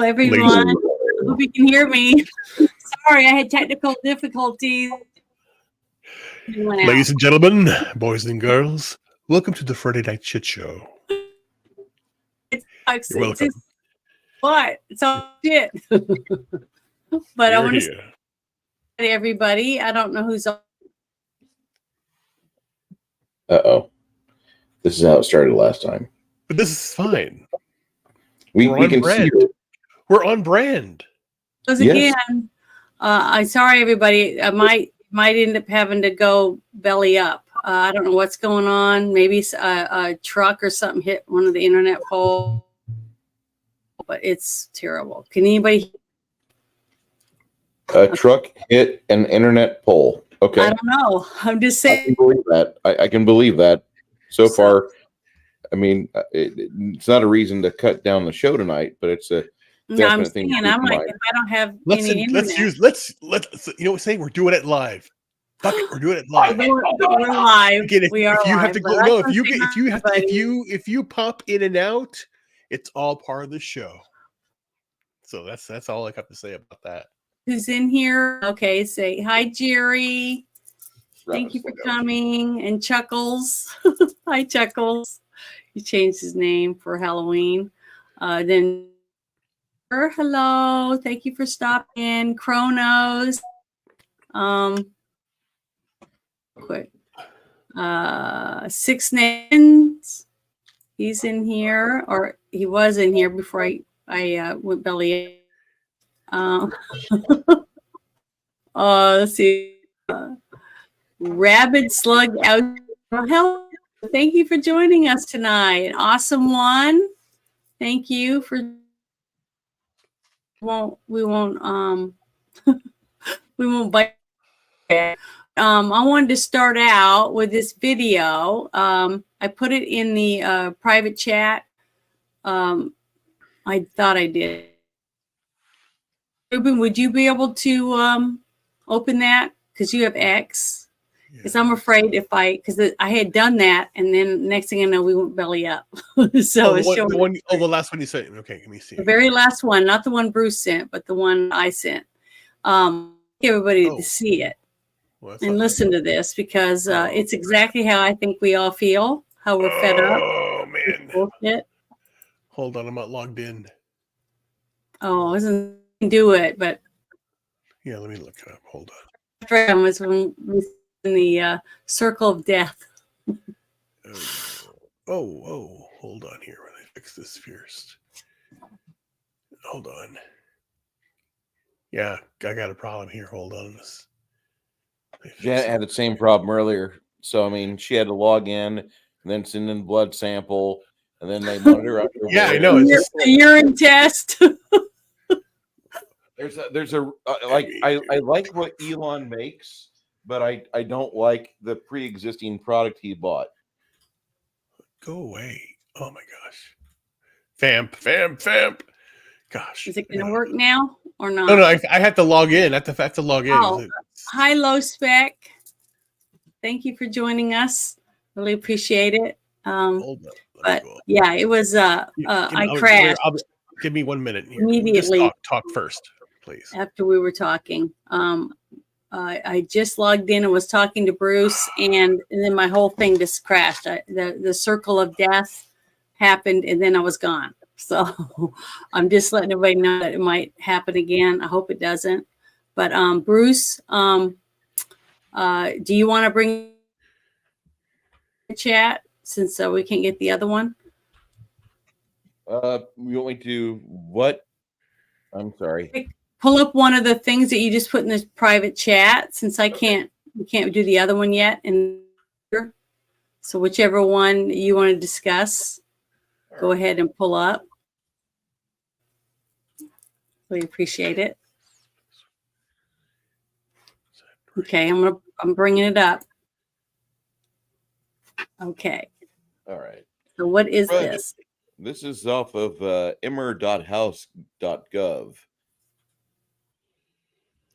everyone. I hope you can hear me. Sorry, I had technical difficulties. Ladies and gentlemen, boys and girls, welcome to the Friday Night Shit Show. You're welcome. What? It's all shit. But I want to say to everybody, I don't know who's on. Uh-oh. This is how it started last time. But this is fine. We can see it. We're on brand. Because again, I'm sorry, everybody. I might end up having to go belly up. I don't know what's going on. Maybe a truck or something hit one of the internet poles. But it's terrible. Can anybody? A truck hit an internet pole. Okay. I don't know. I'm just saying. I can believe that. I can believe that. So far, I mean, it's not a reason to cut down the show tonight, but it's a definite thing. I'm like, if I don't have any internet. Let's you know what I'm saying? We're doing it live. Fuck it, we're doing it live. We're live. Again, we are if you live, have to go, no, if you pop in and out, it's all part of the show. So that's all I have to say about that. Who's in here? Okay, say hi, Jerry. Thank you for coming. And Chuckles. Hi, Chuckles. He changed his name for Halloween. Then hello. Thank you for stopping in. Chronos. Quick. Six Nations. He's in here, or he was in here before I went belly. Let's see. Rabid Slug out. Hello. Thank you for joining us tonight. An awesome one. Thank you for. We won't bite. I wanted to start out with this video. I put it in the private chat. I thought I did. Ruben, would you be able to open that? Because you have X. Because I'm afraid because I had done that, and then next thing I know, we went belly up. So the last one you sent. Okay, let me see. The very last one, not the one Bruce sent, but the one I sent. Everybody to see it and listen to this, because it's exactly how I think we all feel, how we're fed up. Oh, man. Hold on, I'm not logged in. Oh, I wasn't do it, but yeah, let me look it up. Hold on. Friend was when we in the circle of death. Hold on here. Let me fix this first. Hold on. Yeah, I got a problem here. Hold on. Janet had the same problem earlier. So, I mean, she had to log in and then send in blood sample, and then they monitor out. Yeah, I know. It's a urine test. There's a I like what Elon makes, but I don't like the pre-existing product he bought. Go away. Oh my gosh. Famp. Gosh. Is it going to work now or not? No, I have to log in. I have to log in. Oh, hi, Low Spec. Thank you for joining us. Really appreciate it. Hold up. But yeah, it was I crashed. Give me 1 minute here. Immediately. Just talk first, please. After we were talking. I just logged in and was talking to Bruce, and then my whole thing just crashed. The circle of death happened, and then I was gone. So I'm just letting everybody know that it might happen again. I hope it doesn't. But Bruce, do you want to bring the chat since we can't get the other one? You want me to what? I'm sorry. Pull up one of the things that you just put in this private chat, since we can't do the other one yet. And so whichever one you want to discuss, go ahead and pull up. We appreciate it. Okay, I'm bringing it up. Okay. All right. So what is this? This is off of immer.house.gov.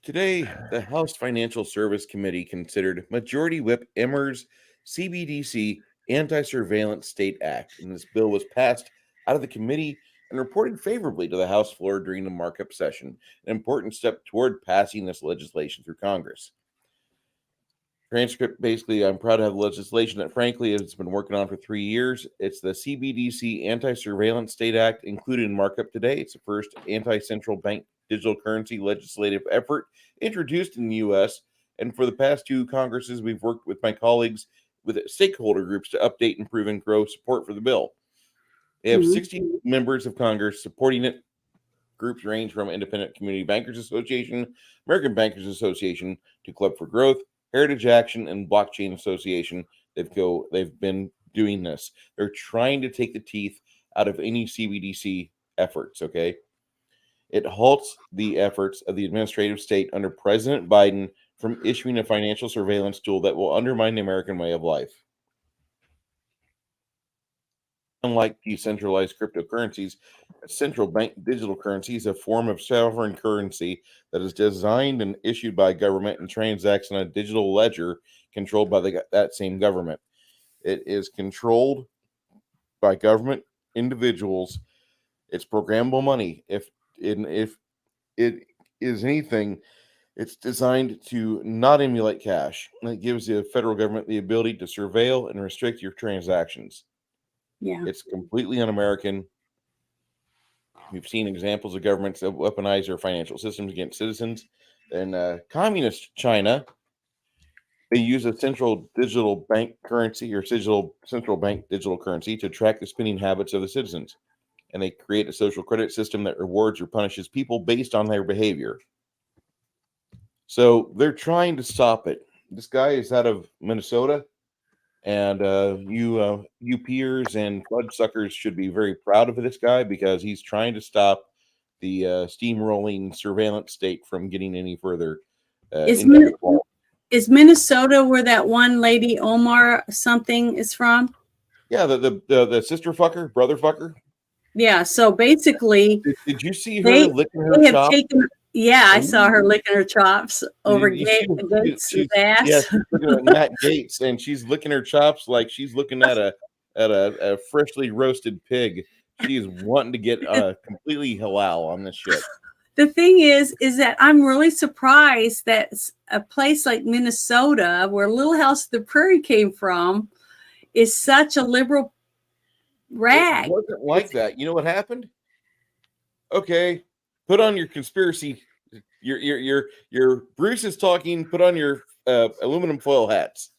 Today, the House Financial Service Committee considered Majority Whip Emmer's CBDC Anti-Surveillance State Act, and this bill was passed out of the committee and reported favorably to the House floor during the markup session, an important step toward passing this legislation through Congress. Transcript, basically, I'm proud to have legislation that, frankly, has been working on for 3 years. It's the CBDC Anti-Surveillance State Act, included in markup today. It's the first anti-central bank digital currency legislative effort introduced in the U.S. And for the past 2 Congresses, we've worked with my colleagues with stakeholder groups to update, improve, and grow support for the bill. They have 60 members of Congress supporting it. Groups range from Independent Community Bankers Association, American Bankers Association, to Club for Growth, Heritage Action, and Blockchain Association. They've been doing this. They're trying to take the teeth out of any CBDC efforts, okay? It halts the efforts of the administrative state under President Biden from issuing a financial surveillance tool that will undermine the American way of life. Unlike decentralized cryptocurrencies, a central bank digital currency is a form of sovereign currency that is designed and issued by government and transacts on a digital ledger controlled by that same government. It is controlled by government individuals. It's programmable money. If it is anything, it's designed to not emulate cash. And it gives the federal government the ability to surveil and restrict your transactions. Yeah. It's completely un-American. We've seen examples of governments that weaponize their financial systems against citizens. In communist China, they use a central digital bank currency or central bank digital currency to track the spending habits of the citizens. And they create a social credit system that rewards or punishes people based on their behavior. So they're trying to stop it. This guy is out of Minnesota. And you peers and bloodsuckers should be very proud of this guy because he's trying to stop the steamrolling surveillance state from getting any further. Is Minnesota where that one lady Omar something is from? Yeah, the sister fucker, brother fucker. Yeah. So basically, did you see her licking her chops? Yeah, I saw her licking her chops over Gates' ass. Yeah, she's looking at Matt Gaetz, and she's licking her chops like she's looking at a freshly roasted pig. She's wanting to get completely halal on this shit. The thing is that I'm really surprised that a place like Minnesota, where Little House of the Prairie came from, is such a liberal rag. It wasn't like that. You know what happened? Okay, put on your conspiracy. Your Bruce is talking. Put on your aluminum foil hats.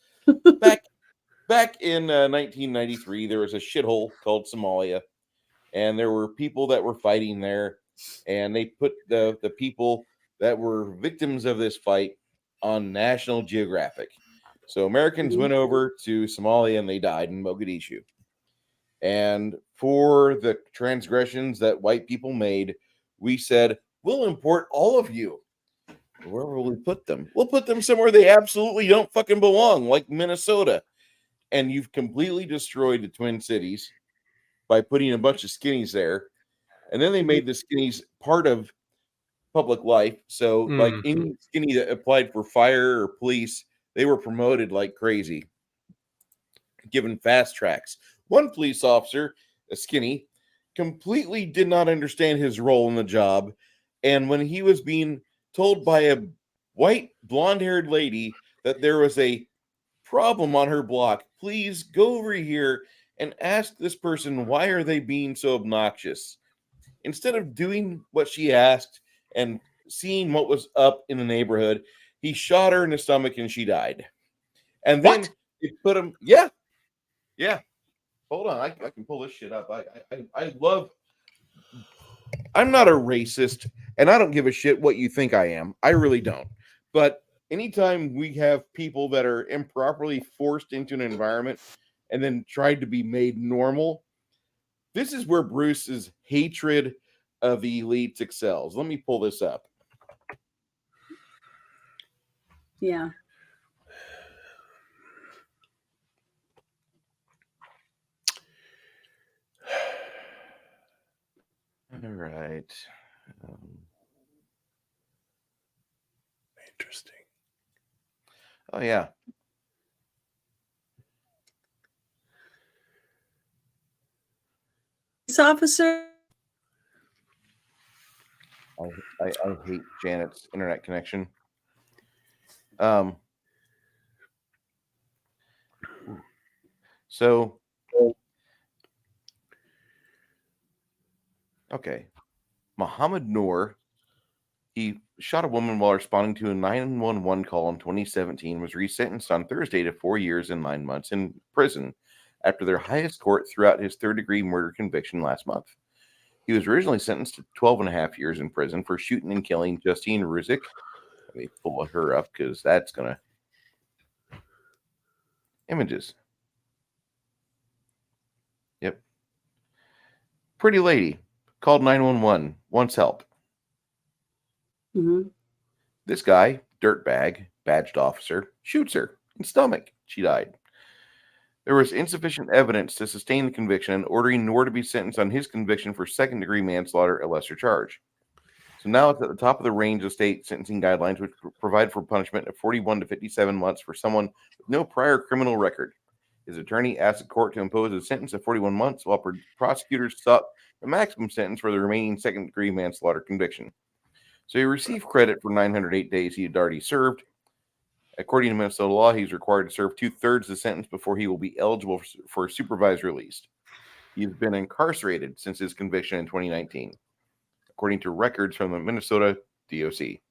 Back in 1993, there was a shithole called Somalia, and there were people that were fighting there, and they put the people that were victims of this fight on National Geographic. So Americans went over to Somalia and they died in Mogadishu. And for the transgressions that white people made, we said, we'll import all of you. Where will we put them? We'll put them somewhere they absolutely don't fucking belong, like Minnesota. And you've completely destroyed the Twin Cities by putting a bunch of skinnies there. And then they made the skinnies part of public life. So like any skinny that applied for fire or police, they were promoted like crazy, given fast tracks. One police officer, a skinny, completely did not understand his role in the job. And when he was being told by a white blonde-haired lady that there was a problem on her block, please go over here and ask this person, why are they being so obnoxious? Instead of doing what she asked and seeing what was up in the neighborhood, he shot her in the stomach and she died. And then he put him, yeah. Hold on, I can pull this shit up. I'm not a racist, and I don't give a shit what you think I am. I really don't. But anytime we have people that are improperly forced into an environment and then tried to be made normal, this is where Bruce's hatred of the elites excels. Let me pull this up. Yeah. All right. Interesting. Oh, yeah. Police officer I hate Janet's internet connection. So, okay. Mohammed Noor, he shot a woman while responding to a 911 call in 2017, was resentenced on Thursday to 4 years and 9 months in prison after their highest court threw out his third-degree murder conviction last month. He was originally sentenced to 12 and a half years in prison for shooting and killing Justine Ruzick. Let me pull her up because that's going to... Images. Yep. Pretty lady called 911, wants help. Mhm. This guy, dirtbag, badged officer, shoots her in stomach. She died. There was insufficient evidence to sustain the conviction and ordering Noor to be sentenced on his conviction for second-degree manslaughter, a lesser charge. So now it's at the top of the range of state sentencing guidelines, which provide for punishment of 41 to 57 months for someone with no prior criminal record. His attorney asked the court to impose a sentence of 41 months, while prosecutors sought the maximum sentence for the remaining second-degree manslaughter conviction. So he received credit for 908 days he had already served. According to Minnesota law, he's required to serve 2/3 of the sentence before he will be eligible for supervised release. He's been incarcerated since his conviction in 2019, according to records from the Minnesota DOC.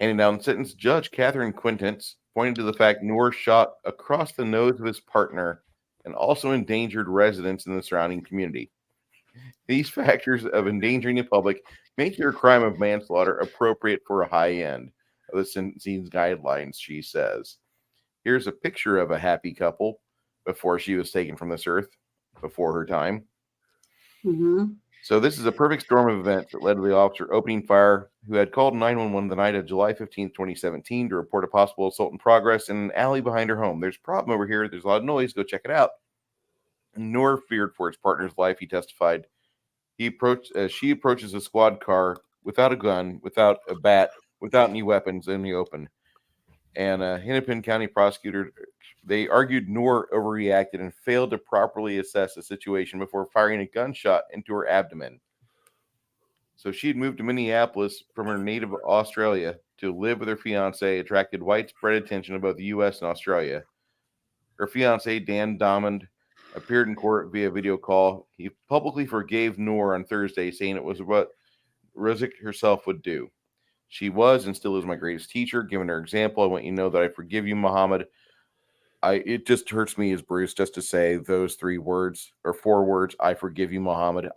Handing down the sentence, Judge Catherine Quintance pointed to the fact Noor shot across the nose of his partner and also endangered residents in the surrounding community. These factors of endangering the public make your crime of manslaughter appropriate for a high end of the sentencing guidelines, she says. Here's a picture of a happy couple before she was taken from this earth, before her time. Mhm. So this is a perfect storm of events that led to the officer opening fire, who had called 911 the night of July 15th, 2017 to report a possible assault in progress in an alley behind her home. There's a problem over here. There's a lot of noise. Go check it out. Noor feared for his partner's life, he testified. She approaches a squad car without a gun, without a bat, without any weapons in the open. And Hennepin County prosecutor, they argued Noor overreacted and failed to properly assess the situation before firing a gunshot into her abdomen. So she had moved to Minneapolis from her native Australia to live with her fiance, attracted widespread attention in both the U.S. and Australia. Her fiance, Dan Domond, appeared in court via video call. He publicly forgave Noor on Thursday, saying it was what Ruzick herself would do. She was and still is my greatest teacher. Given her example, I want you to know that I forgive you, Muhammad. It just hurts me as Bruce just to say those 3 words or 4 words. I forgive you, Muhammad.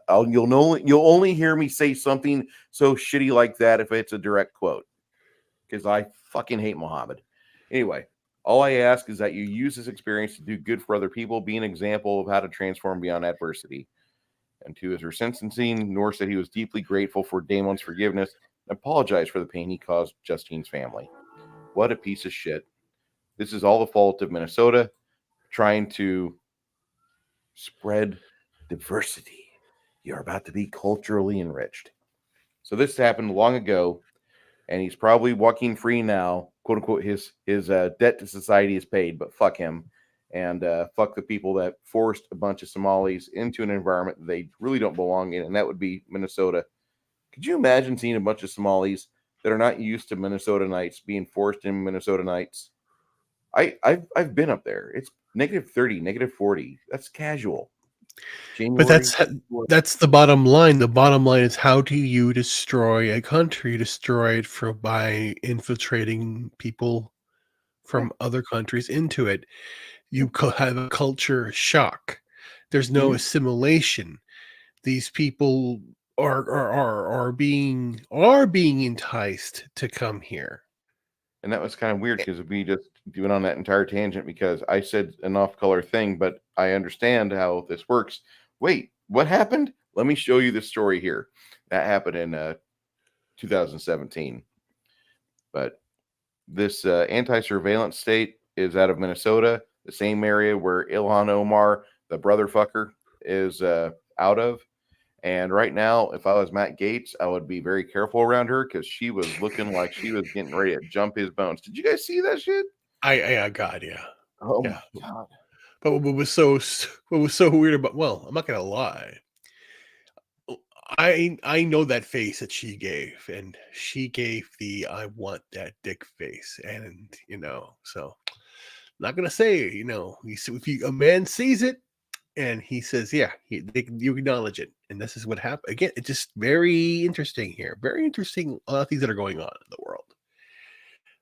You'll only hear me say something so shitty like that if it's a direct quote, because I fucking hate Muhammad. Anyway, all I ask is that you use this experience to do good for other people, be an example of how to transform beyond adversity. And to his sentencing, Noor said he was deeply grateful for Damon's forgiveness and apologized for the pain he caused Justine's family. What a piece of shit. This is all the fault of Minnesota trying to spread diversity. You're about to be culturally enriched. So this happened long ago, and he's probably walking free now. "Quote unquote," his debt to society is paid, but fuck him. And fuck the people that forced a bunch of Somalis into an environment that they really don't belong in, and that would be Minnesota. Could you imagine seeing a bunch of Somalis that are not used to Minnesota nights being forced in Minnesota nights? I've been up there. It's -30, -40. That's casual. But that's the bottom line. The bottom line is, how do you destroy a country? Destroy it by infiltrating people from other countries into it. You have a culture shock. There's no assimilation. These people are being enticed to come here. And that was kind of weird because we just went on that entire tangent because I said an off-color thing, but I understand how this works. Wait, what happened? Let me show you the story here. That happened in 2017. But this anti-surveillance state is out of Minnesota, the same area where Ilhan Omar, the brother fucker, is out of. And right now, if I was Matt Gaetz, I would be very careful around her because she was looking like she was getting ready to jump his bones. Did you guys see that shit? God, yeah. Oh yeah. my God. But what was so weird about? Well, I'm not gonna lie. I know that face that she gave, and she gave the "I want that dick" face, and so not gonna say, if a man sees it and he says, yeah, you acknowledge it, and this is what happened. Again, it's just very interesting here, very interesting. A lot of things that are going on in the world.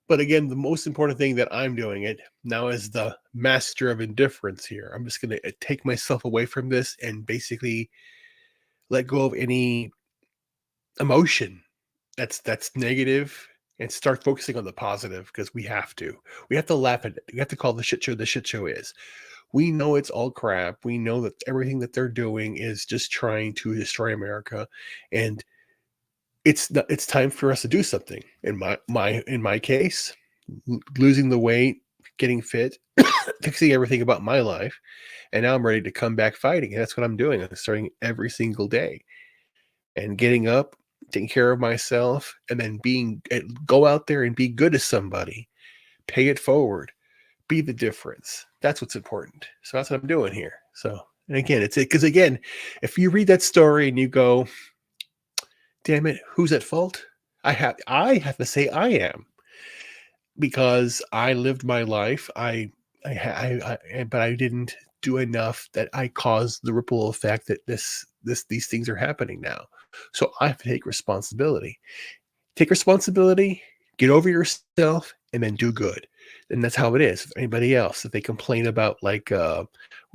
But again, the most important thing that I'm doing it now as the master of indifference here. I'm just gonna take myself away from this and basically let go of any emotion that's negative and start focusing on the positive, because we have to laugh at it. We have to call the shit show is. We know it's all crap. We know that everything that they're doing is just trying to destroy America, and it's time for us to do something. In my case, losing the weight, getting fit, fixing everything about my life, and now I'm ready to come back fighting. And that's what I'm doing. I'm starting every single day and getting up, taking care of myself, and then go out there and be good to somebody, pay it forward, be the difference. That's what's important. So that's what I'm doing here. So, and again, it's because again, if you read that story and you go, damn it, who's at fault? I have to say I am, because I lived my life. But I didn't do enough that I caused the ripple effect that these things are happening now. So I have to take responsibility. Take responsibility, get over yourself, and then do good. And that's how it is. If anybody else, if they complain about we got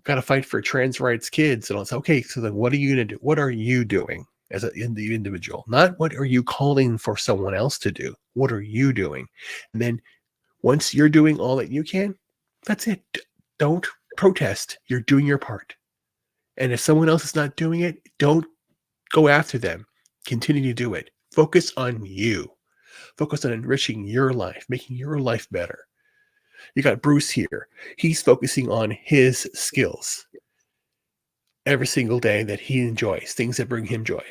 to fight for trans rights, kids, and all that, okay, so then what are you going to do? What are you doing as the individual? Not what are you calling for someone else to do? What are you doing? And then once you're doing all that you can, that's it. Don't protest. You're doing your part. And if someone else is not doing it, don't go after them. Continue to do it. Focus on you. Focus on enriching your life, making your life better. You got Bruce here. He's focusing on his skills every single day that he enjoys, things that bring him joy.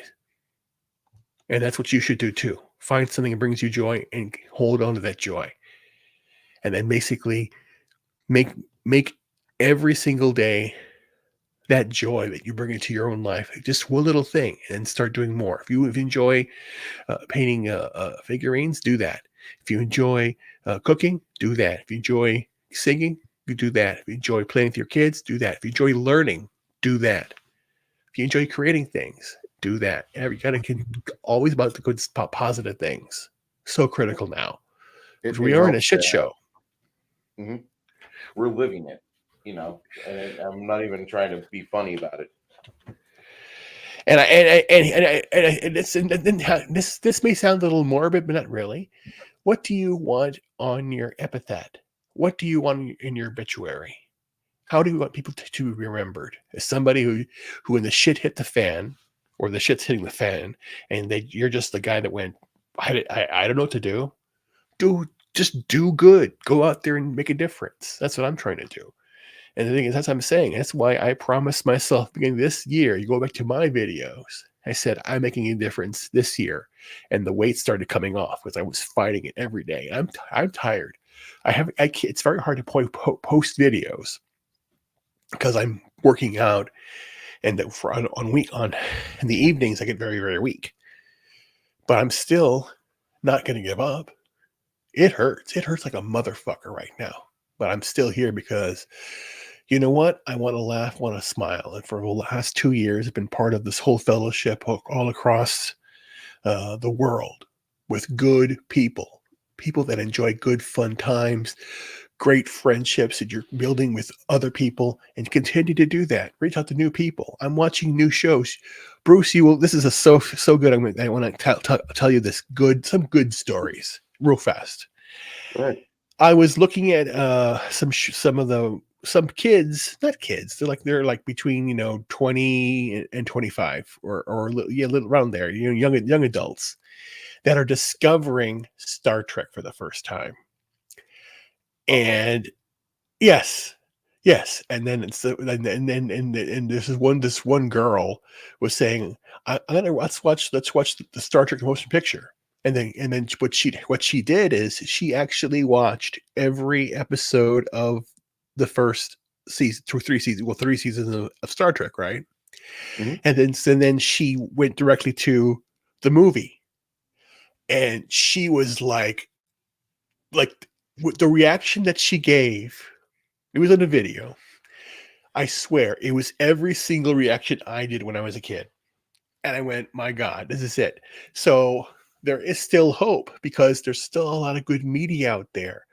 And that's what you should do too. Find something that brings you joy and hold on to that joy. And then basically make every single day that joy that you bring into your own life, just one little thing, and start doing more. If you enjoy painting figurines, do that. If you enjoy cooking, do that. If you enjoy singing, you do that. If you enjoy playing with your kids, do that. If you enjoy learning, do that. If you enjoy creating things, do that. You got to always about the good, positive things. So critical now. We are in a shit show. Mm-hmm. We're living it, and I'm not even trying to be funny about it. And this may sound a little morbid, but not really. What do you want on your epithet? What do you want in your obituary? How do you want people to be remembered? As somebody who when the shit hit the fan, or the shit's hitting the fan, and you're just the guy that went, I don't know what to do. Just do good. Go out there and make a difference. That's what I'm trying to do. And the thing is, that's what I'm saying. That's why I promised myself beginning this year, you go back to my videos, I said, I'm making a difference this year. And the weight started coming off because I was fighting it every day. I'm tired. It's very hard to post videos because I'm working out, and in the evenings I get very, very weak. But I'm still not going to give up. It hurts. It hurts like a motherfucker right now. But I'm still here because, you know what? I want to laugh, want to smile. And for the last 2 years, I've been part of this whole fellowship all across the world with good people that enjoy good, fun times, great friendships that you're building with other people, and continue to do that. Reach out to new people. I'm watching new shows. Bruce, this is so good. I want to tell you some good stories real fast. Right. I was looking at some kids, not kids. They're like between 20 and 25 or a little around there. Young adults that are discovering Star Trek for the first time. And yes, and then this one girl was saying, let's watch the Star Trek motion picture. And then what she did is she actually watched every episode of the first season through 3 seasons. Well, 3 seasons of Star Trek, right? Mhm. And then she went directly to the movie, and she was like the reaction that she gave. It was in a video. I swear, it was every single reaction I did when I was a kid. And I went, my God, this is it. So there is still hope because there's still a lot of good media out there.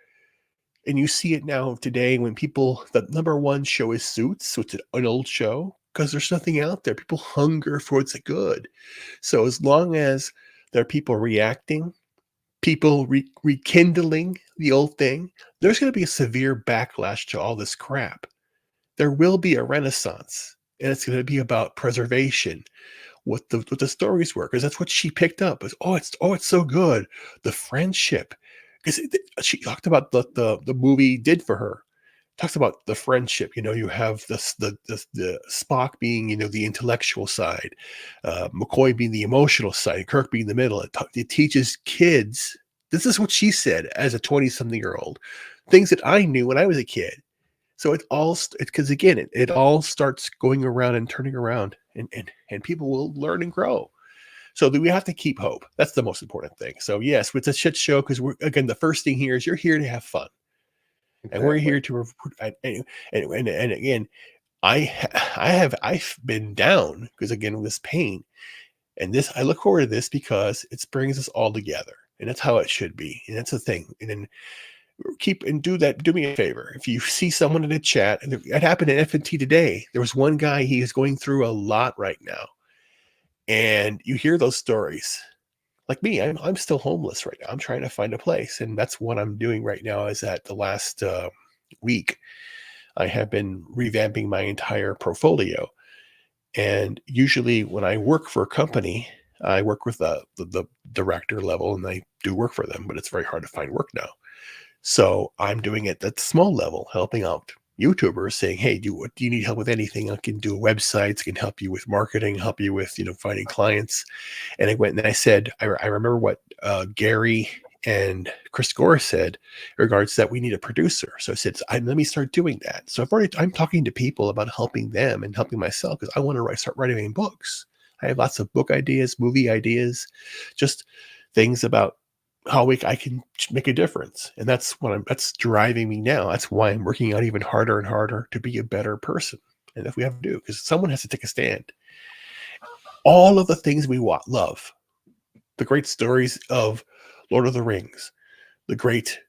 And you see it now today when people, the number one show is Suits, which is an old show, because there's nothing out there. People hunger for what's good. So as long as there are people reacting, people rekindling the old thing, there's going to be a severe backlash to all this crap. There will be a renaissance, and it's going to be about preservation, what the stories were, because that's what she picked up. Is it's so good, the friendship, because she talked about the movie did for her. Talks about the friendship. You have the Spock being the intellectual side, McCoy being the emotional side, Kirk being the middle. It teaches kids. This is what she said as a 20-something-year-old, things that I knew when I was a kid. So because again, it all starts going around and turning around, and people will learn and grow. So we have to keep hope. That's the most important thing. So yes, it's a shit show because the first thing here is you're here to have fun, and we're here to and again, I've been down because again with this pain, and this I look forward to this because it brings us all together, and that's how it should be, and that's the thing. And then do me a favor. If you see someone in the chat, and it happened in FNT today, there was one guy, he is going through a lot right now. And you hear those stories. Like me, I'm still homeless right now. I'm trying to find a place. And that's what I'm doing right now is that the last week, I have been revamping my entire portfolio. And usually when I work for a company, I work with the director level and I do work for them, but it's very hard to find work now. So I'm doing it at the small level, helping out YouTubers saying, hey, do you need help with anything? I can do websites, I can help you with marketing, help you with, finding clients. And I went and I said, I remember what Gary and Chris Gore said in regards to that we need a producer. So I said, let me start doing that. So I'm talking to people about helping them and helping myself because I want to start writing books. I have lots of book ideas, movie ideas, just things about how I can make a difference. And that's that's driving me now. That's why I'm working out even harder and harder to be a better person. And if we have to do, because someone has to take a stand. All of the things we love, the great stories of Lord of the Rings, the greatness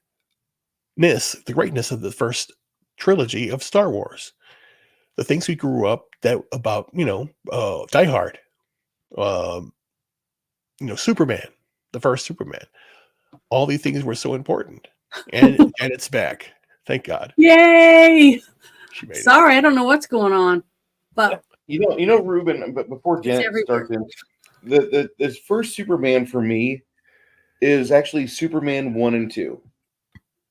of the first trilogy of Star Wars, the things we grew up about, Die Hard, Superman, the first Superman. All these things were so important, and it's back. Thank God. Yay! She made Sorry, I don't know what's going on, but Ruben. But before Janet starts in, the first Superman for me is actually Superman 1 and 2,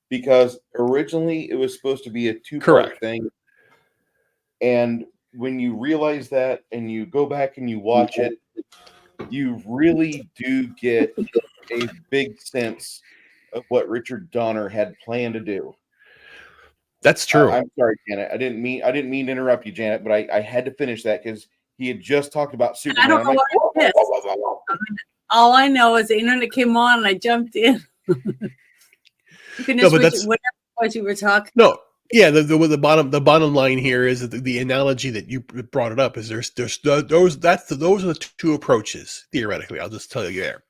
because originally it was supposed to be a 2-part thing, and when you realize that and you go back and you watch it, you really do get a big sense of what Richard Donner had planned to do. That's true. I'm sorry, Janet. I didn't mean to interrupt you, Janet, but I had to finish that because he had just talked about Superman. I don't know what I missed. All I know is the internet came on and I jumped in. You can just whatever what you were talking. No, yeah. The bottom line here is that the analogy that you brought it up is those are the two approaches theoretically. I'll just tell you there.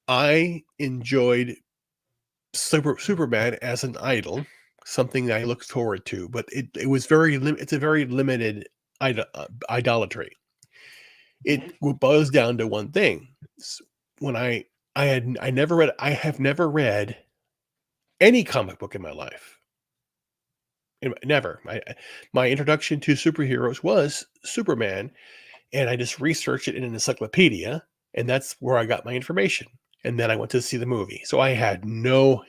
I enjoyed Superman as an idol, something that I looked forward to, but it was it's a very limited idolatry. It boils down to one thing. When I have never read any comic book in my life. Never. My introduction to superheroes was Superman, and I just researched it in an encyclopedia, and that's where I got my information. And then I went to see the movie. So I had no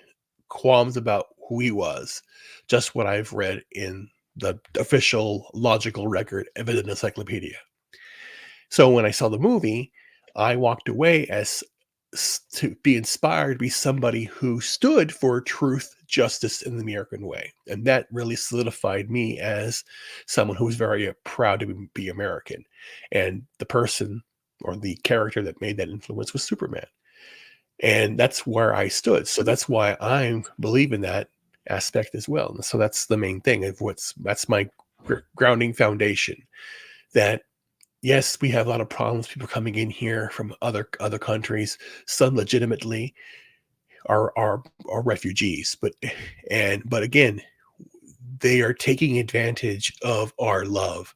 qualms about who he was, just what I've read in the official logical record of an encyclopedia. So when I saw the movie, I walked away as to be inspired to be somebody who stood for truth, justice, in the American way. And that really solidified me as someone who was very proud to be American. And the person or the character that made that influence was Superman. And that's where I stood. So that's why I believe in that aspect as well. And so that's the main thing of that's my grounding foundation, that yes, we have a lot of problems, people coming in here from other countries. Some legitimately are refugees, but again, they are taking advantage of our love.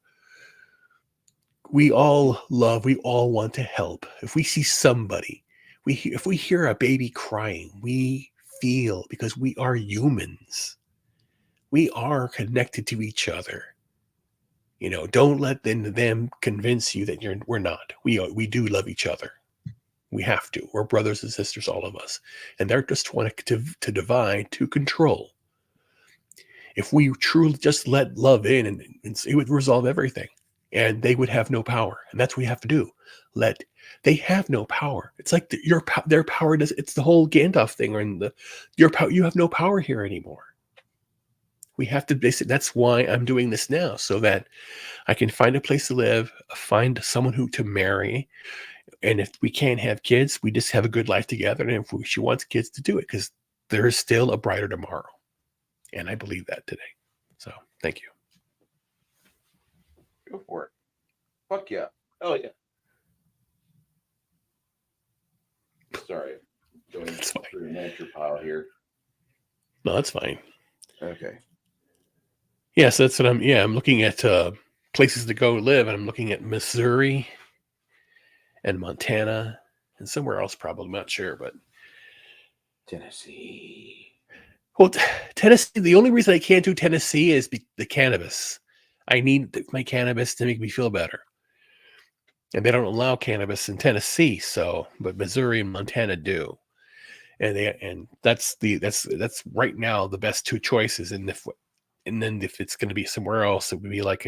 We all love, we all want to help. If we see somebody, if we hear a baby crying, we feel, because we are humans. We are connected to each other. Don't let them convince you that we're not. We do love each other. We have to. We're brothers and sisters, all of us. And they're just wanting to divide, to control. If we truly just let love in, and it would resolve everything, and they would have no power. And that's what we have to do. They have no power. It's like their power does. It's the whole Gandalf thing, or your power. You have no power here anymore. We have to basically, that's why I'm doing this now, so that I can find a place to live, find someone to marry. And if we can't have kids, we just have a good life together. And if she wants kids, to do it, because there is still a brighter tomorrow. And I believe that today. So thank you. Go for it. Fuck yeah. Oh yeah. Sorry. Going through an answer pile here. No, that's fine. Okay. Yeah, so that's what I'm looking at places to go live, and I'm looking at Missouri and Montana and somewhere else, probably, I'm not sure, but Tennessee. Well, Tennessee, the only reason I can't do Tennessee is the cannabis. I need my cannabis to make me feel better. And they don't allow cannabis in Tennessee, but Missouri and Montana do. And that's right now the best two choices. And then if it's going to be somewhere else, it would be like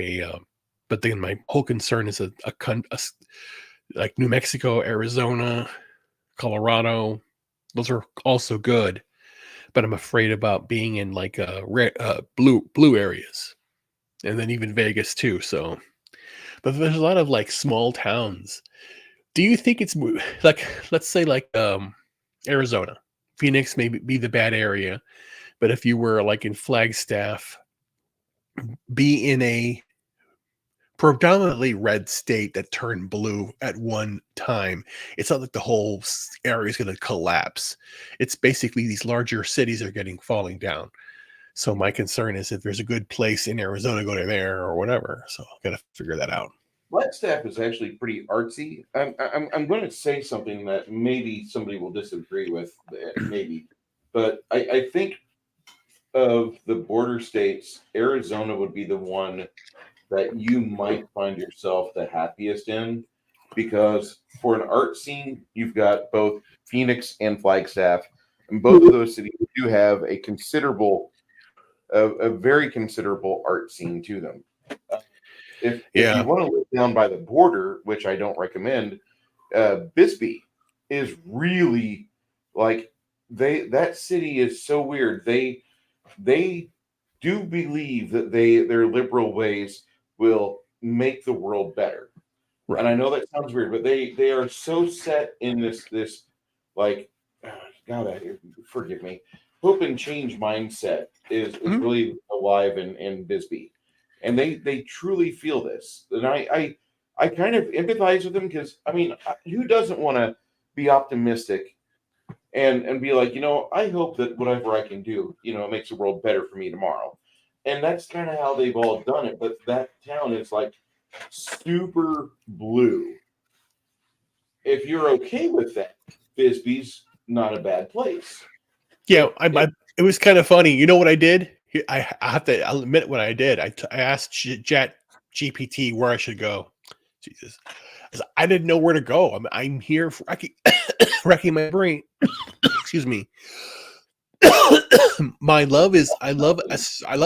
but then my whole concern is like New Mexico, Arizona, Colorado. Those are also good, but I'm afraid about being in like blue areas, and then even Vegas too. So, but there's a lot of like small towns. Do you think it's like, let's say like Arizona, Phoenix may be the bad area, but if you were like in Flagstaff, be in a predominantly red state that turned blue at one time, it's not like the whole area is going to collapse. It's basically these larger cities are falling down. So my concern is if there's a good place in Arizona, go to there or whatever. So I've got to figure that out. Flagstaff is actually pretty artsy. I'm going to say something that maybe somebody will disagree with, maybe, but I think of the border states, Arizona would be the one that you might find yourself the happiest in, because for an art scene, you've got both Phoenix and Flagstaff, and both of those cities do have a very considerable art scene to them. If you want to live down by the border, which I don't recommend, Bisbee is really like that city is so weird. They do believe that their liberal ways will make the world better. Right. And I know that sounds weird, but they are so set in this like, God, forgive me, hope and change mindset is really alive in Bisbee. And they truly feel this. And I kind of empathize with them, because I mean, who doesn't want to be optimistic and be like, I hope that whatever I can do, makes the world better for me tomorrow. And that's kind of how they've all done it. But that town is like super blue. If you're okay with that, Bisbee's not a bad place. Yeah, it was kind of funny. You know what I did? I'll admit what I did. I asked ChatGPT where I should go. Jesus, I didn't know where to go. I'm here wrecking my brain. Excuse me. I love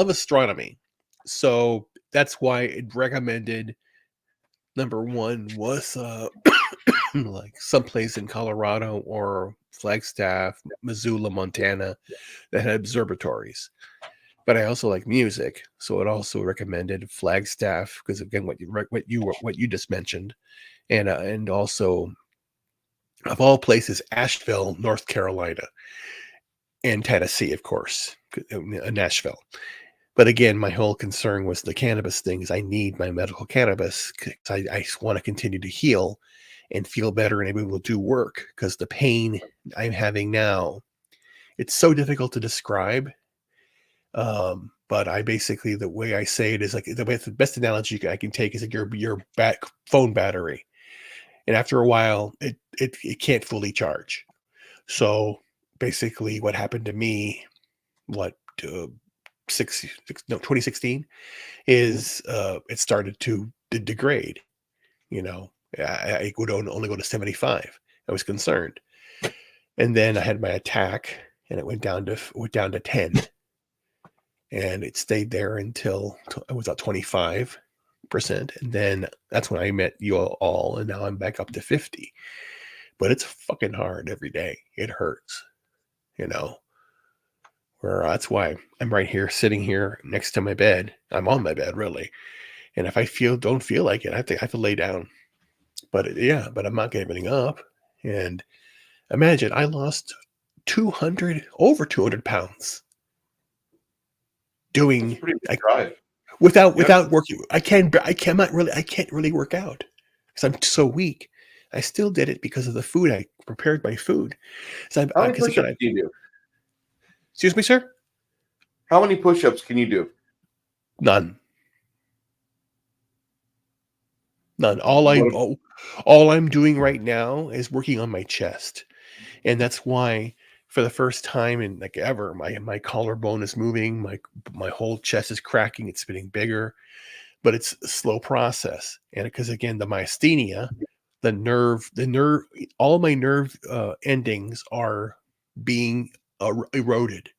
astronomy, so that's why it recommended number one was like someplace in Colorado or Flagstaff, Missoula, Montana, that had observatories. But I also like music, so it also recommended Flagstaff because again, what you just mentioned, and also of all places, Asheville, North Carolina, and Tennessee, of course, Nashville. But again, my whole concern was the cannabis thing. Is I need my medical cannabis because I want to continue to heal and feel better and be able to do work because the pain I'm having now, it's so difficult to describe. But I basically, the way I say it is like the best analogy I can take is like your phone battery, and after a while, it can't fully charge. So basically, what happened to me, 2016, is it started to degrade. You know, I would only go to 75. I was concerned, and then I had my attack, and it went down to 10. And it stayed there until I was at 25%. And then that's when I met you all. And now I'm back up to 50. But it's fucking hard every day. It hurts, you know. That's why I'm right here, sitting here next to my bed. I'm on my bed, really. And if I don't feel like it, I have to lay down. But but I'm not giving up. And imagine I lost over 200 pounds. Doing without working. I can't really work out because I'm so weak. I still did it because of the food. I prepared my food. So How many push-ups can you do? Excuse me, sir? How many push-ups can you do? None. All I'm doing right now is working on my chest. And that's why for the first time in like ever, my collarbone is moving, my whole chest is cracking, it's getting bigger, but it's a slow process. And because again, the myasthenia, the nerve, all my nerve endings are being eroded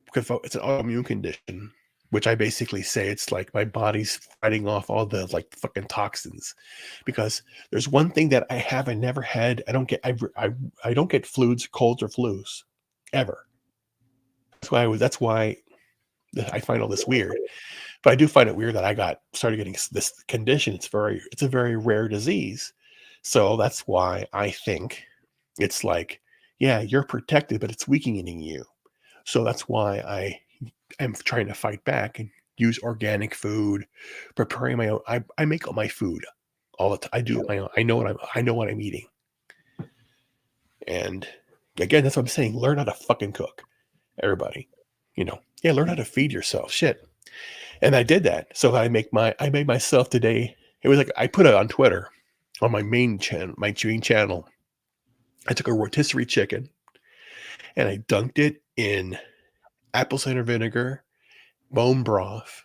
because it's an autoimmune condition, which I basically say it's like my body's fighting off all the like fucking toxins. Because there's one thing that I never had. I don't get flus, colds, or flus ever. That's why I find all this weird. But I do find it weird that I started getting this condition. It's a very rare disease. So that's why I think it's like, yeah, you're protected, but it's weakening you. So that's why I'm trying to fight back and use organic food, preparing my own. I make all my food all the time. I do my own. I know what I'm eating. And again, that's what I'm saying. Learn how to fucking cook, everybody. Learn how to feed yourself. Shit. And I did that. So I made myself today. It was like I put it on Twitter, on my main channel, I took a rotisserie chicken and I dunked it in apple cider vinegar, bone broth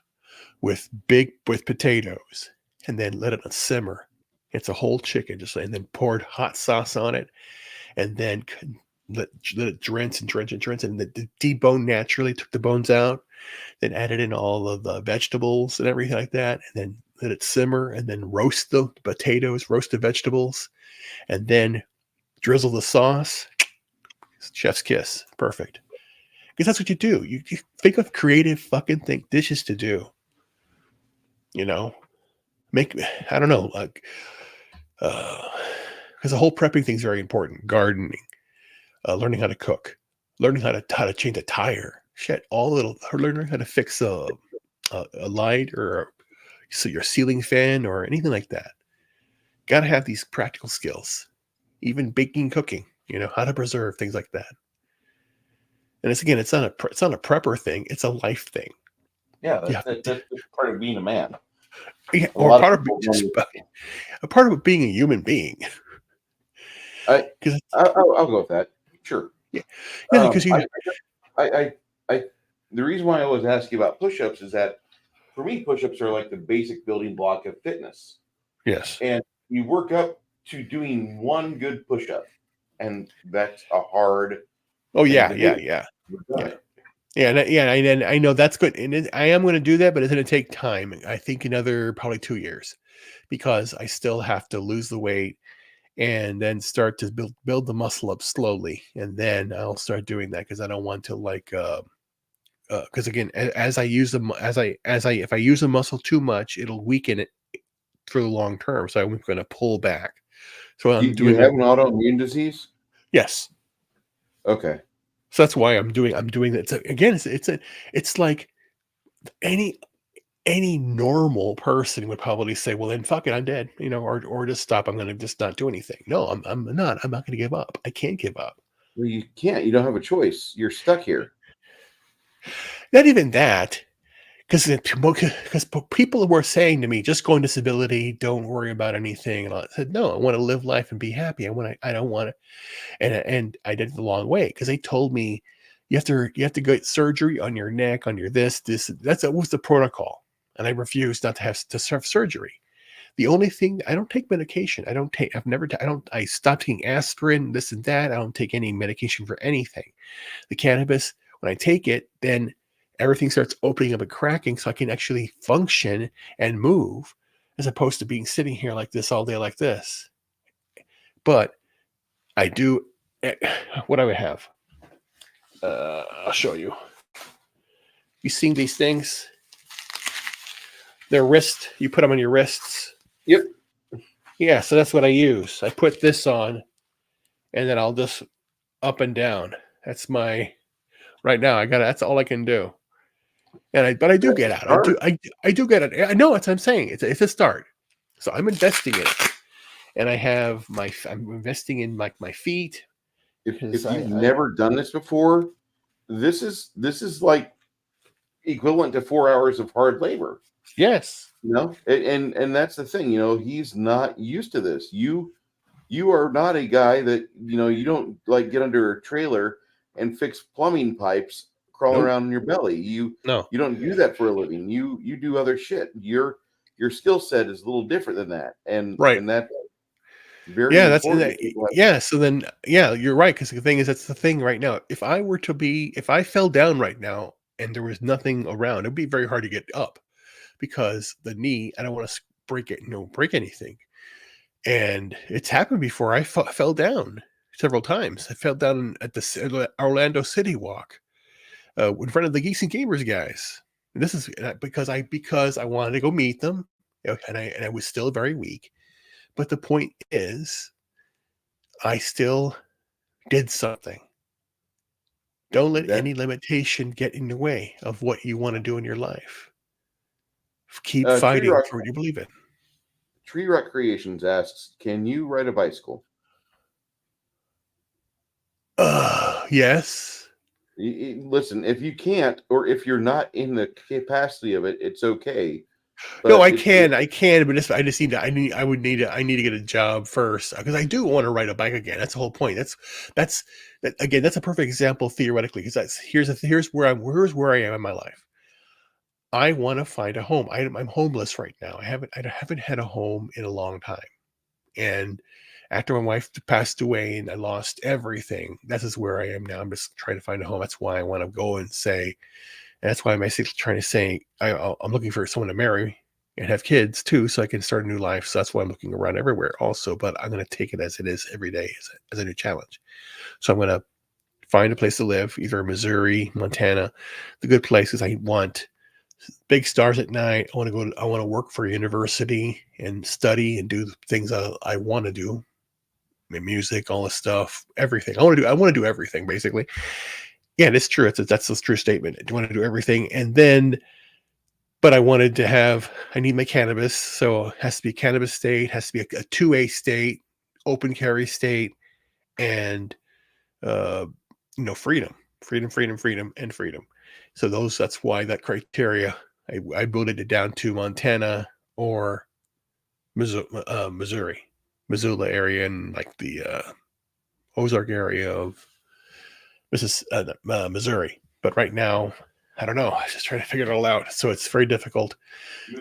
with potatoes, and then let it simmer. It's a whole chicken, and then poured hot sauce on it, and then let it drench, and then debone naturally, took the bones out, then added in all of the vegetables and everything like that, and then let it simmer, and then roast the potatoes, roast the vegetables, and then drizzle the sauce. Chef's kiss. Perfect. Because that's what you do. You think of creative fucking dishes to do. I don't know, like, because the whole prepping thing is very important. Gardening, learning how to cook, learning how to change a tire. Shit, learning how to fix a light or your ceiling fan or anything like that. Got to have these practical skills. Even baking, cooking. How to preserve things like that. And it's not a prepper thing. It's a life thing. Yeah, that's part of being a man. Yeah, or part of being a human being. I'll go with that. Sure. Yeah, because the reason why I always ask you about push-ups is that for me, push-ups are like the basic building block of fitness. Yes. And you work up to doing one good push-up, and that's a hard. Oh yeah. And I know that's good, and I am going to do that, but it's going to take time. I think another probably 2 years, because I still have to lose the weight and then start to build the muscle up slowly, and then I'll start doing that because I don't want to because again, as I use them, as I if I use the muscle too much, it'll weaken it for the long term. So I'm going to pull back. So Do I'm you doing have an autoimmune disease? yes. Okay. So that's why I'm doing that. So again, it's like any normal person would probably say, well, then fuck it, I'm dead, or just stop. I'm going to just not do anything. No, I'm not going to give up. I can't give up. Well, you can't. You don't have a choice. You're stuck here. Not even that, because people were saying to me, just go on disability, don't worry about anything. And I said, no, I want to live life and be happy. I don't want to. And I did it the long way because they told me you have to get surgery on your neck, on your that was the protocol. And I refused not to have surgery. The only thing, I don't take medication. I stopped taking aspirin, this and that. I don't take any medication for anything. The cannabis, when I take it, then everything starts opening up and cracking so I can actually function and move as opposed to being sitting here like this all day like this. But I do, what do I have? I'll show you. You seen these things? They're you put them on your wrists. Yep. Yeah, so that's what I use. I put this on and then I'll just up and down. That's right now. That's all I can do. But I do get out. I do get it. I know what I'm saying. It's a start. So I'm investing in it. And I'm investing in like my feet. If you've never done this before, this is like equivalent to 4 hours of hard labor. Yes. And that's the thing, he's not used to this. You are not a guy that, you don't like get under a trailer and fix plumbing pipes crawling around in your belly. You don't do that for a living. You do other shit. Your skill set is a little different than that. And that's very important. So then, you're right. Because the thing is, that's the thing right now. If I fell down right now and there was nothing around, it'd be very hard to get up because the knee, I don't want to break anything. And it's happened before. I fell down several times. I fell down at the Orlando City Walk in front of the Geeks and Gamers guys. And this is because I wanted to go meet them, and I was still very weak. But the point is, I still did something. Don't let any limitation get in the way of what you want to do in your life. Keep fighting for what you believe in. Tree Rock Creations asks, can you ride a bicycle? Yes. Listen, if you can't, or if you're not in the capacity of it, it's okay. But no, I can, but I need to get a job first because I do want to ride a bike again. That's the whole point. That's a perfect example theoretically because here's where I am in my life. I want to find a home. I'm homeless right now. I haven't had a home in a long time, and after my wife passed away and I lost everything, that is where I am now. I'm just trying to find a home. That's why I want to go and say. And that's why I'm basically trying to say I'm looking for someone to marry and have kids too, so I can start a new life. So that's why I'm looking around everywhere also. But I'm going to take it as it is every day as a new challenge. So I'm going to find a place to live, either Missouri, Montana, the good places. I want big stars at night. I want to work for a university and study and do the things I want to do. My music, all this stuff, everything. I want to do everything basically. Yeah, it's true. That's a true statement. I want to do everything. And then, but I need my cannabis. So it has to be a cannabis state, has to be a 2A state, open carry state, and, freedom. So that's why that criteria, I built it down to Montana or Missouri, Missoula area, and like the Ozark area of Missouri. But right now, I don't know. I just trying to figure it all out. So it's very difficult.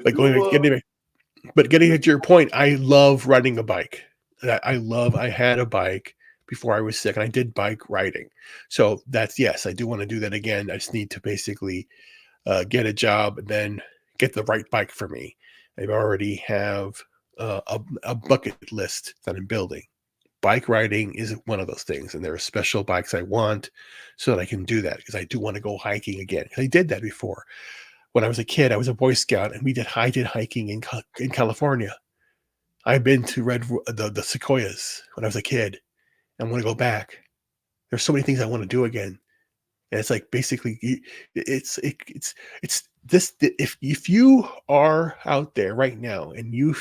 But getting to your point, I love riding a bike. I had a bike before I was sick, and I did bike riding. So yes, I do want to do that again. I just need to basically get a job and then get the right bike for me. I already have a bucket list that I'm building. bike riding is one of those things, and there are special bikes I want so that I can do that, because I do want to go hiking again. 'Cause I did that before. When I was a kid, I was a Boy Scout, and I did hiking in California. I've been to the Sequoias when I was a kid. I want to go back. There's so many things I want to do again. And it's like basically it's this. If you are out there right now and you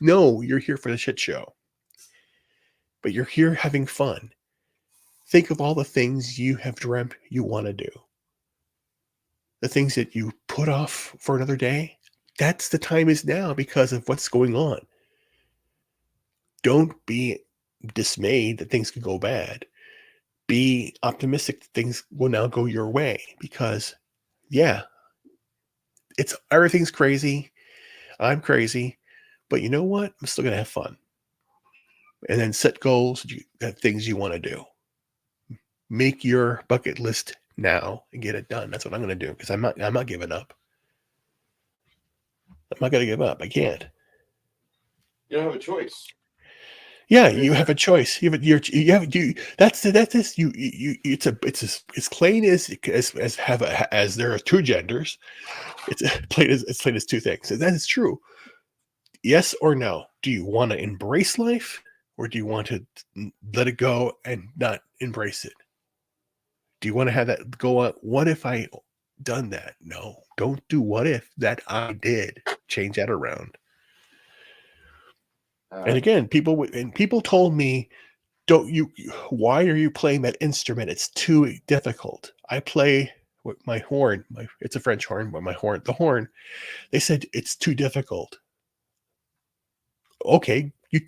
know you're here for the shit show, but you're here having fun, think of all the things you have dreamt you want to do. The things that you put off for another day, that's the time is now because of what's going on. Don't be dismayed that things could go bad. Be optimistic that things will now go your way, because yeah, everything's crazy. I'm crazy, but you know what? I'm still gonna have fun. And then set goals, things you want to do. Make your bucket list now and get it done. That's what I'm gonna do, because I'm not giving up. I'm not gonna give up. I can't. You don't have a choice. Yeah, you have a choice. That's it's plain as there are two genders. It's plain as two things. And that is true. Yes or no? Do you want to embrace life, or do you want to let it go and not embrace it? Do you want to have that go on? What if I done that? No, don't do what if that I did. Change that around. And again, people told me, why are you playing that instrument? It's too difficult. I play with my horn. It's a French horn, but the horn, they said it's too difficult. Okay, you're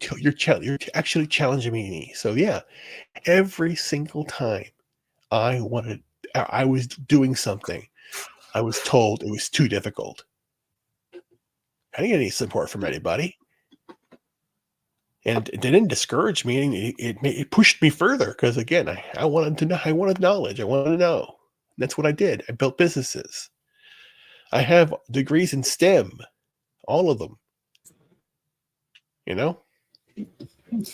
actually challenging me. So yeah, every single time I was doing something, I was told it was too difficult. I didn't get any support from anybody. And it didn't discourage me. It pushed me further, because again, I wanted to know. I wanted knowledge. I wanted to know. And that's what I did. I built businesses. I have degrees in STEM, all of them. You know,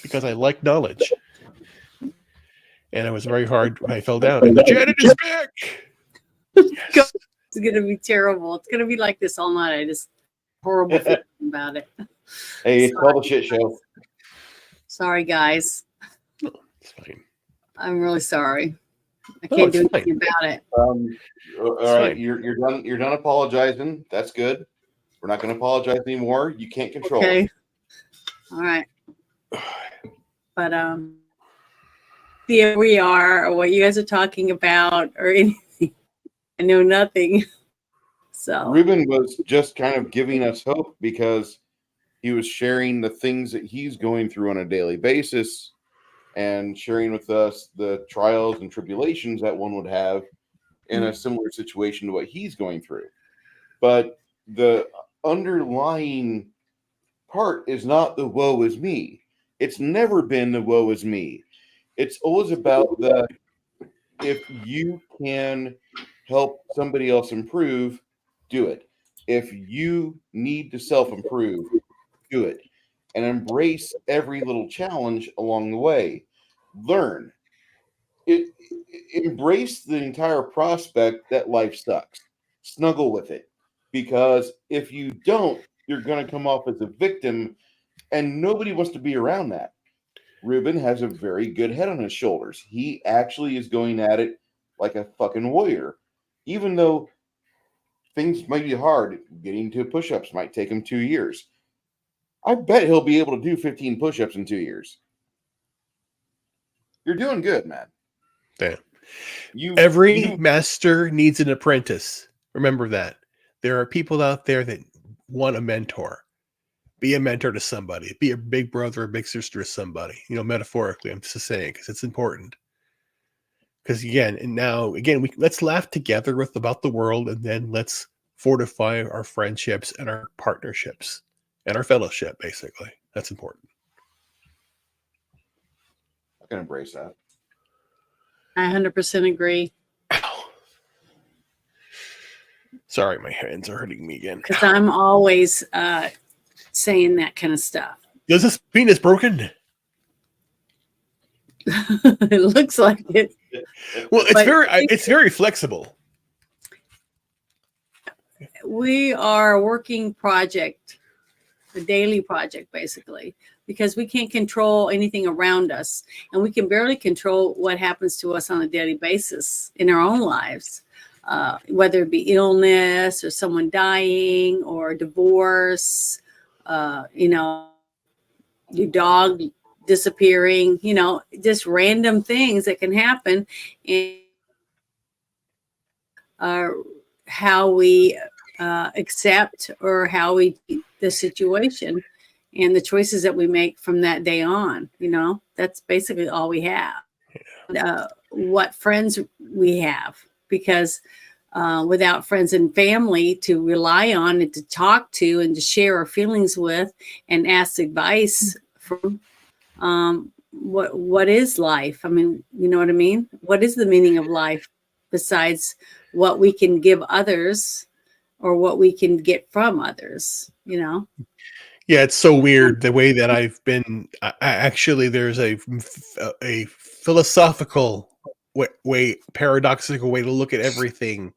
because I like knowledge. And it was very hard when I fell down. And Janet is back. Yes. It's going to be terrible. It's going to be like this all night. I just horrible feeling about it. Hey, it's called a shit show. Sorry, guys. It's fine. I'm really sorry. I can't do anything about it. All right, you're done. You're done apologizing. That's good. We're not going to apologize anymore. You can't control it. All right. But here we are. What you guys are talking about, or anything? I know nothing. So Ruben was just kind of giving us hope, because he was sharing the things that he's going through on a daily basis, and sharing with us the trials and tribulations that one would have in a similar situation to what he's going through. But the underlying part is not the woe is me. It's never been the woe is me. It's always about if you can help somebody else improve, do it. If you need to self-improve, do it. And embrace every little challenge along the way. Learn. Embrace the entire prospect that life sucks. Snuggle with it. Because if you don't, you're going to come off as a victim, and nobody wants to be around that. Ruben has a very good head on his shoulders. He actually is going at it like a fucking warrior. Even though things might be hard, getting to push-ups might take him 2 years. I bet he'll be able to do 15 push-ups in 2 years. You're doing good, man. Damn. Every master needs an apprentice. Remember that. There are people out there that want a mentor. Be a mentor to somebody. Be a big brother or big sister to somebody. You know, metaphorically, I'm just saying, because it's important. Because let's laugh together about the world, and then let's fortify our friendships and our partnerships and our fellowship. Basically, that's important. I can embrace that. I 100% agree. Ow. Sorry, my hands are hurting me again. Because I'm always saying that kind of stuff. Is this penis broken? It looks like it. Well, But it's very flexible. we are a working project, a daily project, basically, because we can't control anything around us, and we can barely control what happens to us on a daily basis in our own lives, whether it be illness or someone dying or divorce, you know, your dog disappearing, you know, just random things that can happen, and how we accept or how we the situation and the choices that we make from that day on. You know, that's basically all we have. What friends we have, because without friends and family to rely on and to talk to and to share our feelings with and ask advice from, what is life? I mean, you know what I mean? What is the meaning of life besides what we can give others or what we can get from others, you know? Yeah, it's so weird the way that I've been. Actually, there's a philosophical way, paradoxical way to look at everything,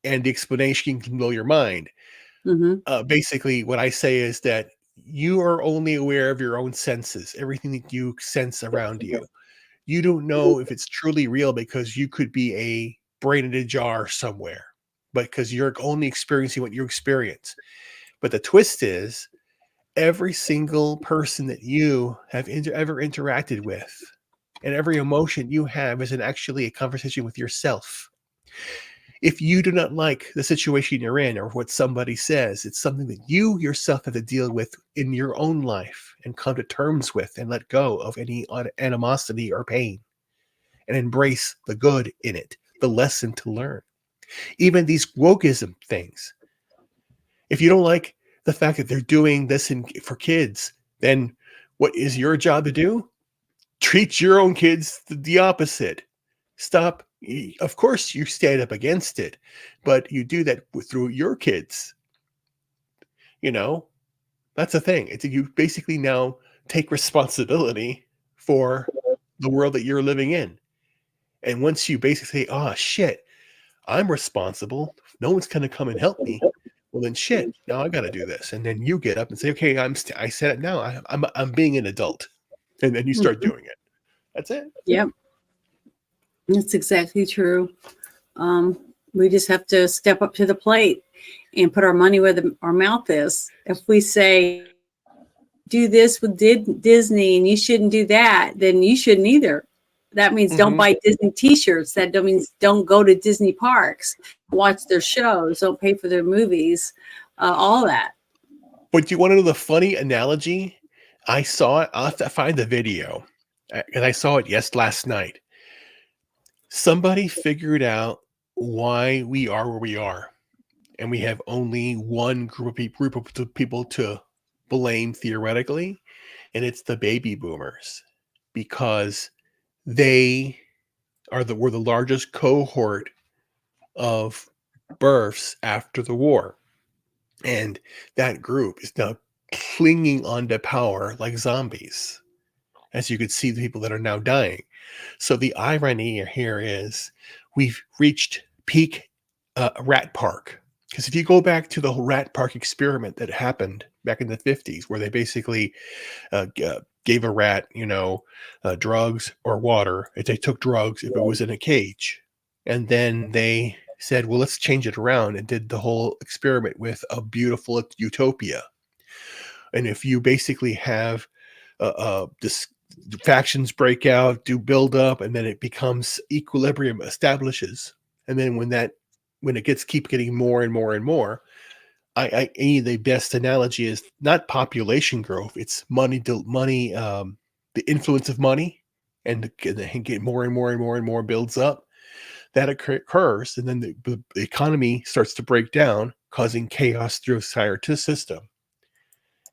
and the explanation can blow your mind. Mm-hmm. Basically, what I say is that you are only aware of your own senses, everything that you sense around you. You don't know if it's truly real because you could be a brain in a jar somewhere, but because you're only experiencing what you experience. But the twist is, every single person that you have ever interacted with and every emotion you have is actually a conversation with yourself. If you do not like the situation you're in or what somebody says, it's something that you yourself have to deal with in your own life and come to terms with and let go of any animosity or pain and embrace the good in it, the lesson to learn. Even these wokeism things. If you don't like the fact that they're doing this for kids, then what is your job to do? Treat your own kids the opposite. Stop. Of course, you stand up against it, but you do that through your kids. You know, that's the thing. It's you basically now take responsibility for the world that you're living in. And once you basically say, oh, shit, I'm responsible. No one's going to come and help me. Well, then shit, now I got to do this. And then you get up and say, okay, I said it now. I'm being an adult. And then you start doing it. That's it. Yep. That's exactly true. We just have to step up to the plate and put our money where our mouth is. If we say, do this with Disney and you shouldn't do that, then you shouldn't either. That means don't buy Disney t-shirts. That means don't go to Disney parks, watch their shows, don't pay for their movies, all that. But do you want to know the funny analogy? I saw it. I'll have to find the video. And I saw it last night. Somebody figured out why we are where we are. And we have only one group of people to blame theoretically. And it's the baby boomers. Because they were the largest cohort of births after the war. And that group is now clinging onto power like zombies, as you could see the people that are now dying. So the irony here is we've reached peak rat park. Because if you go back to the whole rat park experiment that happened back in the 50s, where they basically gave a rat, drugs or water. If they took drugs, if it was in a cage, and then they said, well, let's change it around, and did the whole experiment with a beautiful utopia. And if you basically have this factions break out, do build up, and then it becomes equilibrium establishes. And then when it keep getting more and more and more, the best analogy is not population growth. It's money, the influence of money, and get more and more and more and more builds up. That occurs, and then the economy starts to break down, causing chaos through the entire system.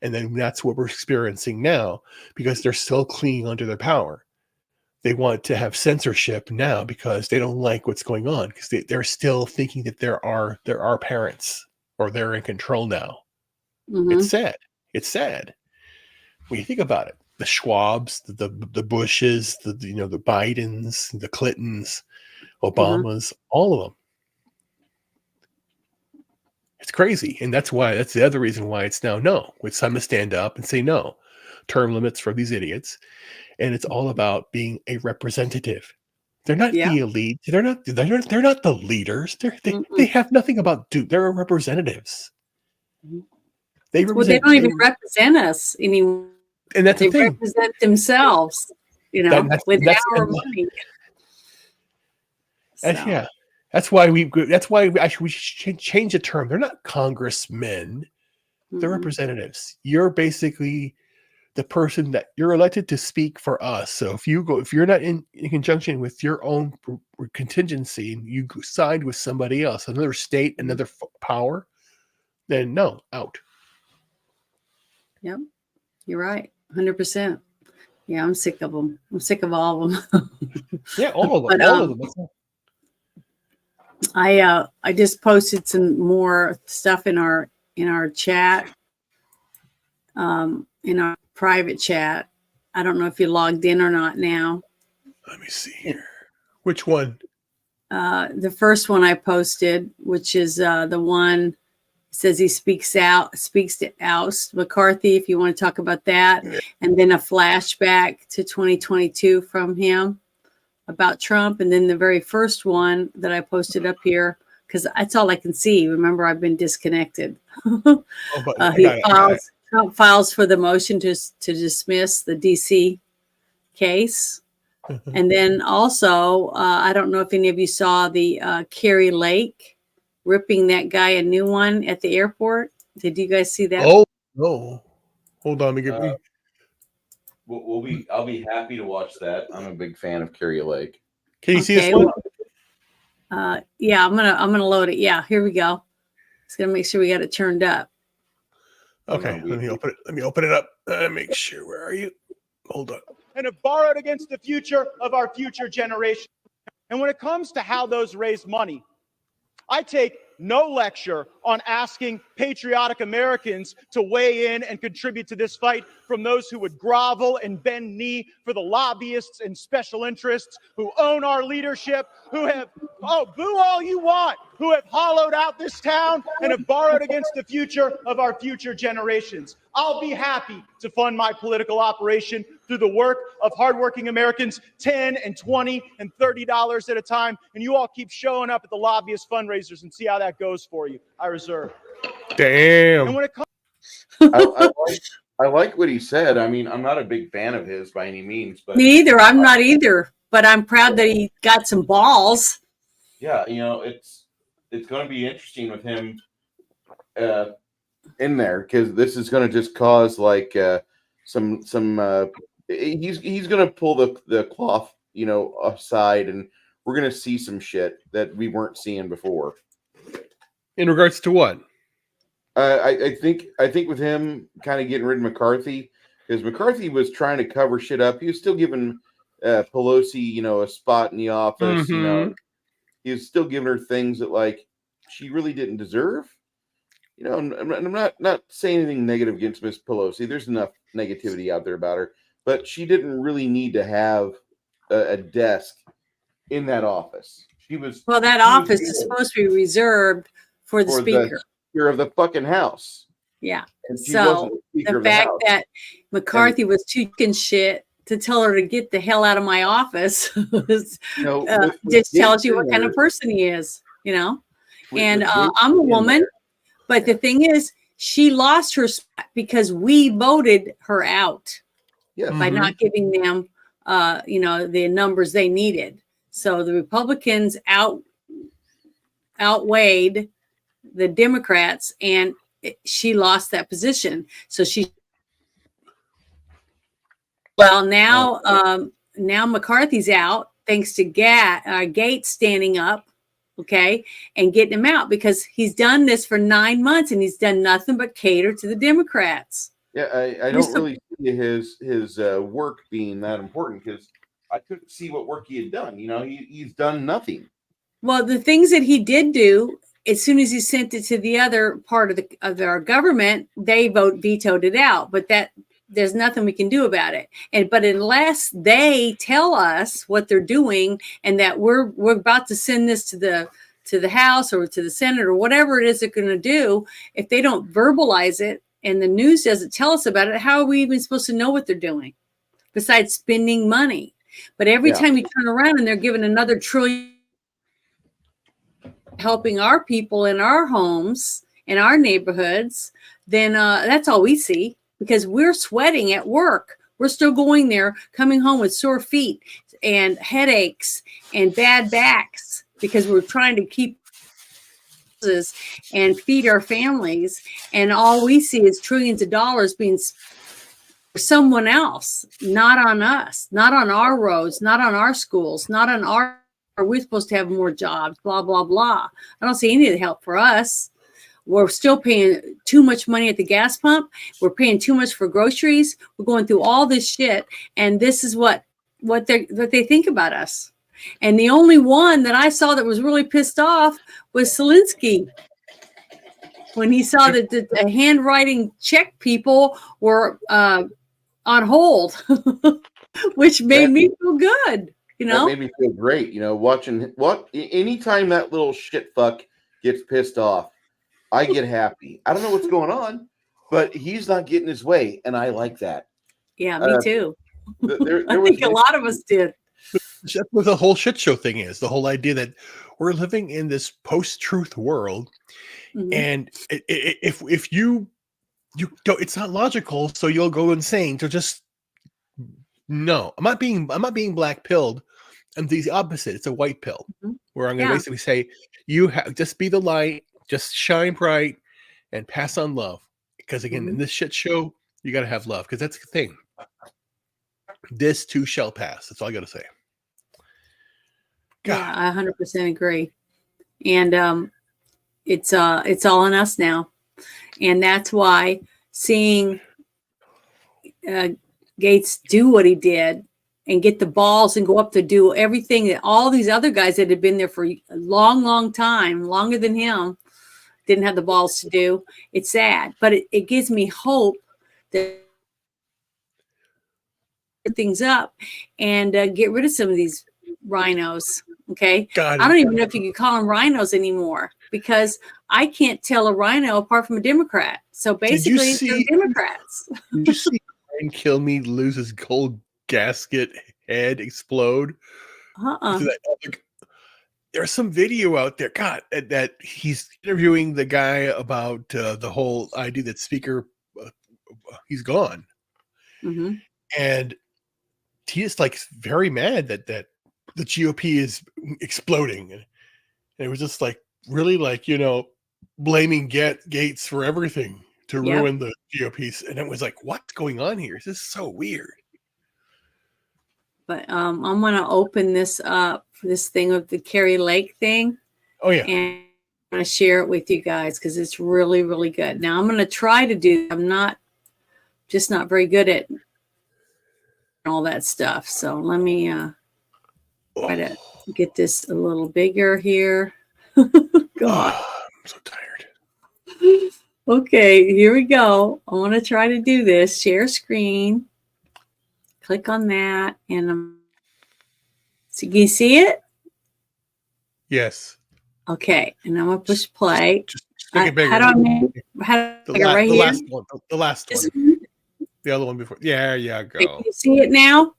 And then that's what we're experiencing now, because they're still clinging onto their power. They want to have censorship now because they don't like what's going on, because they're still thinking that there are parents, or they're in control now. Mm-hmm. It's sad. It's sad when you think about it. the Schwabs, the Bushes, the Bidens, the Clintons, Obamas, all of them. It's crazy, and that's the other reason why it's now no. It's time to stand up and say no. Term limits for these idiots, and it's all about being a representative. They're not Yeah. the elite. They're not the leaders. They have nothing about do. They're representatives. They Well, they represent. don't even represent us anymore. And that's They the thing. represent themselves, with our money. That's, So, yeah. That's why we should change the term. They're not congressmen. They're mhm. representatives. You're basically the person that you're elected to speak for us. So if you're not in conjunction with your own contingency and you side with somebody else, another state, another power, then no, out. Yep, you're right, 100%. Yeah, I'm sick of them. I'm sick of all of them. Yeah, all of them. But, all of them. I just posted some more stuff in our chat, in our private chat. I don't know if you logged in or not now. Let me see here. Which one? The first one I posted, which is the one says he speaks to oust McCarthy, if you want to talk about that, and then a flashback to 2022 from him about Trump, and then the very first one that I posted up here, because that's all I can see. Remember, I've been disconnected. Trump files for the motion to dismiss the DC case. And then also, I don't know if any of you saw the Carrie Lake ripping that guy a new one at the airport. Did you guys see that? Oh no! Hold on, me. I'll be happy to watch that. I'm a big fan of Carrie Lake. Can you see this one? Yeah, I'm gonna load it. Yeah, here we go. Just gonna make sure we got it turned up. Okay, let me open it. Let me open it up. Make sure. Where are you? Hold on. And have borrowed against the future of our future generation. And when it comes to how those raise money, I take no lecture on asking patriotic Americans to weigh in and contribute to this fight from those who would grovel and bend knee for the lobbyists and special interests who own our leadership, who have, boo all you want, who have hollowed out this town and have borrowed against the future of our future generations. I'll be happy to fund my political operation through the work of hardworking Americans, $10 and $20 and $30 at a time. And you all keep showing up at the lobbyist fundraisers and see how that goes for you. I reserve. Damn. And when it comes, I like what he said. I mean, I'm not a big fan of his by any means, but Me either. I'm not either. But I'm proud that he got some balls. yeah, it's going to be interesting with him in there, because this is going to just cause like some he's going to pull the cloth aside, and we're going to see some shit that we weren't seeing before. In regards to what? I think with him kind of getting rid of McCarthy, because McCarthy was trying to cover shit up. He was still giving Pelosi, a spot in the office. Mhm. He was still giving her things that like she really didn't deserve. I'm not saying anything negative against Miss Pelosi. There's enough negativity out there about her, but she didn't really need to have a desk in that office. That office is supposed to be reserved for the speaker. Speaker of the fucking house. Yeah. And she So wasn't the Speaker the of the fact House. that McCarthy was talking shit to tell her to get the hell out of my office just tells you what kind of person he is, And I'm a woman, but the thing is, she lost her spot because we voted her out by not giving them, the numbers they needed. So the Republicans outweighed the Democrats, and she lost that position. So now McCarthy's out thanks to Gates standing up, and getting him out, because he's done this for 9 months and he's done nothing but cater to the Democrats. Yeah, I don't really see his work being that important, because I couldn't see what work he had done. He's done nothing. Well, the things that he did do, as soon as he sent it to the other part of our government, they vetoed it out. But that there's nothing we can do about it. But unless they tell us what they're doing and that we're about to send this to the House or to the Senate or whatever it is they're going to do, if they don't verbalize it and the news doesn't tell us about it, how are we even supposed to know what they're doing besides spending money? But every time you turn around and they're giving another $1 trillion helping our people in our homes, in our neighborhoods, then that's all we see, because we're sweating at work. We're still going there, coming home with sore feet and headaches and bad backs because we're trying to keep and feed our families. And all we see is trillions of dollars being spent for someone else, not on us, not on our roads, not on our schools, not on our, we're supposed to have more jobs, blah, blah, blah. I don't see any of the help for us. We're still paying too much money at the gas pump. We're paying too much for groceries. We're going through all this shit. And this is what they think about us. And the only one that I saw that was really pissed off was Zelensky. When he saw that the handwriting check people were on hold, which made me feel good. You know, that made me feel great. You know, watching anytime that little shit fuck gets pissed off, I get happy. I don't know what's going on, but he's not getting his way, and I like that. Yeah, me too. There I think a lot of us did. That's what the whole shit show thing is. The whole idea that we're living in this post-truth world, and if you don't, it's not logical, so you'll go insane. So just no. I'm not being black pilled. I'm the opposite. It's a white pill, where I'm going to basically say, you have just be the light, just shine bright, and pass on love. Because again, in this shit show, you got to have love. Because that's the thing. This too shall pass. That's all I got to say. God. Yeah, I 100% agree. And it's all on us now, and that's why seeing Gates do what he did and get the balls and go up to do everything that all these other guys that had been there for a long, long time, longer than him, didn't have the balls to do. It's sad, but it gives me hope that things up and get rid of some of these rhinos. Okay. God. I don't even know if you can call them rhinos anymore, because I can't tell a rhino apart from a Democrat. So basically they're Democrats. Did you see Brian Kilmeade lose his gold gasket, head explode? There's some video out there, God, that he's interviewing the guy about the whole idea that Speaker, he's gone. And he is like very mad that the GOP is exploding. And it was just like, really, like, you know, blaming Gates for everything to ruin the GOP. And it was like, what's going on here? This is so weird. But I'm going to open this up, this thing of the Kari Lake thing. Oh, yeah. And I'm going to share it with you guys because it's really, really good. Now, I'm going to try to do, I'm not very good at all that stuff. So let me try to get this a little bigger here. God. I'm so tired. Okay, here we go. I want to try to do this. Share screen. Click on that. And so can you see it? Yes. Okay. And I'm going to push play. Just make it bigger. How do I make it right here? The last one. The other one before. Yeah, go. Can you see it now?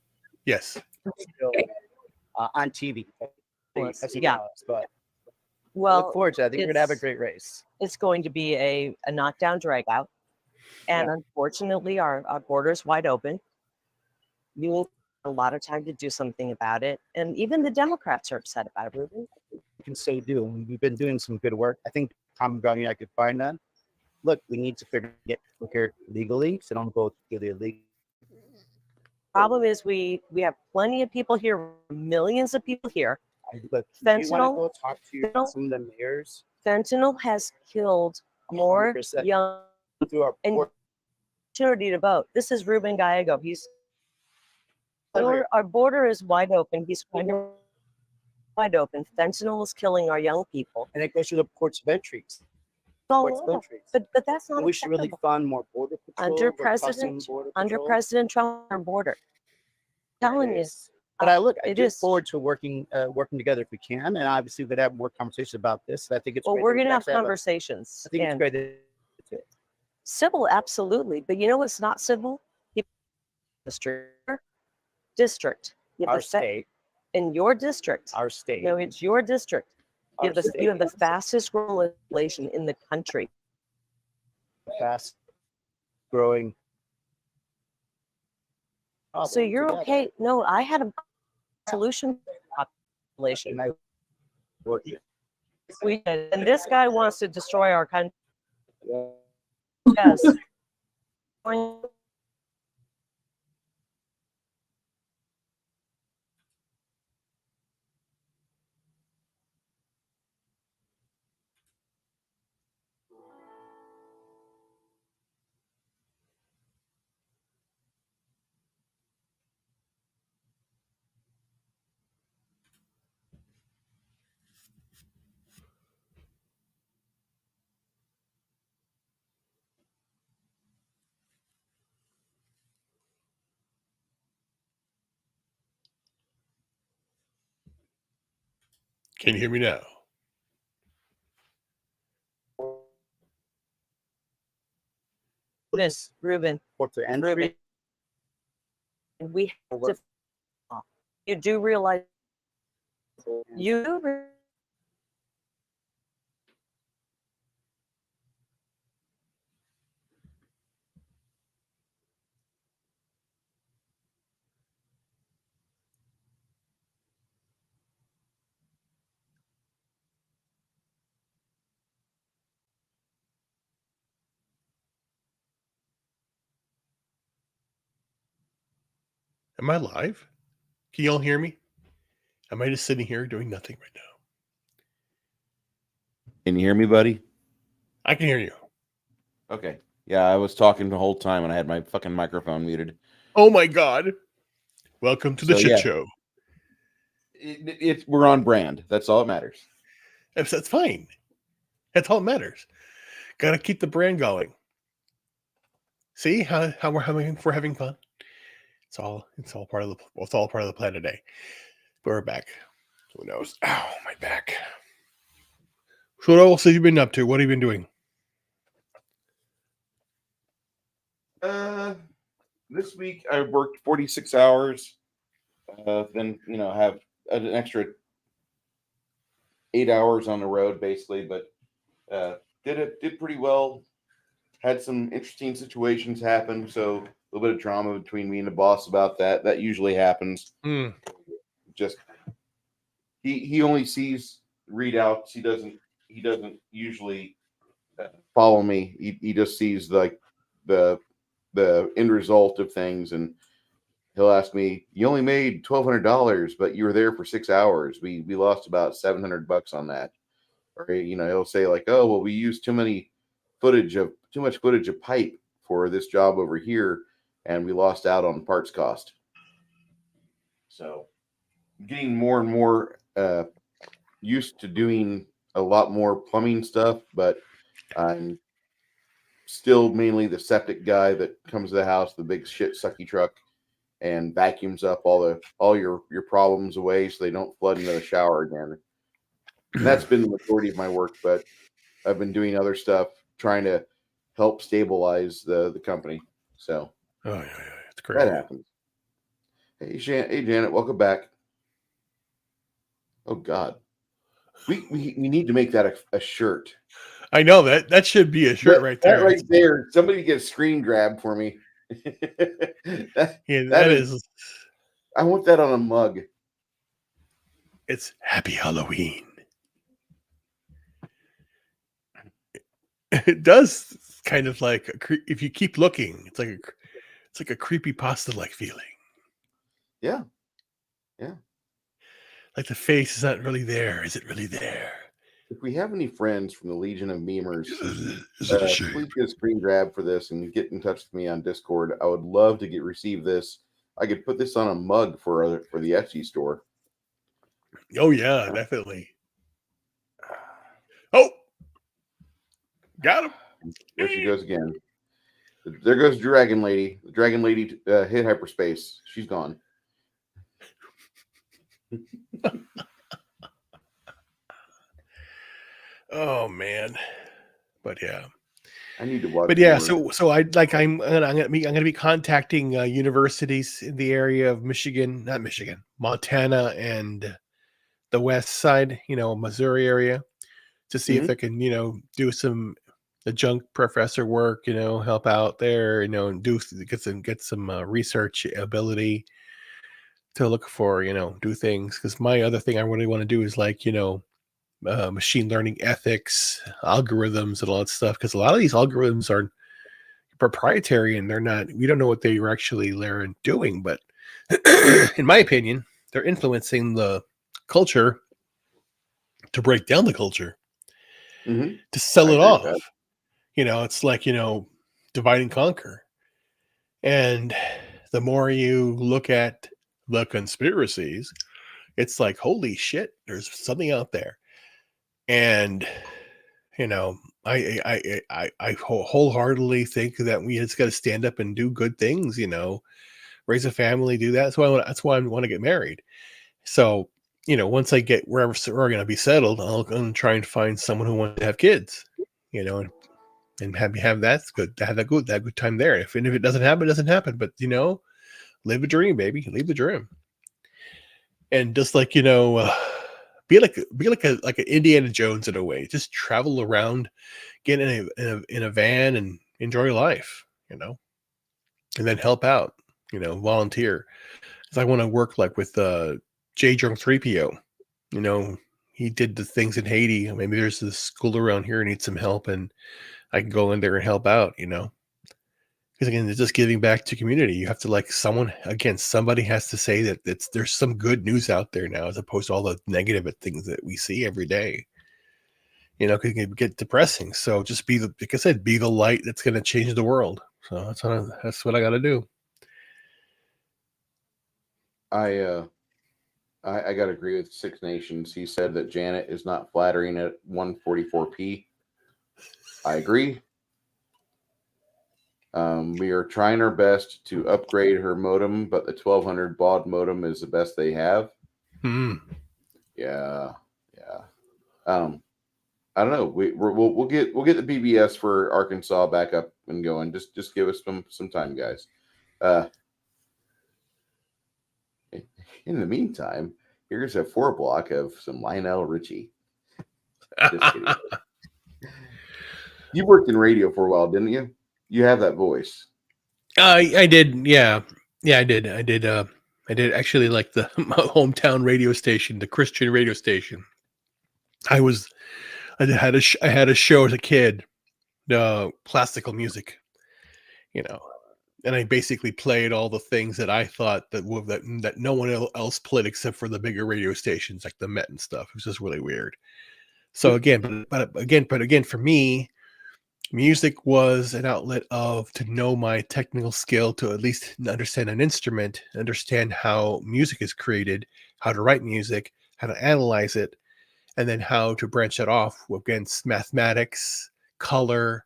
Yes. Okay. On TV. Yeah. But Well, look forward to it. I think we're going to have a great race. It's going to be a knockdown dragout. And unfortunately, our border is wide open. You will have a lot of time to do something about it. And even the Democrats are upset about it, Ruben. You can say do. We've been doing some good work. I think common ground I could find that. Look, we need to get here legally, so don't go illegally. Problem is we have plenty of people here, millions of people here. Look, Fentanyl, you want to go talk to some of the mayors? Fentanyl has killed more 100%. young Through our and opportunity to vote. This is Ruben Gallego. Our border is wide open. He's wide open. Fentanyl is killing our young people. and it goes through the ports of entries. all towards over. countries. But that's not And we should really acceptable. fund more border patrol. Under more custom President border under patrol. President Trump, our border. Telling you, Yes. But I look it look is. forward to working together if we can, and obviously we're gonna have more conversations about this. And I think it's well, great we're that we gonna have actually conversations. I think it's and great that civil, absolutely. But you know what's not civil? People in the street. District. You have our the state, in your district. our state, No, it's your district. You our have the state, fastest growing population in the country. fast growing. So you're together. okay. No, I had a solution population. And I work We did. And this guy wants to destroy our country. yeah. Yes. Can you hear me now? This Ruben, Port to Ruben, entry. we have to. You do realize you do re- Am I live? Can you all hear me? Am I just sitting here doing nothing right now? Can you hear me, buddy? I can hear you. Okay. Yeah, I was talking the whole time and I had my fucking microphone muted. Oh my God. Welcome to the So, shit yeah. show. We're on brand. That's all that matters. That's fine. That's all that matters. Got to keep the brand going. See how we're having fun. It's all part of the plan today. But we're back. Who knows? Ow, my back. So what else have you been up to? What have you been doing? This week I worked 46 hours. Then have an extra 8 hours on the road basically, but did pretty well. Had some interesting situations happen, so a little bit of drama between me and the boss about that. That usually happens. Just he only sees readouts. He doesn't usually follow me. He just sees like the end result of things, and he'll ask me, "You only made $1,200, but you were there for 6 hours. We lost about $700 on that." Or he'll say like, "Oh, well, we used too much footage of pipe for this job over here, and we lost out on parts cost." So, getting more and more used to doing a lot more plumbing stuff, but I'm still mainly the septic guy that comes to the house, the big shit sucky truck, and vacuums up all your problems away so they don't flood into the shower again. And that's been the majority of my work, but I've been doing other stuff trying to help stabilize the company. So Oh yeah, it's great. that happens. Hey Janet, welcome back. Oh God, we need to make that a shirt. I know that should be a shirt right there. That right there. Somebody get a screen grab for me. that is. I want that on a mug. It's Happy Halloween. It does kind of like if you keep looking, it's like a creepy pasta like feeling. Yeah. Like the face is not really there. Is it really there? If we have any friends from the Legion of Memers, Is it a shape? please get a screen grab for this and get in touch with me on Discord. I would love to receive this. I could put this on a mug for the Etsy store. Oh yeah, definitely. Oh, Got him. There she goes again. There goes Dragon Lady. The Dragon Lady hit hyperspace. She's gone. Oh man. But yeah. I need to watch. But yeah, more. so I'm gonna be contacting universities in the area of not Michigan, Montana, and the west side, Missouri area, to see if I can, do some adjunct professor work, help out there, and get some research ability to look for, do things. Because my other thing I really want to do is like, machine learning ethics, algorithms, and all that stuff. Because a lot of these algorithms are proprietary and we don't know what they were actually doing. But in my opinion, they're influencing the culture to break down the culture, to sell it off. It's like, divide and conquer. And the more you look at the conspiracies, it's like, holy shit, there's something out there. And, I wholeheartedly think that we just got to stand up and do good things, raise a family, do that. That's why I want to get married. So, once I get wherever we're going to be settled, I'll try and find someone who wants to have kids, and have that's good. Have that good time there. If it doesn't happen, it doesn't happen. But live a dream, baby. Live the dream. And just like be like an Indiana Jones in a way. Just travel around, get in a van, and enjoy life. And then help out. Volunteer. Because I want to work like with J. Drunk 3PO. He did the things in Haiti. Maybe there's this school around here needs some help, and I can go in there and help out. Because again, it's just giving back to community. You have to somebody has to say that there's some good news out there now, as opposed to all the negative things that we see every day. Because it can get depressing. So just like I said, be the light that's going to change the world. So that's what I got to do. I got to agree with Six Nations. He said that Janet is not flattering at 144p. I agree. We are trying our best to upgrade her modem, but the 1200 baud modem is the best they have. Yeah. I don't know. We'll get the BBS for Arkansas back up and going. Just give us some time, guys. In the meantime, here's a 4 block of some Lionel Richie. Just kidding. You worked in radio for a while, didn't you? You have that voice. I did. Yeah, I did. I did actually like my hometown radio station, the Christian radio station. I had a show as a kid, classical music, and I basically played all the things that I thought that no one else played except for the bigger radio stations like the Met and stuff. It was just really weird. So again, but again, for me, music was an outlet to know my technical skill, to at least understand an instrument, understand how music is created, how to write music, how to analyze it, and then how to branch it off against mathematics, color,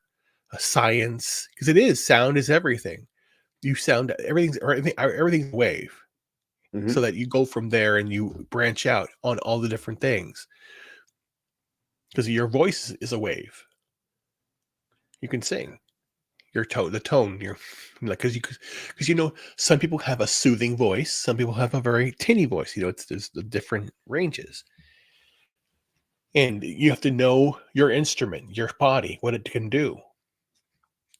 science, because sound is everything. Everything's a wave. So that you go from there and you branch out on all the different things. Because your voice is a wave. You can sing. The tone. You're like, because some people have a soothing voice, some people have a very tinny voice. There's the different ranges. And you have to know your instrument, your body, what it can do.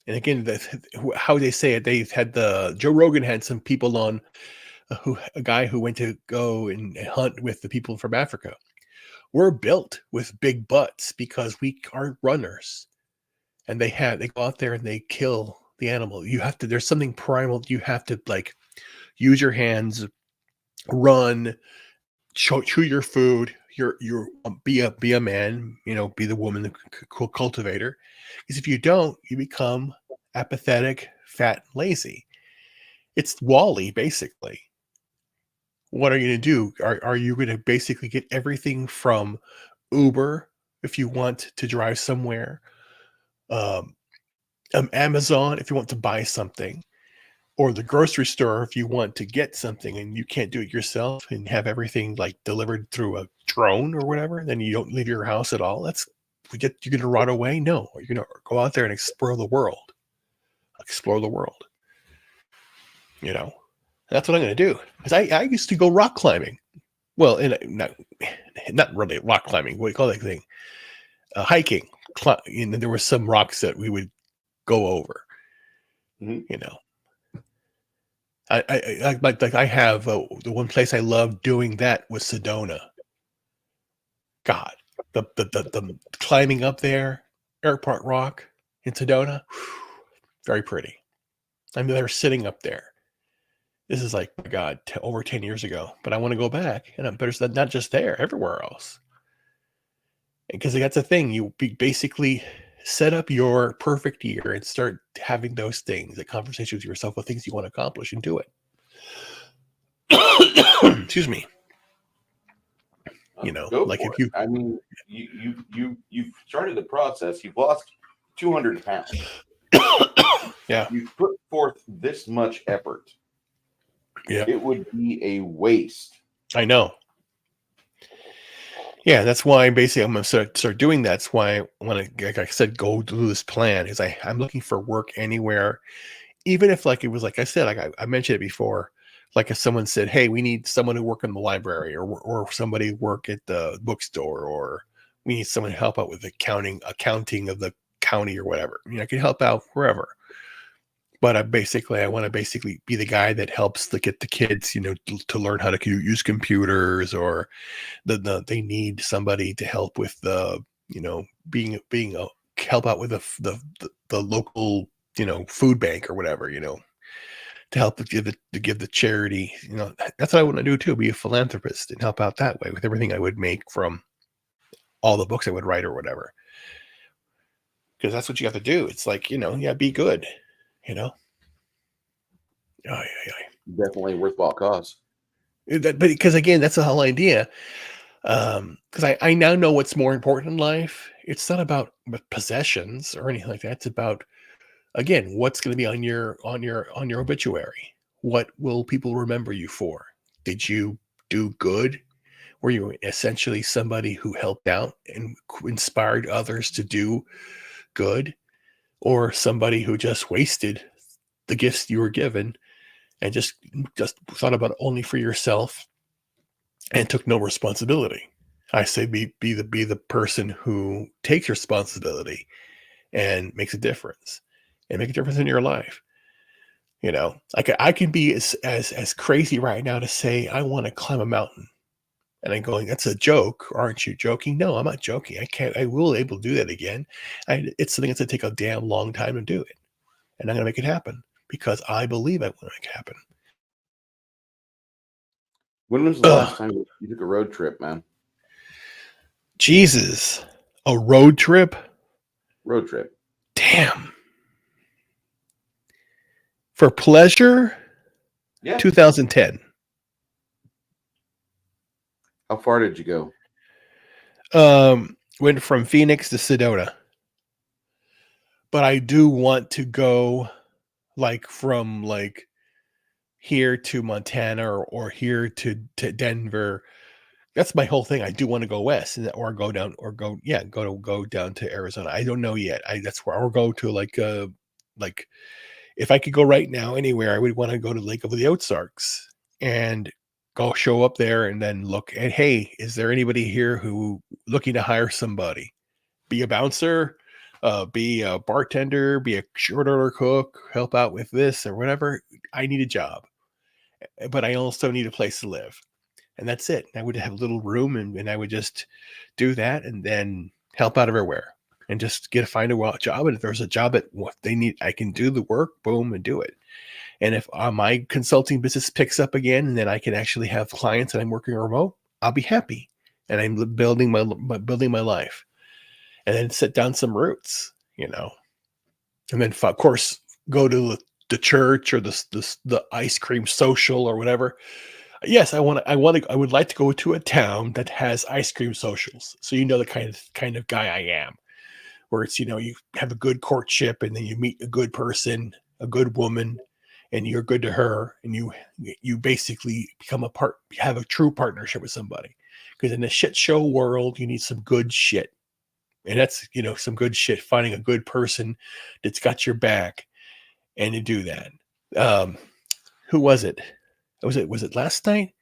And again, how they say it, they've had Joe Rogan had some people on, a guy who went to go and hunt with the people from Africa. We're built with big butts because we are runners, and they go out there and they kill the animal. There's something primal. You have to use your hands, run, chew your food. Be a man, be the woman, the cultivator. Because if you don't, you become apathetic, fat, lazy. It's WALL-E, basically. What are you going to do? Are you going to basically get everything from Uber if you want to drive somewhere? Amazon if you want to buy something, or the grocery store if you want to get something and you can't do it yourself and have everything like delivered through a drone or whatever, then you don't leave your house at all. You're gonna rot away. No, you're gonna go out there and explore the world. You know, that's what I'm gonna do. Because I used to go rock climbing. Well, not really rock climbing. What do you call that thing? Hiking. And there were some rocks that we would go over. Mhm. You know, I have the one place I loved doing that was Sedona. God, the climbing up there, Airport Rock in Sedona, very pretty. I'm there sitting up there. This is like, my God, over 10 years ago. But I want to go back, and but it's not just there, everywhere else. Because that's the thing, you basically set up your perfect year and start having those things, a conversation with yourself with things you want to accomplish, and do it. Excuse me. You know, Go like for if it. you, I mean, you've started the process. You've lost 200 pounds. Yeah. You've put forth this much effort. Yeah. It would be a waste. I know. Yeah, that's why basically I'm going to start doing that. That's why I want to, like I said, go do this plan. Is I'm looking for work anywhere, even if like it was like I said, like I mentioned it before. Like if someone said, "Hey, we need someone to work in the library, or somebody work at the bookstore, or we need someone to help out with the accounting of the county or whatever." I mean, I can help out wherever. But I want to basically be the guy that helps to get the kids, to learn how to use computers, or they need somebody to help with the, being a help out with the local, food bank or whatever, to help to give the charity. That's what I want to do too, be a philanthropist and help out that way with everything I would make from all the books I would write or whatever. Because that's what you have to do. It's like, be good, Definitely a worthwhile cause. But because again, that's the whole idea. Because I now know what's more important in life. It's not about possessions or anything like that. It's about, again, what's going to be on your obituary. What will people remember you for? Did you do good? Were you essentially somebody who helped out and inspired others to do good, or somebody who just wasted the gifts you were given and just thought about only for yourself and took no responsibility? I say be the person who takes responsibility and makes a difference, and make a difference in your life. Like I can be as crazy right now to say I want to climb a mountain, and I'm going, that's a joke. Aren't you joking? No, I'm not joking. I will able to do that again. It's something that's going to take a damn long time to do it, and I'm going to make it happen because I believe I want to make it happen. When was the last time you took a road trip, man? Jesus, a road trip? Road trip. Damn. For pleasure? Yeah. 2010. How far did you go? Went from Phoenix to Sedona. But I do want to go from here to Montana or here to Denver. That's my whole thing. I do want to go west or go down go down to Arizona. I don't know yet. That's where I'll go to if I could go right now anywhere, I would want to go to Lake of the Ozarks and go show up there and then look at, hey, is there anybody here who looking to hire somebody? Be a bouncer, be a bartender, be a short order cook, help out with this or whatever. I need a job, but I also need a place to live. And that's it. I would have a little room and I would just do that and then help out everywhere and just find a job. And if there's a job that what they need, I can do the work, boom, and do it. And if my consulting business picks up again, and then I can actually have clients and I'm working remote, I'll be happy. And I'm building my life, and then set down some roots, and then of course go to the church or the ice cream social or whatever. Yes, I would like to go to a town that has ice cream socials, so the kind of guy I am, where it's, you have a good courtship and then you meet a good person, a good woman, and you're good to her, and you basically have a true partnership with somebody. Because in the shit show world, you need some good shit. And that's, some good shit, finding a good person that's got your back and to do that. Who was it? Was it last night?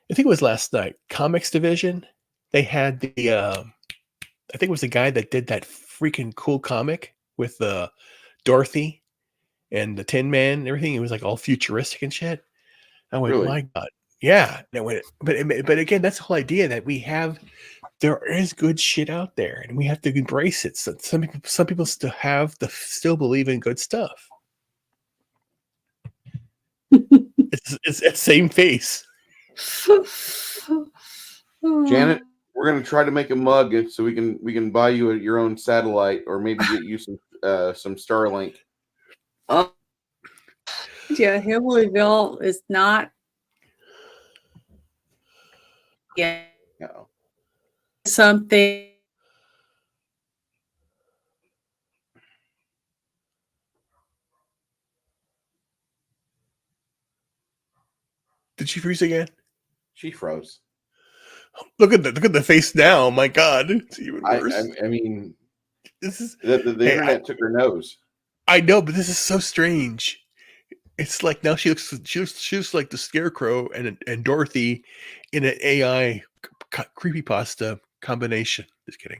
I think it was last night. Comics Division. They had I think it was the guy that did that freaking cool comic with Dorothy and the Tin Man and everything. It was like all futuristic and shit. I went, Really? my God. Yeah. And I went, but again, that's the whole idea that there is good shit out there and we have to embrace it. So some people still believe in good stuff. It's that same face. Janet, we're gonna try to make a mug so we can buy you your own satellite, or maybe get you some Starlink. Yeah, Hillbillyville is not. Yeah, No. something. Did she freeze again? She froze. Look at the face now. My God, it's even worse. I mean, this is the internet took her nose. I know, but this is so strange. It's like now she looks like the Scarecrow and Dorothy in an AI creepypasta combination. Just kidding.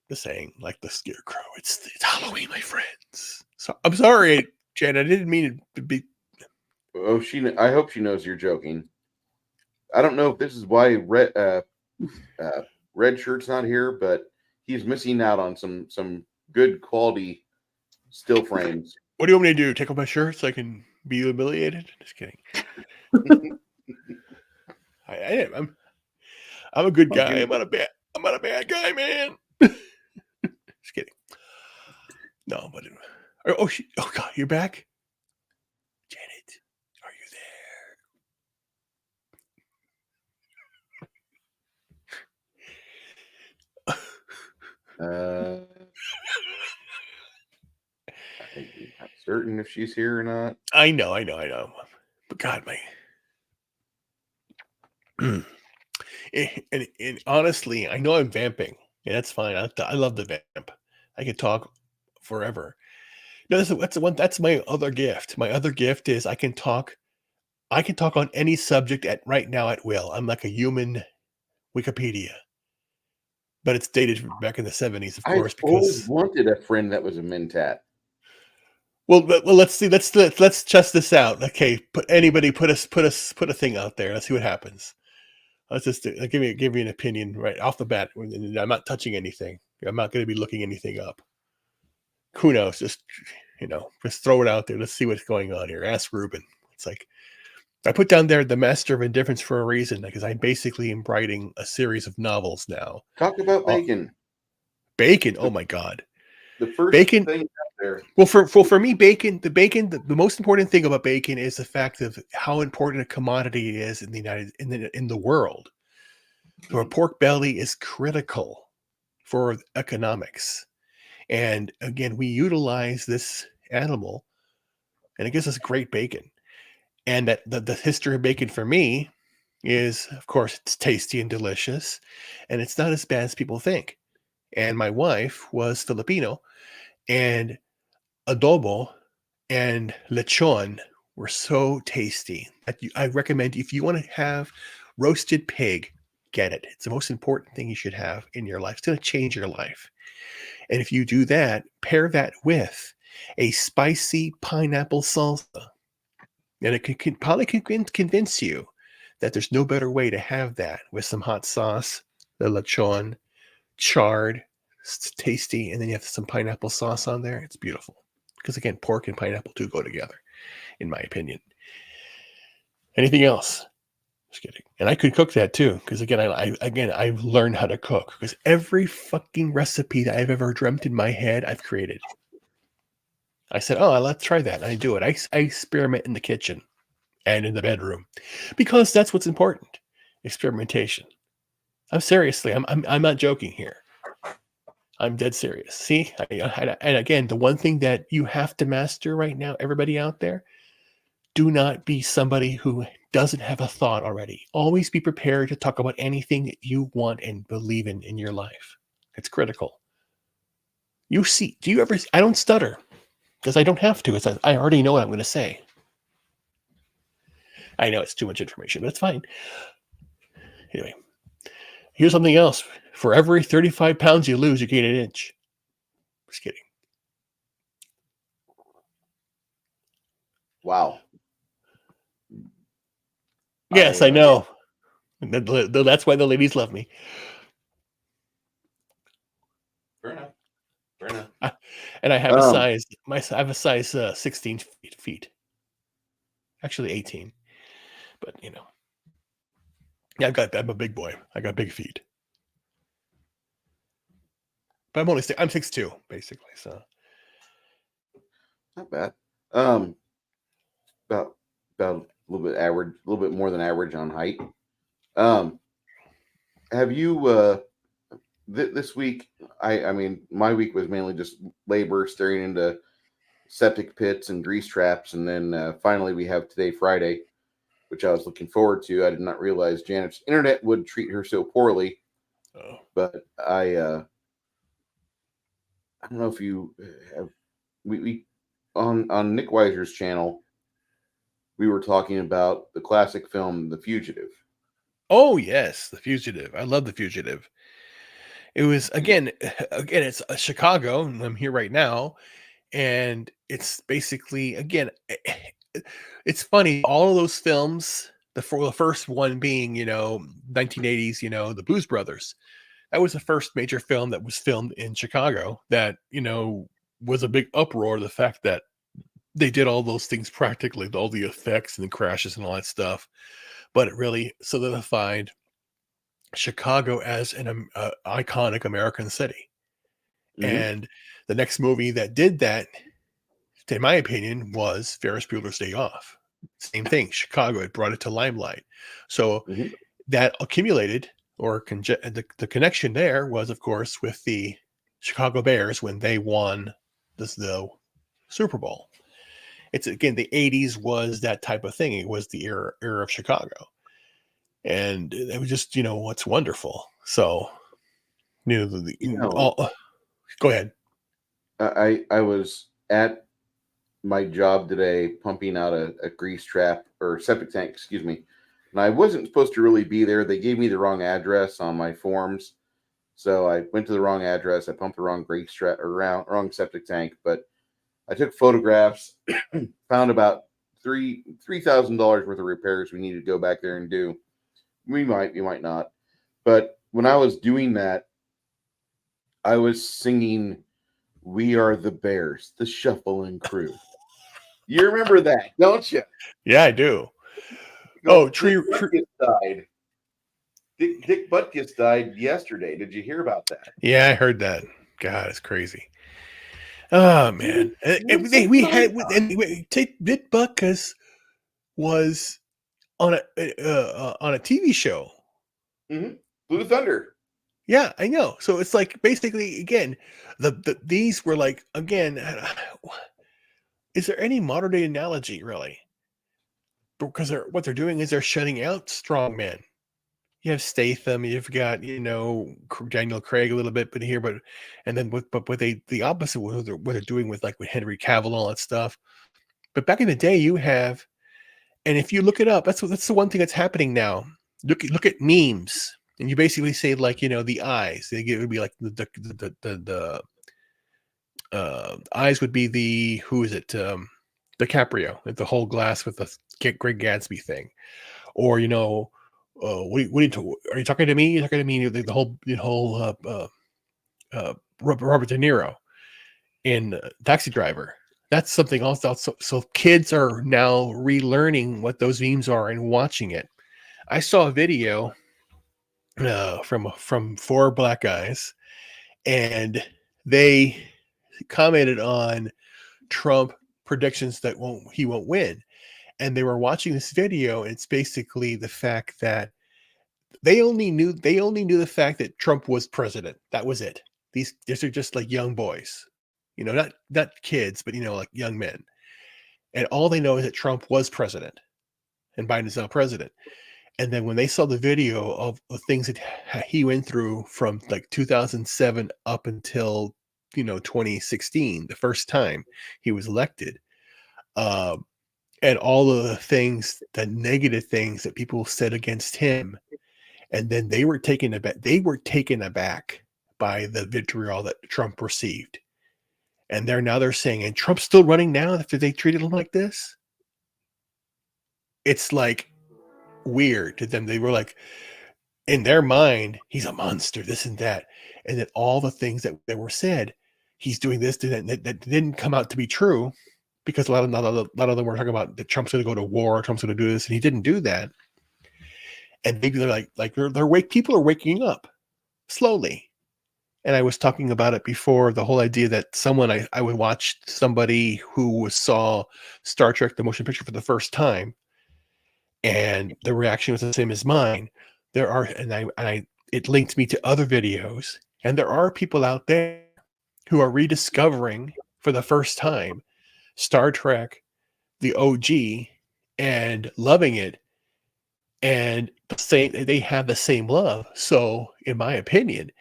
Just saying, like the Scarecrow. It's Halloween, my friends. So I'm sorry, Jen. I didn't mean it to be. Oh, I hope she knows you're joking. I don't know if this is why Red Shirt's not here, but he's missing out on some good quality still frames. What do you want me to do? Take off my shirt so I can be humiliated? Just kidding. I'm a good guy. I'm not a bad guy, man. Just kidding. No, but oh God, you're back, Janet. Are you there? I'm not certain if she's here or not. I know. But God, and honestly, I know I'm vamping. Yeah, that's fine. I love the vamp. I can talk forever. No, that's my other gift. My other gift is I can talk on any subject right now at will. I'm like a human Wikipedia. But it's dated back in the 70s, of course. I always wanted a friend that was a Mentat. Well, let's see. Let's test this out. Okay, put a thing out there. Let's see what happens. Let's just give me an opinion right off the bat. I'm not touching anything. I'm not going to be looking anything up. Who knows? Just throw it out there. Let's see what's going on here. Ask Ruben. It's like I put down there The Master of Indifference for a reason, because I basically am writing a series of novels now. Talk about bacon. Bacon. Oh my God. The first bacon thing out there. Well, for me, the most important thing about bacon is the fact of how important a commodity it is in the world. So a pork belly is critical for economics, and again, we utilize this animal, and it gives us great bacon. And that the history of bacon for me is, of course, it's tasty and delicious, and it's not as bad as people think. And my wife was Filipino, and adobo and lechon were so tasty. I recommend, if you want to have roasted pig, get it. It's the most important thing you should have in your life. It's going to change your life. And if you do that, pair that with a spicy pineapple salsa, and it can probably convince you that there's no better way to have that with some hot sauce, the lechon, charred, it's tasty, and then you have some pineapple sauce on there. It's beautiful. Because again, pork and pineapple do go together, in my opinion. Anything else? Just kidding. And I could cook that too, because again, I've learned how to cook. Because every fucking recipe that I've ever dreamt in my head, I've created. I said, "Oh, let's try that." And I do it. I experiment in the kitchen and in the bedroom, because that's what's important. Experimentation. I'm seriously. I'm not joking here. I'm dead serious. See, and again, the one thing that you have to master right now, everybody out there, do not be somebody who doesn't have a thought already. Always be prepared to talk about anything that you want and believe in your life. It's critical. You see, do you ever? I don't stutter because I don't have to. I already know what I'm going to say. I know it's too much information, but it's fine. Anyway, here's something else. For every 35 pounds you lose, you gain an inch. Just kidding. Wow. Yes, I know. That's why the ladies love me. Fair enough. Fair enough. And I have a size. I have a size 16 feet. Actually 18. But yeah, I'm a big boy. I got big feet. But I'm 6'2", basically. So Not bad. About a little bit average, a little bit more than average on height. Have you this week? I mean, my week was mainly just labor, staring into septic pits and grease traps, and then finally we have today, Friday, which I was looking forward to. I did not realize Janet's internet would treat her so poorly, but I don't know if you have. We on Nick Weiser's channel, we were talking about the classic film The Fugitive. oh yes, The Fugitive. I love The Fugitive. It was again, it's Chicago, and I'm here right now, and it's basically again, it's funny. All of those films, the first one being 1980s, the Blues Brothers. That was the first major film that was filmed in Chicago. That was a big uproar. The fact that they did all those things practically, all the effects and the crashes and all that stuff, but it really solidified Chicago as an iconic American city. Mm-hmm. And the next movie that did that, in my opinion, was Ferris Bueller's Day Off. Same thing. Chicago had brought it to limelight. So that accumulated, or the connection there was, of course, with the Chicago Bears when they won the Super Bowl. It's again, the 80s was that type of thing. It was the era of Chicago. And it was just, what's wonderful. So, go ahead. I was at my job today pumping out a grease trap or septic tank, excuse me. And I wasn't supposed to really be there. They gave me the wrong address on my forms. So I went to the wrong address. I pumped the wrong grease trap or wrong septic tank. But I took photographs, found about $3,000 worth of repairs we needed to go back there and do. We might not. But when I was doing that, I was singing "We Are the Bears," the Shuffling Crew. You remember that, don't you? Yeah, I do. Dick Butkus died. Dick Butkus died yesterday. Did you hear about that? Yeah, I heard that. God, it's crazy. Oh man, Dick Butkus was on a TV show. Mm-hmm. Blue Thunder. Yeah, I know. So it's like basically again, these were like again. Is there any modern day analogy really? Because what they're doing is they're shutting out strong men. You have Statham, you've got Daniel Craig a little bit, and then the opposite what they're doing with Henry Cavill and all that stuff. But back in the day, you have, and if you look it up, that's the one thing that's happening now. Look at memes, and you basically say the eyes. It would be like the eyes would be the who is it? DiCaprio, the whole glass with the Great Gatsby thing, or are you talking to me? You're talking to me. The whole Robert De Niro in Taxi Driver. That's something else. So kids are now relearning what those memes are and watching it. I saw a video from 4 black guys, and they commented on Trump predictions that he won't win. And they were watching this video, and it's basically the fact that they only knew the fact that Trump was president. That was it. These are just like young boys, not kids, but like young men. And all they know is that Trump was president and Biden is now president. And then when they saw the video of things that he went through from like 2007 up until 2016, the first time he was elected, and all of the things, the negative things that people said against him, and then they were taken aback. They were taken aback by the vitriol that Trump received, and they're saying, and Trump's still running now after they treated him like this. It's like weird to them. They were like, in their mind, he's a monster, this and that, and then all the things that were said, he's doing this, doing that didn't come out to be true, because a lot of them were talking about that Trump's going to go to war, Trump's going to do this, and he didn't do that. And maybe they're like people are waking up slowly. And I was talking about it before, the whole idea that I would watch somebody who saw Star Trek the motion picture for the first time, and the reaction was the same as mine. It linked me to other videos, and there are people out there who are rediscovering for the first time Star Trek, the OG, and loving it, and they have the same love. So, in my opinion,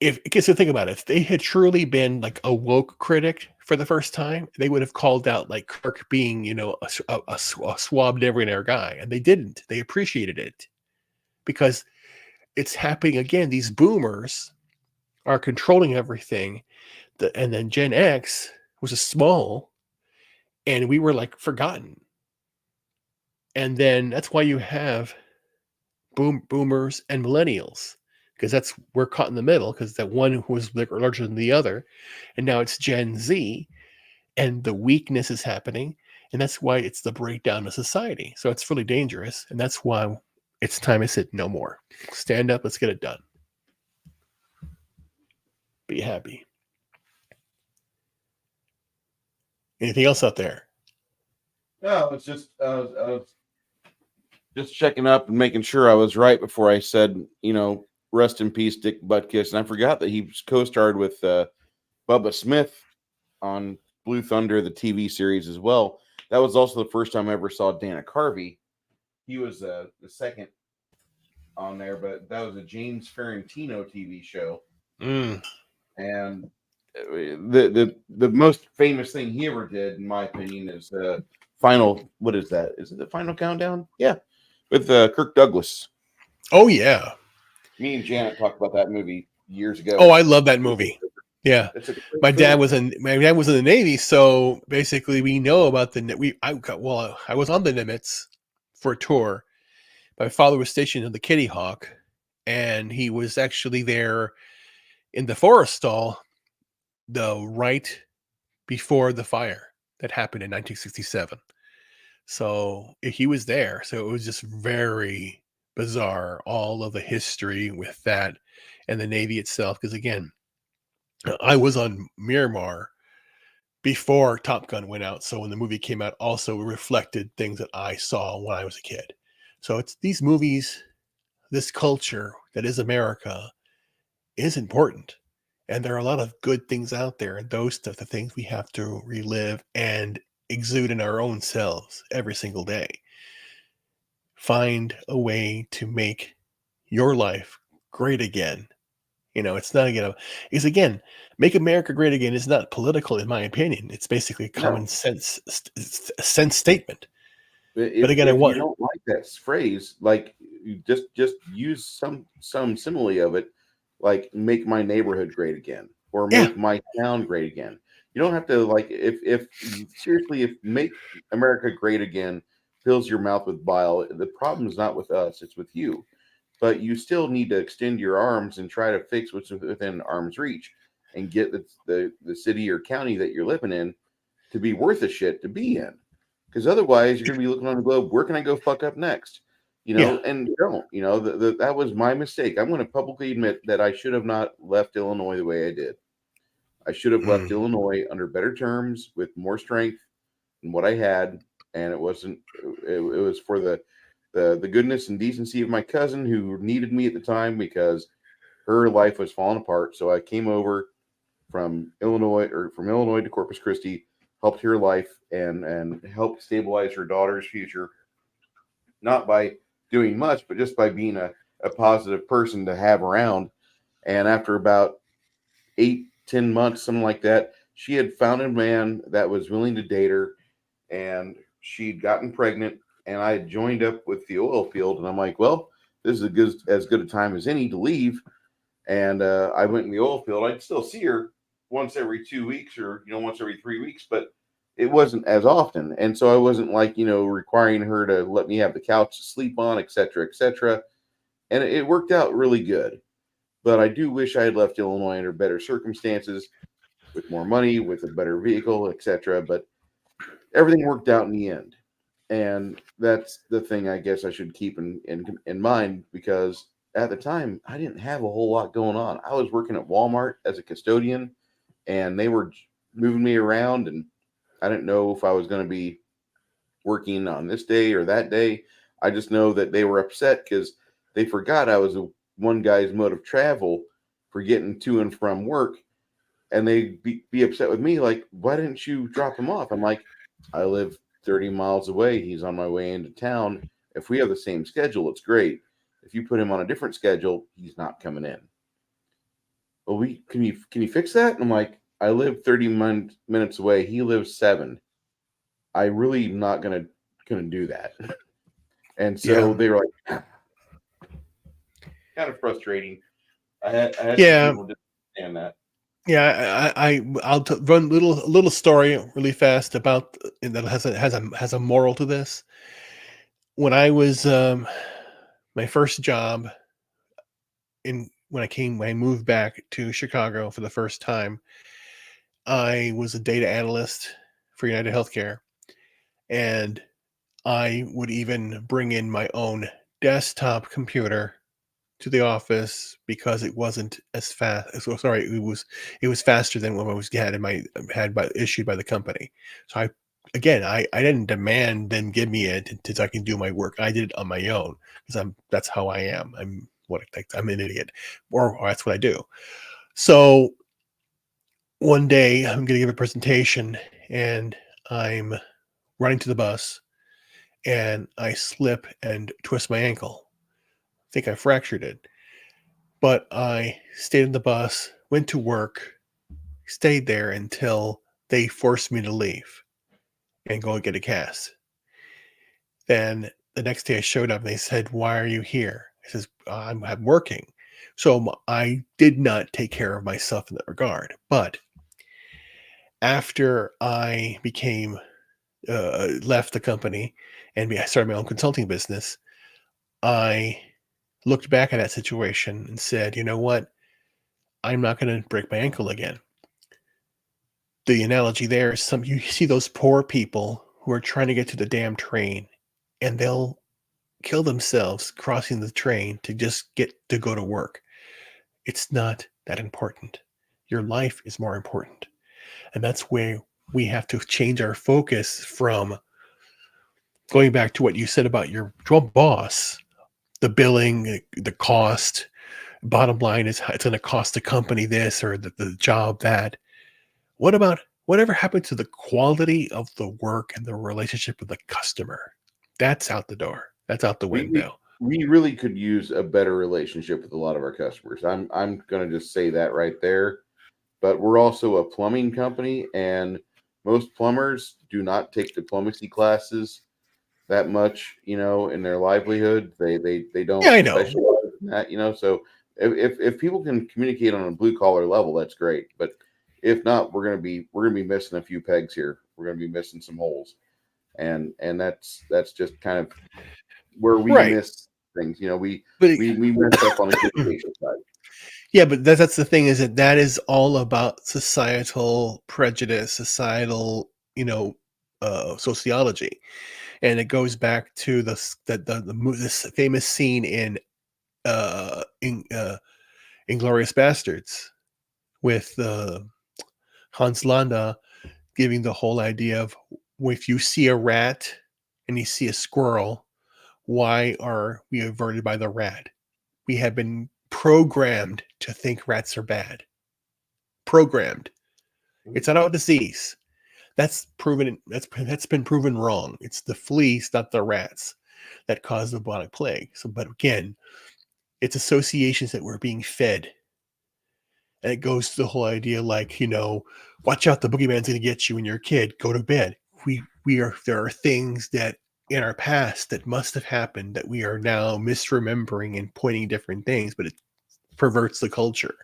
think about it, if they had truly been like a woke critic for the first time, they would have called out like Kirk being, a swab debonair guy, and they didn't. They appreciated it because it's happening again. These boomers are controlling everything, and then Gen X was a small, and we were like forgotten. And then that's why you have boomers and millennials, because we're caught in the middle, because that one who was larger than the other, and now it's Gen Z, and the weakness is happening, and that's why it's the breakdown of society. So it's really dangerous, and that's why it's time I said no more. Stand up, let's get it done. Be happy. Anything else out there? No, it's just I was just checking up and making sure I was right before I said, rest in peace, Dick Butkus. And I forgot that he co-starred with Bubba Smith on Blue Thunder, the TV series as well. That was also the first time I ever saw Dana Carvey. He was the second on there, but that was a James Ferrantino TV show. And the most famous thing he ever did, in my opinion, is Final. What is that? Is it the Final Countdown? Yeah, with Kirk Douglas. Oh yeah. Me and Janet talked about that movie years ago. Oh, I love that movie. Yeah, my dad was in the Navy, so basically we know about I was on the Nimitz for a tour. My father was stationed in the Kitty Hawk, and he was actually there in the Forrestal, right before the fire that happened in 1967. So he was there. So it was just very bizarre, all of the history with that and the Navy itself. Because again, I was on Miramar before Top Gun went out. So when the movie came out, also reflected things that I saw when I was a kid. So it's these movies, this culture that is America is important. And there are a lot of good things out there. And those are the things we have to relive and exude in our own selves every single day. Find a way to make your life great again. It's not again, make America great again is not political, in my opinion. It's basically a common sense statement. But again, if you don't like that phrase, like you just use some simile of it, like make my neighborhood great again, or make my town great again. You don't have to like if make America great again fills your mouth with bile. The problem is not with us; it's with you. But you still need to extend your arms and try to fix what's within arm's reach, and get the city or county that you're living in to be worth a shit to be in. Because otherwise, you're gonna be looking on the globe. Where can I go fuck up next? And don't. That was my mistake. I'm going to publicly admit that I should have not left Illinois the way I did. I should have left Illinois under better terms with more strength than what I had, and it wasn't. It was for the goodness and decency of my cousin who needed me at the time, because her life was falling apart. So I came over from Illinois to Corpus Christi, helped her life and helped stabilize her daughter's future, not by doing much, but just by being a positive person to have around. And after about 8-10 months, something like that, she had found a man that was willing to date her, and she'd gotten pregnant, and I had joined up with the oil field, and I'm like, well, this is as good a time as any to leave. And I went in the oil field. I'd still see her once every 2 weeks or, once every 3 weeks, but it wasn't as often. And so I wasn't like, requiring her to let me have the couch to sleep on, et cetera, et cetera. And it worked out really good. But I do wish I had left Illinois under better circumstances, with more money, with a better vehicle, et cetera. But everything worked out in the end. And that's the thing I guess I should keep in mind, because at the time I didn't have a whole lot going on. I was working at Walmart as a custodian, and they were moving me around, and I didn't know if I was going to be working on this day or that day. I just know that they were upset because they forgot I was one guy's mode of travel for getting to and from work. And they'd be upset with me, like, why didn't you drop him off? I'm like, I live 30 miles away. He's on my way into town. If we have the same schedule, it's great. If you put him on a different schedule, he's not coming in. Well, can you fix that? And I'm like, I live 30 minutes away. He lives 7. I really not gonna do that. And so they were like, kind of frustrating. I had some people to understand that. Yeah, I'll run a little story really fast about that has a moral to this. When I was my first job when I moved back to Chicago for the first time, I was a data analyst for United Healthcare, and I would even bring in my own desktop computer to the office because it wasn't as fast. It was faster than what I was issued by the company. So I didn't demand them give me it until I can do my work. I did it on my own because that's how I am. I'm an idiot, or that's what I do. So one day I'm going to give a presentation, and I'm running to the bus, and I slip and twist my ankle. I think I fractured it, but I stayed in the bus, went to work, stayed there until they forced me to leave and go and get a cast. Then the next day I showed up, and they said, "Why are you here?" I says, I'm working. So I did not take care of myself in that regard. But after I became left the company and I started my own consulting business, I looked back at that situation and said, you know what? I'm not going to break my ankle again. The analogy there is you see those poor people who are trying to get to the damn train, and they'll kill themselves crossing the train to just get to go to work. It's not that important. Your life is more important. And that's where we have to change our focus from going back to what you said about your boss, the billing, the cost. Bottom line is it's going to cost the company this or the job that. What about whatever happened to the quality of the work and the relationship with the customer? That's out the door. That's out the window. We really could use a better relationship with a lot of our customers. I'm going to just say that right there. But we're also a plumbing company, and most plumbers do not take diplomacy classes that much, in their livelihood. They don't specialize in that, So if people can communicate on a blue collar level, that's great. But if not, we're gonna be missing a few pegs here. We're gonna be missing some holes, and that's just kind of where we miss things. We mess up on the communication side. Yeah, but that's the thing, is that is all about societal prejudice, societal, sociology, and it goes back to this famous scene in Inglourious Bastards with Hans Landa giving the whole idea of, if you see a rat and you see a squirrel, why are we averted by the rat? We have been programmed to think rats are bad. Programmed. It's not a disease. That's proven. That's been proven wrong. It's the fleas, not the rats, that cause the bubonic plague. So, but again, it's associations that we're being fed, and it goes to the whole idea, like, watch out, the boogeyman's going to get you when you're a kid. Go to bed. There are things that in our past that must have happened that we are now misremembering and pointing different things, but it perverts the culture.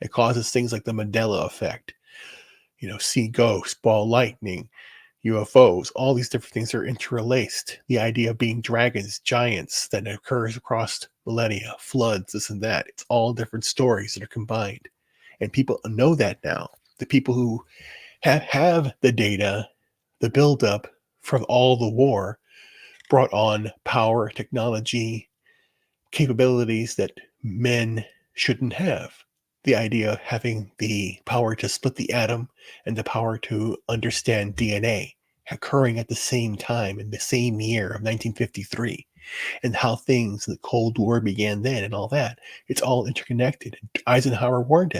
It causes things like the Mandela effect. See ghosts, ball lightning, UFOs, all these different things are interlaced. The idea of being dragons, giants that occurs across millennia, floods, this and that. It's all different stories that are combined. And people know that now. The people who have the data, the buildup from all the war, brought on power, technology, capabilities that men shouldn't have. The idea of having the power to split the atom and the power to understand DNA occurring at the same time in the same year of 1953, and how things, the Cold War began then and all that. It's all interconnected. Eisenhower warned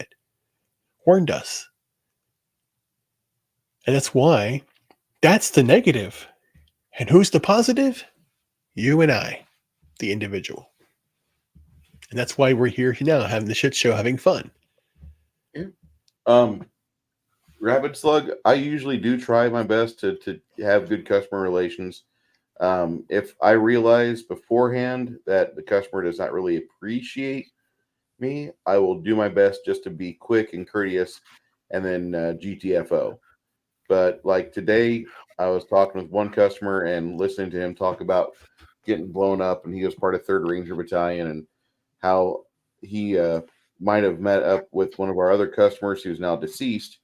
us. And that's why that's the negative. And who's the positive? You and I, the individual. And that's why we're here now, having the shit show, having fun. Rabbit Slug, I usually do try my best to have good customer relations. If I realize beforehand that the customer does not really appreciate me, I will do my best just to be quick and courteous, and then GTFO. But like today, I was talking with one customer and listening to him talk about getting blown up, and he was part of 3rd Ranger Battalion, and how he might have met up with one of our other customers who's now deceased,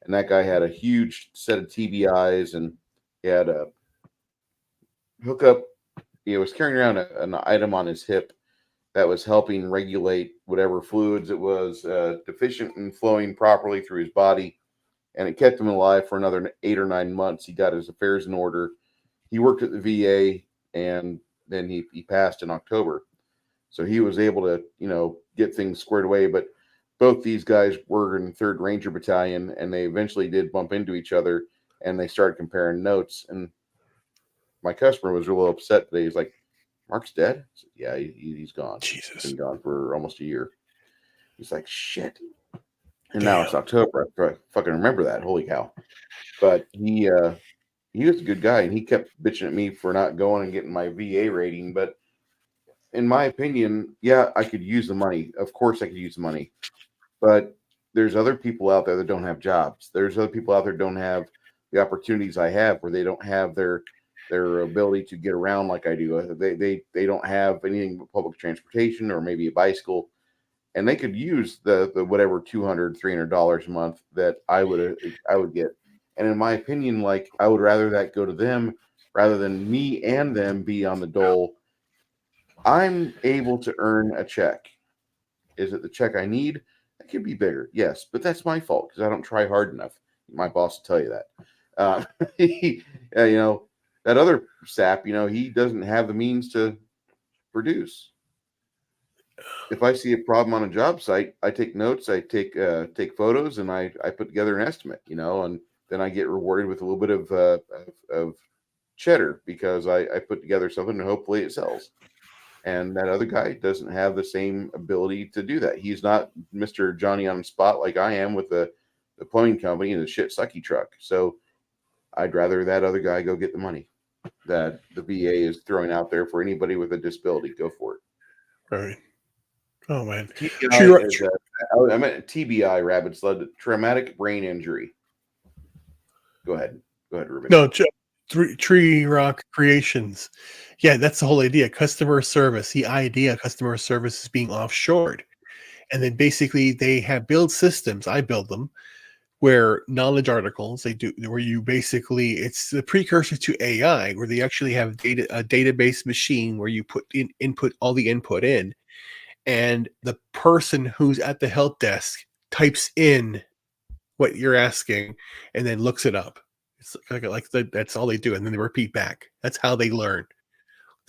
and that guy had a huge set of TBIs, and he had a hookup. He was carrying around an item on his hip that was helping regulate whatever fluids it was deficient in flowing properly through his body, and it kept him alive for another 8 or 9 months. He got his affairs in order. He worked at the VA, and then he passed in October. So he was able to, get things squared away. But both these guys were in 3rd Ranger Battalion, and they eventually did bump into each other, and they started comparing notes. And my customer was a little upset today. He's like, "Mark's dead?" I said, "Yeah, he's gone. Jesus. He's been gone for almost a year." He's like, "Shit." And now it's October. I fucking remember that. Holy cow. But he was a good guy, and he kept bitching at me for not going and getting my VA rating. But in my opinion, yeah, I could use the money. Of course I could use the money. But there's other people out there that don't have jobs. There's other people out there that don't have the opportunities I have, where they don't have their ability to get around like I do. They don't have anything but public transportation or maybe a bicycle, and they could use the whatever $200, $300 a month that I would get. And in my opinion, like, I would rather that go to them rather than me and them be on the dole. I'm able to earn a check. Is it the check I need? It could be bigger, yes, but that's my fault because I don't try hard enough. My boss will tell you that. That other sap, he doesn't have the means to produce. If I see a problem on a job site, I take notes, I take photos, and I put together an estimate, and then I get rewarded with a little bit of cheddar because I put together something and hopefully it sells. And that other guy doesn't have the same ability to do that. He's not Mr. Johnny on the spot like I am with the plumbing company and the shit sucky truck. So I'd rather that other guy go get the money that the VA is throwing out there for anybody with a disability. Go for it. Right. Oh, man. I meant TBI, Rabbit Slug, traumatic brain injury. Go ahead, Ruben. No, Tree Rock Creations. Yeah, that's the whole idea. Customer service. The idea of customer service is being offshored. And then basically they have build systems. I build them where knowledge articles where you basically, it's the precursor to AI, where they actually have a database machine where you put all the input in, and the person who's at the help desk types in what you're asking and then looks it up. It's like that's all they do, and then they repeat back. That's how they learn.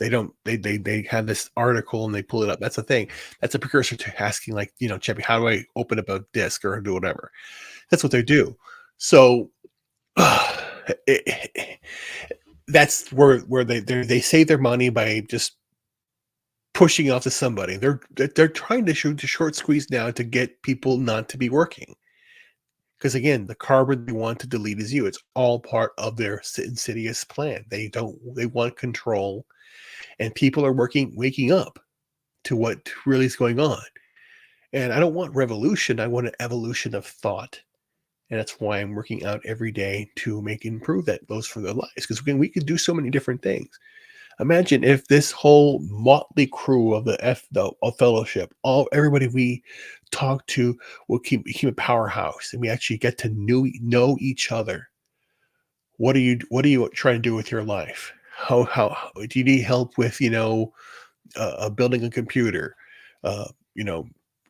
They don't. They have this article and they pull it up. That's the thing. That's a precursor to asking, like, Cheppy, how do I open up a disk or do whatever? That's what they do. So that's where they save their money by just pushing off to somebody. They're trying to shoot the short squeeze now to get people not to be working. Because again, the carbon they want to delete is you. It's all part of their insidious plan. They want control, and people are waking up to what really is going on. And I don't want revolution. I want an evolution of thought. And that's why I'm working out every day to improve those for their lives. Because we could do so many different things. Imagine if this whole motley crew of the fellowship, everybody we talk to, will keep a powerhouse, and we actually get to know each other. What are you trying to do with your life? How do you need help with building a computer?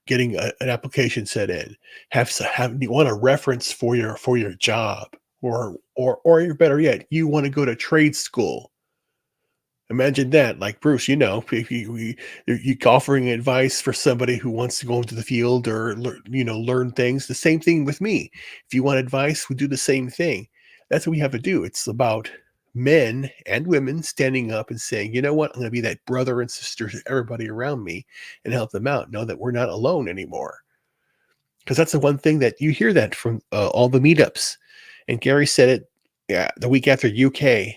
Getting an application set in. You want a reference for your job, or better yet, you want to go to trade school. Imagine that, like Bruce, if you offering advice for somebody who wants to go into the field or learn things. The same thing with me. If you want advice, we do the same thing. That's what we have to do. It's about men and women standing up and saying, you know what, I'm going to be that brother and sister to everybody around me and help them out. Know that we're not alone anymore. Because that's the one thing that you hear that from all the meetups. And Gary said it the week after UK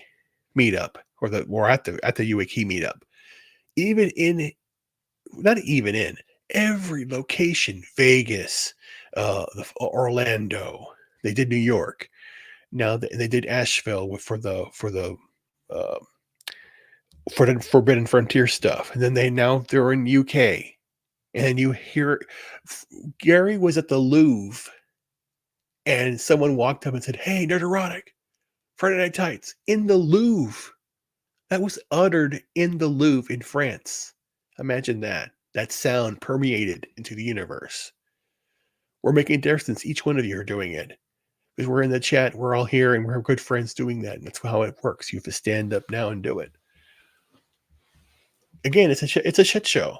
meetup. Or at the UAK meetup, not even in every location, Vegas, Orlando, they did New York. Now they did Asheville for the Forbidden Frontier stuff, and then they're in UK, and you hear Gary was at the Louvre, and someone walked up and said, "Hey, Nerderotic, Friday Night Tights in the Louvre." That was uttered in the Louvre in France. Imagine that. That sound permeated into the universe. We're making a difference. Each one of you are doing it. Because we're in the chat, we're all here, and we're good friends doing that. And that's how it works. You have to stand up now and do it. Again, it's a shit show.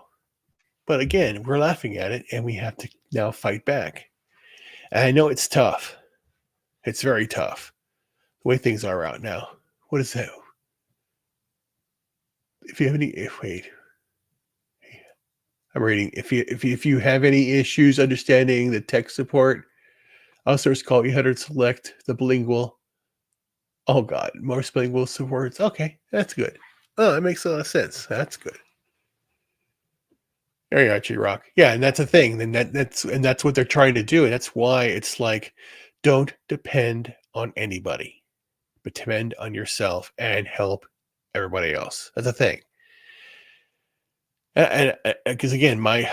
But again, we're laughing at it, and we have to now fight back. And I know it's tough. It's very tough. The way things are out now. What is that? If you have wait, I'm reading. If you have any issues understanding the tech support, Outsource call 800 select the bilingual. Oh God, most bilingual supports. Okay, that's good. Oh, that makes a lot of sense. That's good. There you are, G-Rock. Yeah, and that's a thing. And that's what they're trying to do. And that's why it's like, don't depend on anybody, but depend on yourself and help everybody else. That's a thing. And because again, I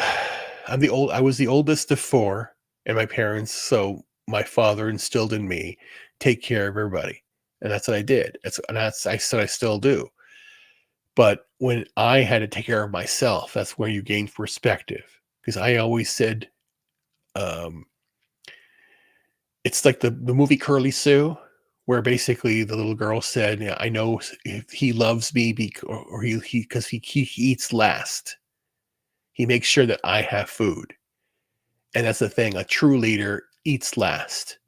was the oldest of four, and my parents, so my father instilled in me, take care of everybody, and that's what I did. I still do. But when I had to take care of myself, that's where you gain perspective. Because I always said, it's like the movie Curly Sue, where basically the little girl said, "Yeah, I know if he loves me because he eats last. He makes sure that I have food." And that's the thing. A true leader eats last.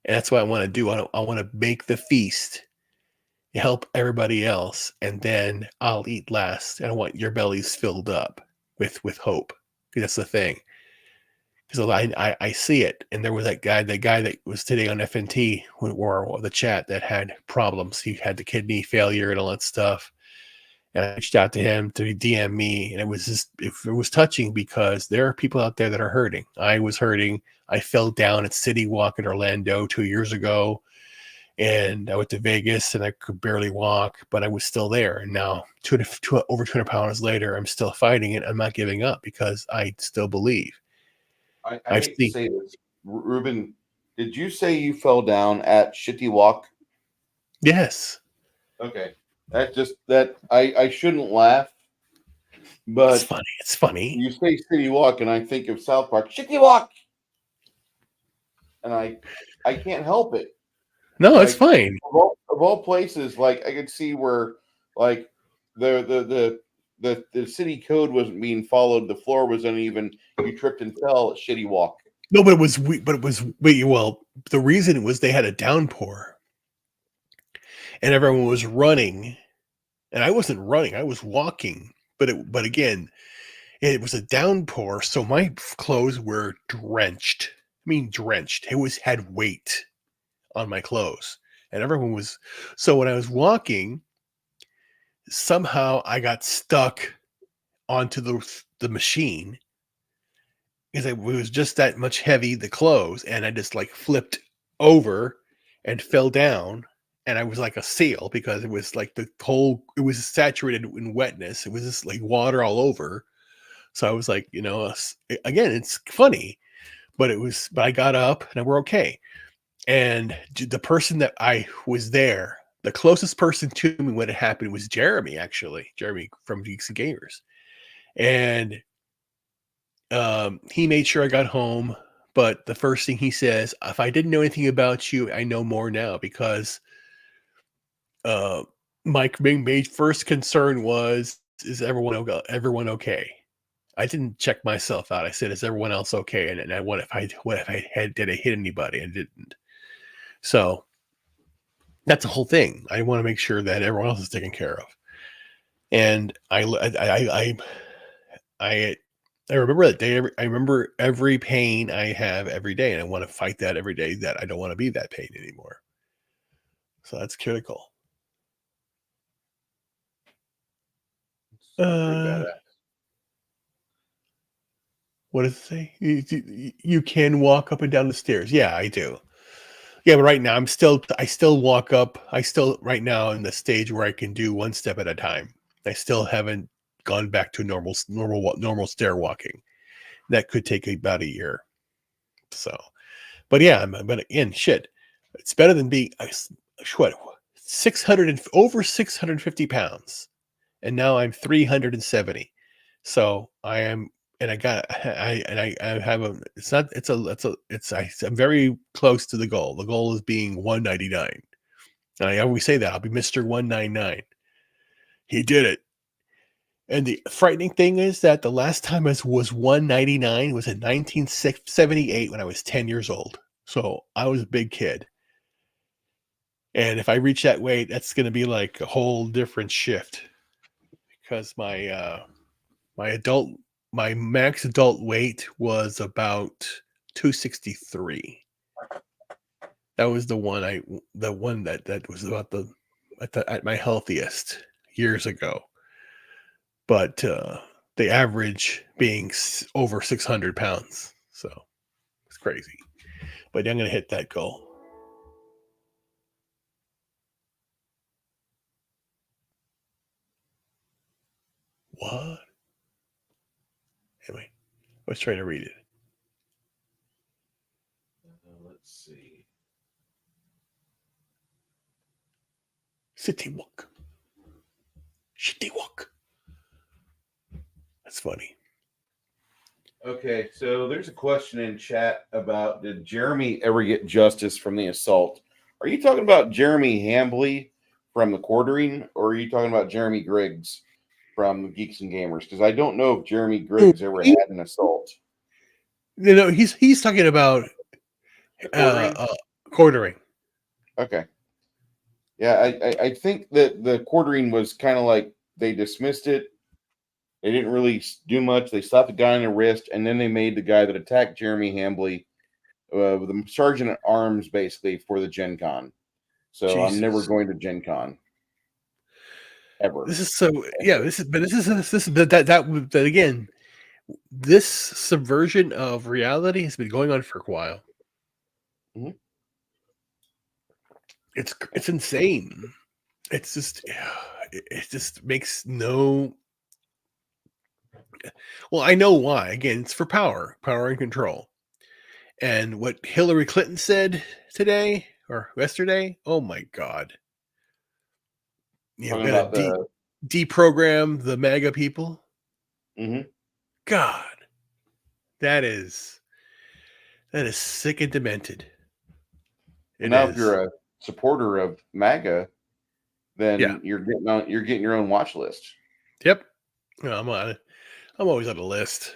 And that's what I want to do. I want to make the feast, help everybody else, and then I'll eat last. And I want your bellies filled up with hope. That's the thing. Because I see it. And there was the guy that was today on FNT or the chat that had problems. He had the kidney failure and all that stuff. And I reached out to him to DM me, and it was touching because there are people out there that are hurting. I was hurting. I fell down at City Walk in Orlando 2 years ago, and I went to Vegas, and I could barely walk, but I was still there. And now, over 200 pounds later, I'm still fighting it. I'm not giving up because I still believe. I hate to say this, Ruben. Did you say you fell down at Shitty Walk? Yes. Okay. I shouldn't laugh, but it's funny. You say City Walk, and I think of South Park, Shitty Walk, and I can't help it. No, it's fine. Of all places, like I could see where, like, the city code wasn't being followed. The floor was uneven. You tripped and fell. Shitty walk. No, but it was well, the reason was they had a downpour and everyone was running, and I wasn't running, I was walking, but again, it was a downpour, so my clothes were drenched. I mean drenched. It had weight on my clothes. And everyone was, so when I was walking, somehow I got stuck onto the machine because it was just that much heavy, the clothes, and I just like flipped over and fell down, and I was like a seal because it was like it was saturated in wetness. It was just like water all over. So I was like, again, it's funny, but I got up and we're okay. And the person that I was there, the closest person to me when it happened was Jeremy, actually. Jeremy from Geeks and Gamers. And he made sure I got home. But the first thing he says, if I didn't know anything about you, I know more now, because my first concern was, is everyone okay? I didn't check myself out. I said, is everyone else okay? And what if I did I hit anybody? I didn't. So that's the whole thing. I want to make sure that everyone else is taken care of. And I remember that day. I remember every pain I have every day, and I want to fight that every day, that I don't want to be that pain anymore. So that's critical. What does it say? You can walk up and down the stairs. Yeah, I do. Yeah, but right now I still walk up. Right now in the stage where I can do one step at a time. I still haven't gone back to normal stair walking. That could take about a year. So, but yeah, but again, shit, it's better than being what 600 over 650 pounds, and now I'm 370. So I am. And I have I'm very close to the goal. The goal is being 199. And I always say that I'll be Mr. 199. He did it. And the frightening thing is that the last time I was 199 was in 1978 when I was 10 years old. So I was a big kid. And if I reach that weight, that's going to be like a whole different shift, because my max adult weight was about 263. That was the one that was about at my healthiest years ago. But the average being over 600 pounds. So it's crazy. But I'm going to hit that goal. What? Anyway, let's try to read it. Let's see. City walk. City walk. That's funny. Okay, so there's a question in chat about, did Jeremy ever get justice from the assault? Are you talking about Jeremy Hambley from the Quartering, or are you talking about Jeremy Griggs from Geeks and Gamers? Because I don't know if Jeremy Griggs ever had an assault. He's talking about Quartering. Okay. Yeah, I think that the Quartering was kind of like they dismissed it. They didn't really do much. They slapped the guy on the wrist, and then they made the guy that attacked Jeremy Hambley with the sergeant at arms, basically, for the Gen Con. So Jesus. I'm never going to Gen Con ever. This is so yeah. This is that again. This subversion of reality has been going on for a while. Mm-hmm. It's insane. It just makes no. Well, I know why. Again, it's for power and control. And what Hillary Clinton said today or yesterday, oh my God. Talking about deprogram the MAGA people. Mm-hmm. God, that is sick and demented. Now, if you're a supporter of MAGA, then Yeah. you're getting your own watch list. Yep. No, I'm on it. I'm always on the list.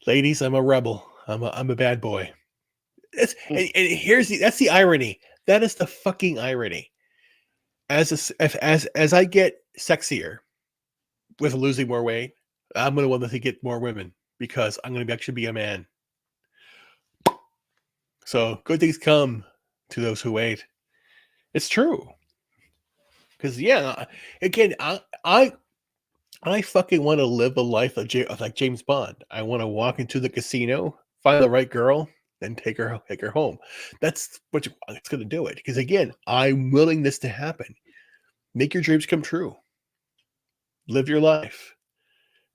Ladies, I'm a rebel. I'm a bad boy. And that's the irony. That is the fucking irony. As I get sexier with losing more weight, I'm gonna want to get more women because I'm gonna actually be a man. So good things come to those who wait. It's true. Because again, I fucking want to live a life of like James Bond. I want to walk into the casino, find the right girl, then take her home. That's it's going to do it. Because again, I'm willing this to happen. Make your dreams come true. Live your life.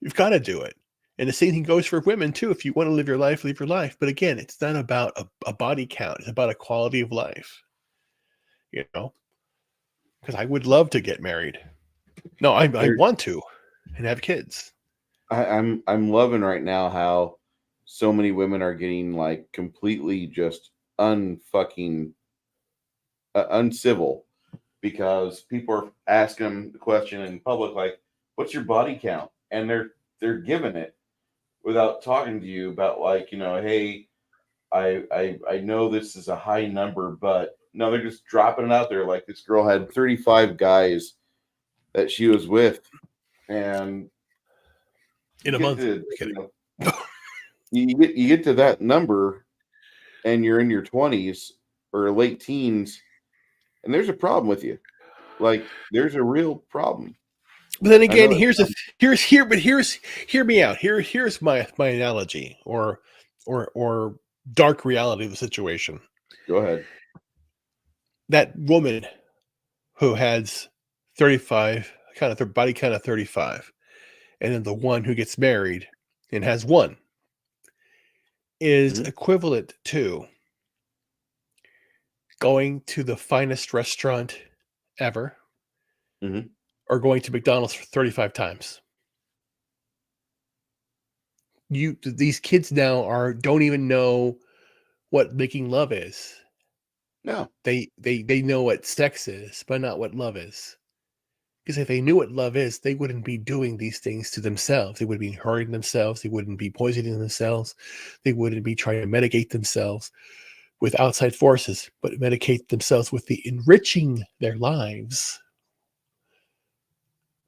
You've got to do it. And the same thing goes for women too. If you want to live your life, live your life. But again, it's not about a body count. It's about a quality of life. You know, because I would love to get married. No, I want to and have kids. I'm loving right now how so many women are getting like completely just unfucking uncivil because people are asking them the question in public like, "What's your body count?" And they're giving it without talking to you about like, you know, hey, I know this is a high number, but no, they're just dropping it out there. Like this girl had 35 guys that she was with, and In a month. You get to that number, and you're in your 20s or late teens, and there's a problem with you. Like there's a real problem. But then again, hear me out. Here's my analogy or dark reality of the situation. Go ahead. That woman who has 35, body count of 35, and then the one who gets married and has one is equivalent to going to the finest restaurant ever or going to McDonald's 35 times. These kids now don't even know what making love is. No. They know what sex is, but not what love is. Because if they knew what love is, they wouldn't be doing these things to themselves. They wouldn't be hurting themselves. They wouldn't be poisoning themselves. They wouldn't be trying to medicate themselves with outside forces, but medicate themselves with the enriching their lives,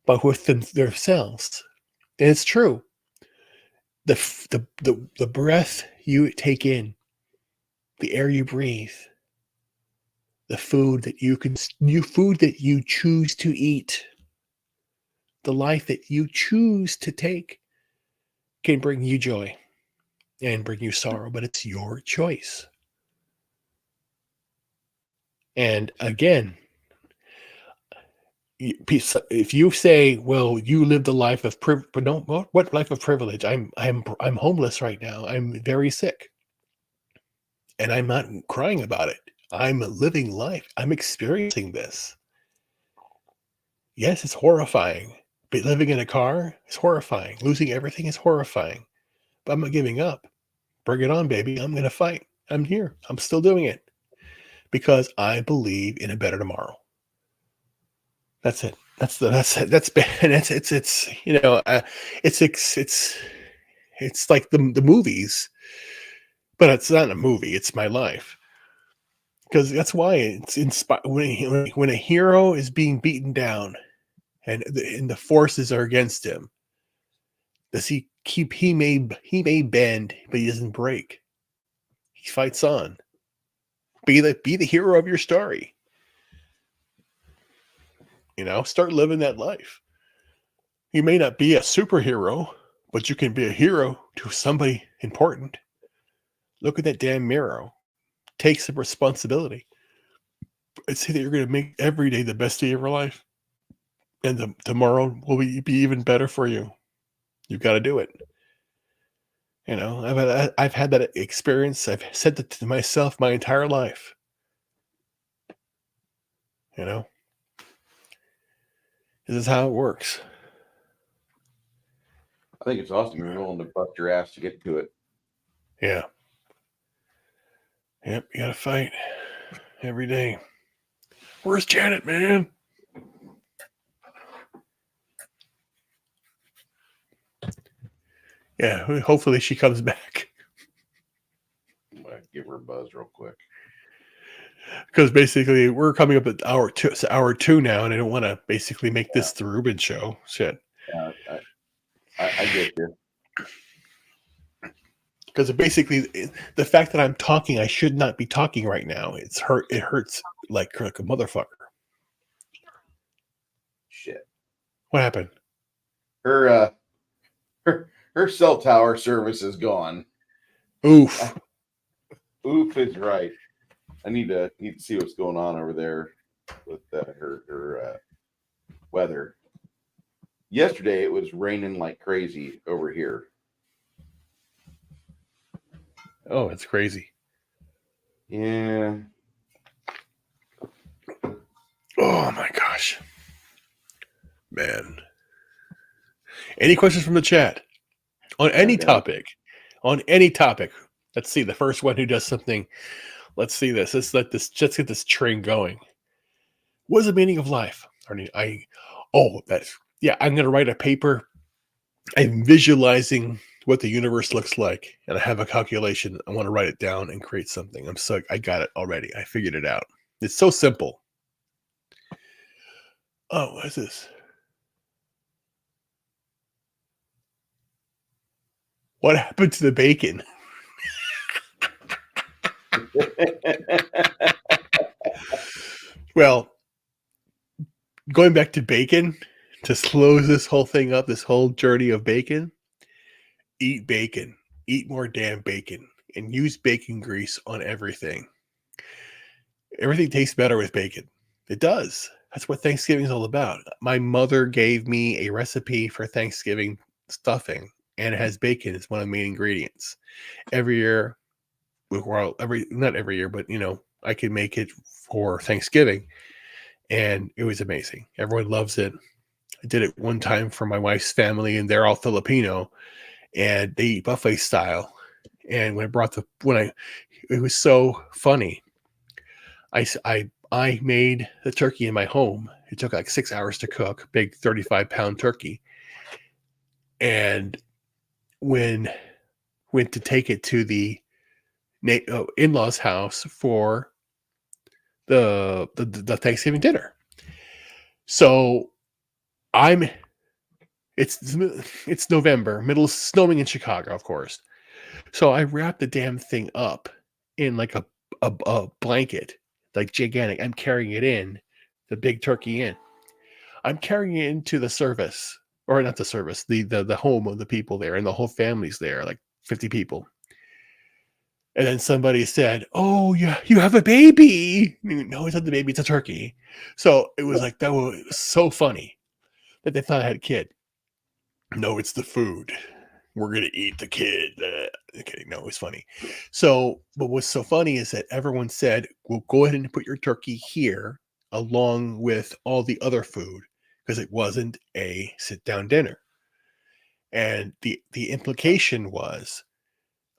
but with themselves. And it's true. The breath you take in, the air you breathe, the food that you choose to eat, the life that you choose to take can bring you joy and bring you sorrow, but it's your choice. And again, if you say, "Well, you lived a life of privilege," but no, what life of privilege? I'm homeless right now. I'm very sick, and I'm not crying about it. I'm living life. I'm experiencing this. Yes, it's horrifying. But living in a car is horrifying. Losing everything is horrifying. But I'm not giving up. Bring it on, baby. I'm going to fight. I'm here. I'm still doing it because I believe in a better tomorrow. That's it. It's like the movies, but it's not a movie. It's my life. Because that's why it's inspired when a hero is being beaten down and the forces are against him. Does he keep? He may bend, but he doesn't break. He fights on. Be the hero of your story. Start living that life. You may not be a superhero, but you can be a hero to somebody important. Look at that damn mirror. Take some responsibility. And say that you're going to make every day the best day of your life. And tomorrow will be even better for you. You've got to do it. I've had that experience. I've said that to myself my entire life. This is how it works. I think it's awesome you're willing to bust your ass to get to it. Yeah. Yep, you gotta fight every day. Where's Janet, man? Yeah, hopefully she comes back. Might give her a buzz real quick. Because basically we're coming up at hour two now, and I don't want to basically make this the Ruben show. Shit. Yeah, I get you. Because basically the fact that I'm talking, I should not be talking right now. It hurts like a motherfucker. Shit. What happened? Her cell tower service is gone. Oof. Oof is right. I need to see what's going on over there with her weather. Yesterday it was raining like crazy over here. Oh, it's crazy. Yeah. Oh my gosh. Man. Any questions from the chat? On any topic. On any topic. Let's see. The first one who does something. Let's see this. Let's get this train going. What is the meaning of life? I'm gonna write a paper. I'm visualizing what the universe looks like, and I have a calculation. I want to write it down and create something. I got it already. I figured it out. It's so simple. Oh, what is this? What happened to the bacon? Well, going back to bacon, to close this whole thing up, this whole journey of bacon, eat bacon. Eat more damn bacon. And use bacon grease on everything. Everything tastes better with bacon. It does. That's what Thanksgiving is all about. My mother gave me a recipe for Thanksgiving stuffing, and it has bacon. It's one of the main ingredients. Every year, not every year, but I could make it for Thanksgiving, and it was amazing. Everyone loves it. I did it one time for my wife's family, and they're all Filipino, and they eat buffet style. And it was so funny. I made the turkey in my home. It took like 6 hours to cook, big 35-pound turkey. And when went to take it to the in-laws' house for the Thanksgiving dinner. So it's November, snowing in Chicago, of course. So I wrapped the damn thing up in like a blanket, like gigantic. I'm carrying it in, the big turkey in. I'm carrying it into the service, or not the service, the home of the people there, and the whole family's there, like 50 people. And then somebody said, "Oh, yeah, you have a baby." No, it's not the baby, it's a turkey. So it was like, it was so funny that they thought I had a kid. No, it's the food. We're going to eat the kid. Okay, no, it was funny. So, but what's so funny is that everyone said, well, go ahead and put your turkey here along with all the other food, because it wasn't a sit-down dinner. And the implication was,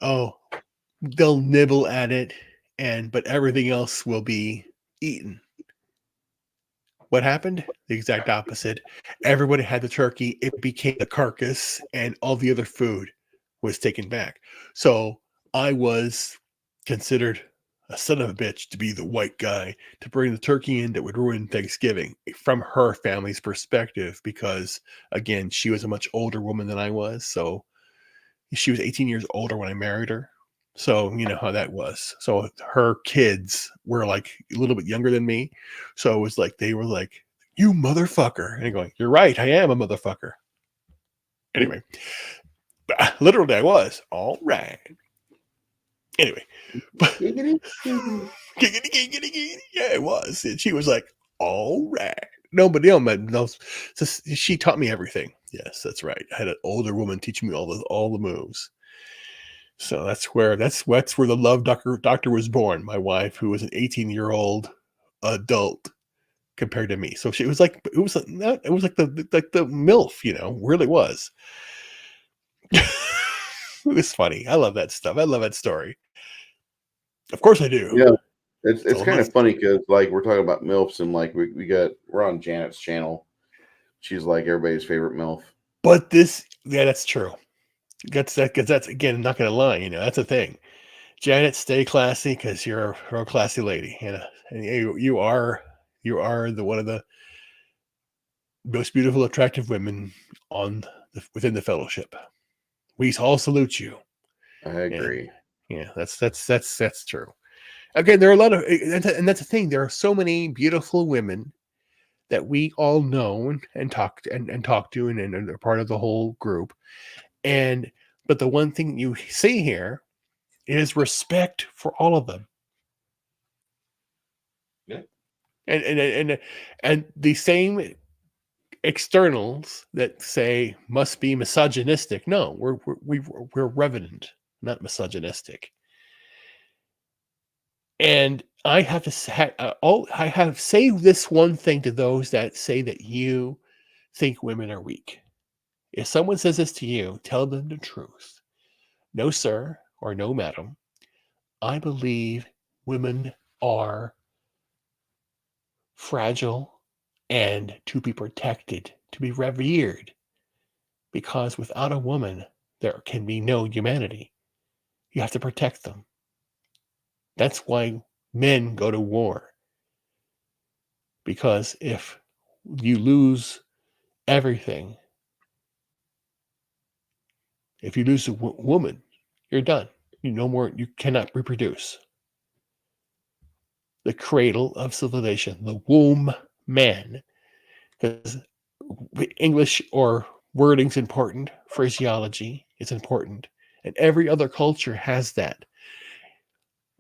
oh, they'll nibble at it, but everything else will be eaten. What happened? The exact opposite. Everybody had the turkey. It became the carcass, and all the other food was taken back. So I was considered a son of a bitch to be the white guy to bring the turkey in that would ruin Thanksgiving from her family's perspective, because, again, she was a much older woman than I was. So she was 18 years older when I married her. So you know how that was. So her kids were like a little bit younger than me. So it was like, they were like, "You motherfucker." And I'm going, "You're right. I am a motherfucker." Anyway, literally I was. All right. Anyway. Yeah, it was. And she was like, "All right." Nobody else. She taught me everything. Yes, that's right. I had an older woman teaching me all the moves. So that's where the love doctor was born. My wife, who was an 18-year-old adult compared to me. So it was like the MILF, really was. It was funny. I love that stuff. I love that story. Of course I do. Yeah, it's kind of funny because like we're talking about MILFs, and like we're on Janet's channel. She's like everybody's favorite MILF. But that's true. That's again, I'm not gonna lie, that's a thing. Janet, stay classy because you're a classy lady, and you are the one of the most beautiful, attractive women within the fellowship. We all salute you. I agree. Yeah, that's true. Again, there are a lot of, and that's the thing. There are so many beautiful women that we all know and talk to, and are part of the whole group. But the one thing you see here is respect for all of them. Yeah. And the same externals that say must be misogynistic. No, we're reverent, not misogynistic. And I have to say, say this one thing to those that say that you think women are weak. If someone says this to you, tell them the truth. No, sir, or no, madam. I believe women are fragile and to be protected, to be revered, because without a woman, there can be no humanity. You have to protect them. That's why men go to war. Because if you lose everything, if you lose a woman, you're done. You cannot reproduce. The cradle of civilization, the womb man, because English or wording's important, phraseology is important, and every other culture has that.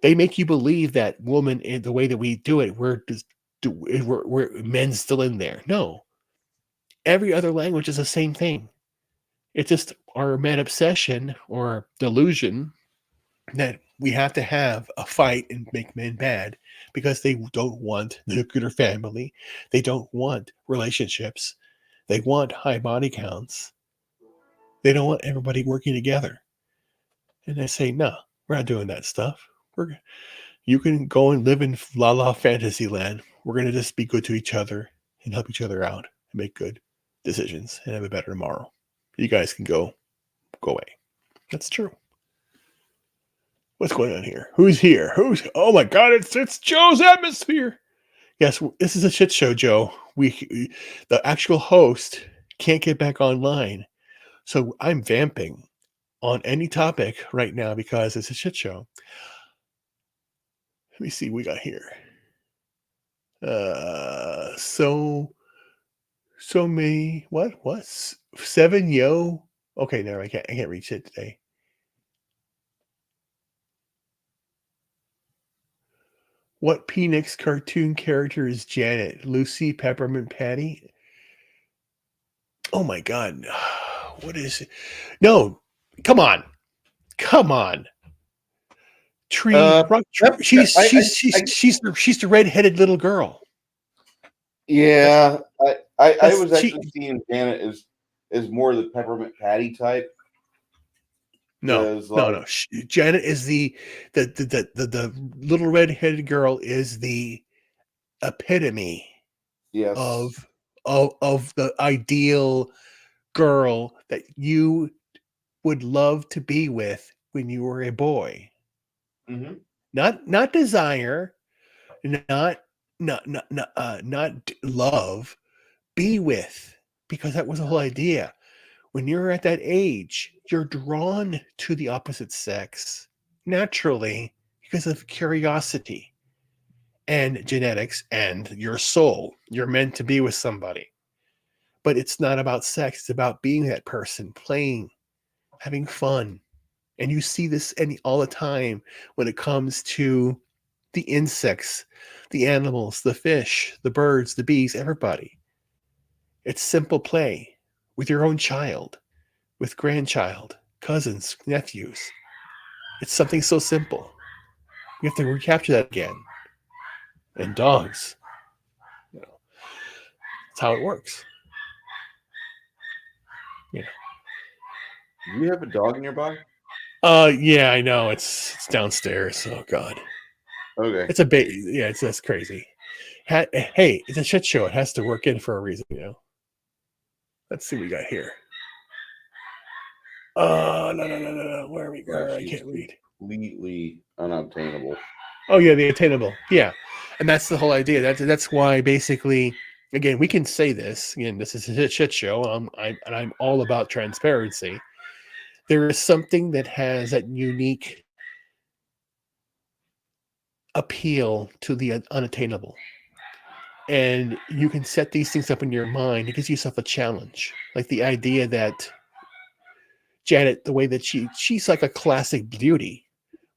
They make you believe that woman, in the way that we do it, we're men's still in there. No, every other language is the same thing. It's just our mad obsession or delusion that we have to have a fight and make men bad because they don't want the nuclear family. They don't want relationships. They want high body counts. They don't want everybody working together. And I say, no, we're not doing that stuff. You can go and live in La La Fantasy Land. We're going to just be good to each other and help each other out and make good decisions and have a better tomorrow. You guys can go away. That's true. What's going on here? Who's here? Oh my God, it's Joe's atmosphere. Yes, this is a shit show, Joe. The actual host can't get back online. So I'm vamping on any topic right now because it's a shit show. Let me see what we got here. So many, what? 7 yo? Okay, no, I can't reach it today. What Phoenix cartoon character is Janet? Lucy, Peppermint Patty? Oh my God. What is it? No, come on. Tree. She's the red-headed little girl. Yeah, I was That's- actually seeing Janet as more the Peppermint Patty type. No. Janet is the little red-headed girl is the epitome Yes. of the ideal girl that you would love to be with when you were a boy. Mm-hmm. Not desire, not love, be with, because that was the whole idea. When you're at that age, you're drawn to the opposite sex naturally because of curiosity and genetics and your soul. You're meant to be with somebody. But it's not about sex, it's about being that person, playing, having fun. And you see this all the time when it comes to the insects, the animals, the fish, the birds, the bees, everybody. It's simple play with your own child, with grandchild, cousins, nephews. It's something so simple. You have to recapture that again. And dogs. That's how it works. Do you have a dog nearby? Yeah, I know. It's downstairs. Oh God. Okay. It's a bit. Yeah, that's crazy. Hey, it's a shit show. It has to work in for a reason, Let's see what we got here. No. Where are we? Where I she's can't read. completely unobtainable. Oh yeah, the attainable. Yeah, and that's the whole idea. That's why basically, again, we can say this. Again, this is a shit show. I'm all about transparency. There is something that has that unique appeal to the unattainable, and you can set these things up in your mind. It gives yourself a challenge, like the idea that Janet, the way that she's like a classic beauty,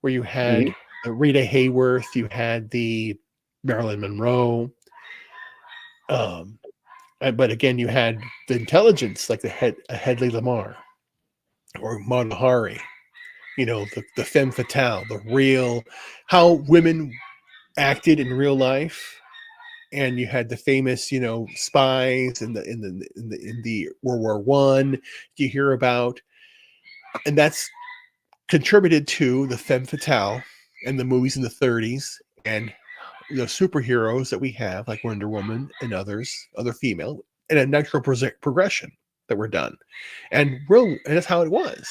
where you had Rita Hayworth, you had the Marilyn Monroe, but again, you had the intelligence like a Hedley Lamar or Mata Hari, the femme fatale, the real how women acted in real life. And you had the famous, spies in the World War One. You hear about, and that's contributed to the femme fatale and the movies in the 30s and the superheroes that we have, like Wonder Woman and other female, and a natural progression that were done, and that's how it was.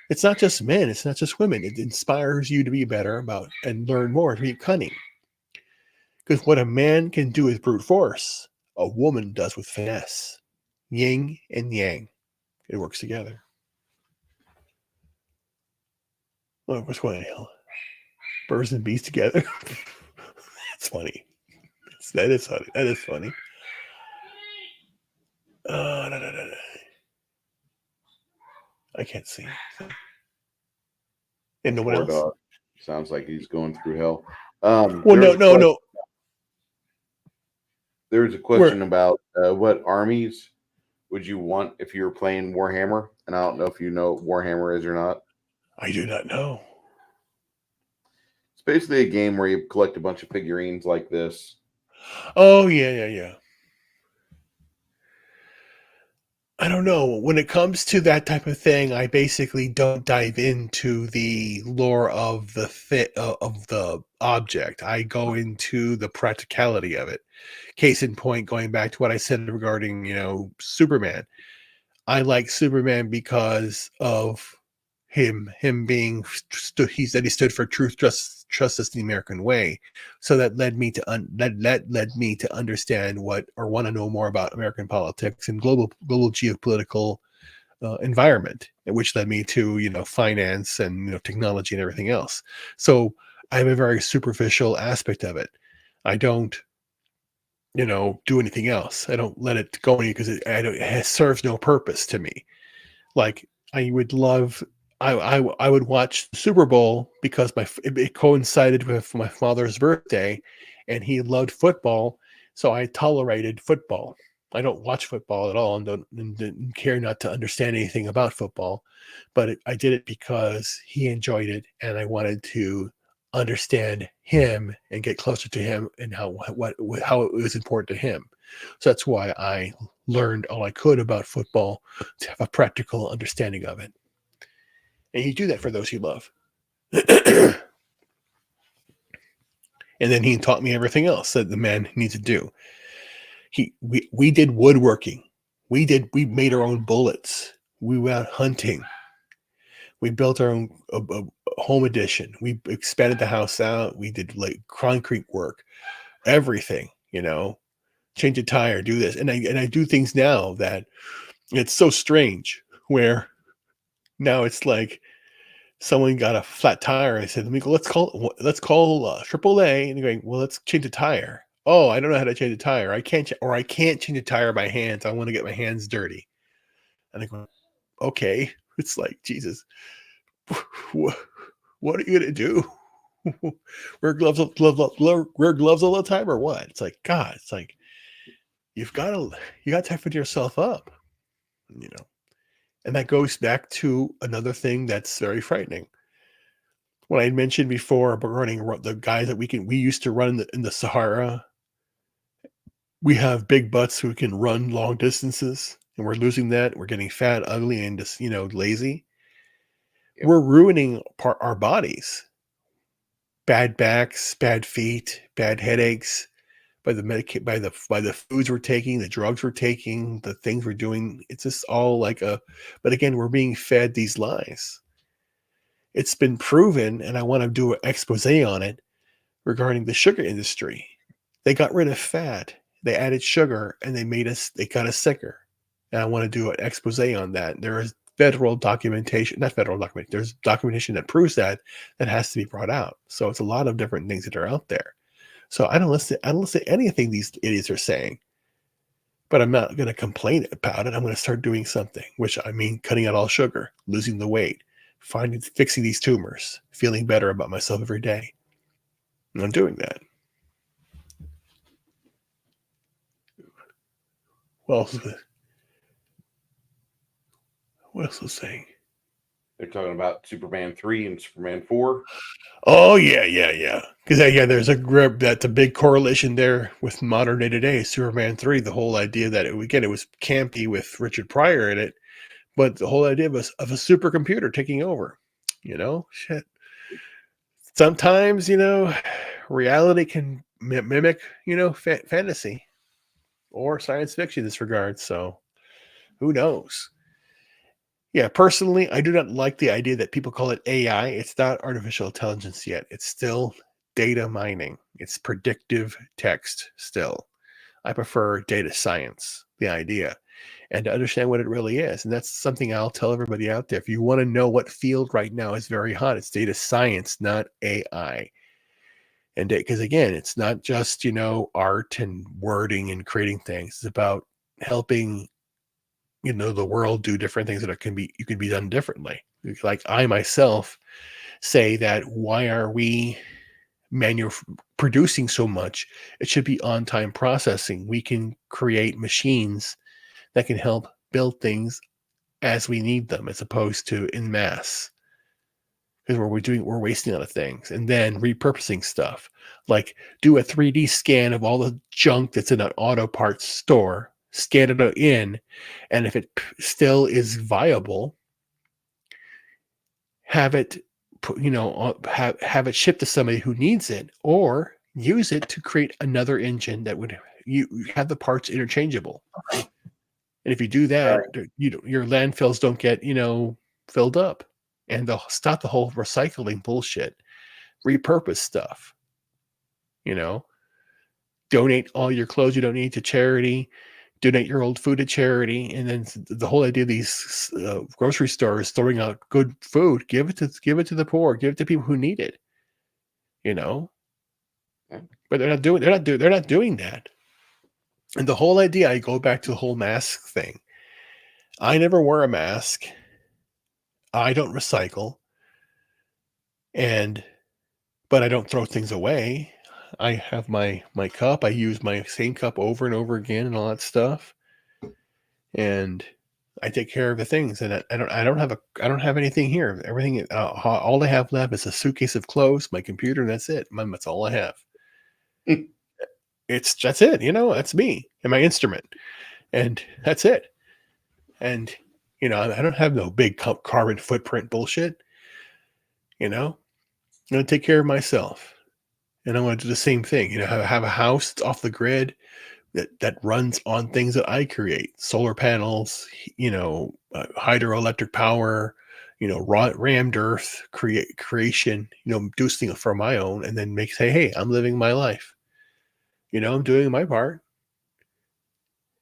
It's not just men, it's not just women. It inspires you to be better about and learn more, to be cunning. Because what a man can do with brute force, a woman does with finesse. Yin and yang. It works together. Oh, what's going on? Birds and bees together. That's funny. That is funny. That is funny. No. I can't see. And no one Poor else. dog. Sounds like he's going through hell. Well, no. There's a question about what armies would you want if you were playing Warhammer? And I don't know if you know what Warhammer is or not. I do not know. It's basically a game where you collect a bunch of figurines like this. Oh, yeah. I don't know. When it comes to that type of thing, I basically don't dive into the lore of the object. I go into the practicality of it. Case in point, going back to what I said regarding, Superman. I like Superman because of him being he stood for truth, justice, the American way. So that led me to understand want to know more about American politics and global geopolitical environment, which led me to finance and technology and everything else. So I have a very superficial aspect of it. I don't do anything else. I don't let it go any because it serves no purpose to me. Like I would love. I would watch the Super Bowl because it coincided with my father's birthday, and he loved football, so I tolerated football. I don't watch football at all, and didn't care not to understand anything about football, but I did it because he enjoyed it, and I wanted to understand him and get closer to him and how it was important to him. So that's why I learned all I could about football to have a practical understanding of it. And you do that for those you love. And then he taught me everything else that the man needs to do. We did woodworking. We made our own bullets. We went out hunting. We built our own home addition. We expanded the house out. We did like concrete work, everything, change a tire, do this. And I do things now that it's so strange where now it's like someone got a flat tire. I said, let's call AAA. And they're going, well, let's change the tire. Oh, I don't know how to change a tire. I can't change a tire by hand. I want to get my hands dirty. And I go, okay. It's like, Jesus, what are you going to do? Wear gloves all the time or what? It's like, God, it's like, you got to toughen yourself up, And that goes back to another thing that's very frightening. When I mentioned before about running the guys that we used to run in the Sahara, we have big butts who can run long distances, and we're losing that. We're getting fat, ugly, and just lazy. Yep. We're ruining our bodies. Bad backs, bad feet, bad headaches, by the by the foods we're taking, the drugs we're taking, the things we're doing. It's just all like a. But again, we're being fed these lies. It's been proven, and I want to do an expose on it regarding the sugar industry. They got rid of fat, they added sugar, and they got us sicker. And I want to do an expose on that. There is federal documentation, not federal document. There's documentation that proves that has to be brought out. So it's a lot of different things that are out there. So I don't listen to anything these idiots are saying. But I'm not going to complain about it. I'm going to start doing something, which I mean cutting out all sugar, losing the weight, fixing these tumors, feeling better about myself every day. And I'm doing that. What else was saying? They're talking about Superman 3 and Superman 4. Oh yeah. Because there's that's a big correlation there with modern day today. Superman 3, the whole idea that it was campy with Richard Pryor in it, but the whole idea of a supercomputer taking over. Shit. Sometimes reality can mimic fantasy or science fiction in this regard. So who knows? Yeah, personally, I do not like the idea that people call it AI. It's not artificial intelligence yet. It's still data mining. It's predictive text still. I prefer data science, the idea, and to understand what it really is. And that's something I'll tell everybody out there. If you want to know what field right now is very hot, it's data science, not AI. And because again, it's not just, art and wording and creating things. It's about helping the world do different things that can be done differently. Like I myself say that why are we producing so much? It should be on-time processing. We can create machines that can help build things as we need them, as opposed to in mass. Because we're wasting a lot of things, and then repurposing stuff. Like do a 3D scan of all the junk that's in an auto parts store. Scan it in, and if it still is viable, have it have it shipped to somebody who needs it, or use it to create another engine that would you have the parts interchangeable. And if you do that, your landfills don't get filled up, and they'll stop the whole recycling bullshit. Repurpose stuff. Donate all your clothes you don't need to charity. Donate your old food to charity, and then the whole idea of these grocery stores throwing out good food, give it to the poor, give it to people who need it. But they're not doing that. And the whole idea, I go back to the whole mask thing. I never wear a mask. I don't recycle, but I don't throw things away. I have my cup. I use my same cup over and over again and all that stuff. And I take care of the things. And I don't have anything here. Everything, all I have left is a suitcase of clothes, my computer, and that's it. That's all I have. That's it. That's me and my instrument, and that's it. And I don't have no big carbon footprint bullshit. I'm going to take care of myself. And I want to do the same thing, have a house that's off the grid that runs on things that I create, solar panels, hydroelectric power, rammed earth creation, do things for my own, and then say, hey, I'm living my life. I'm doing my part.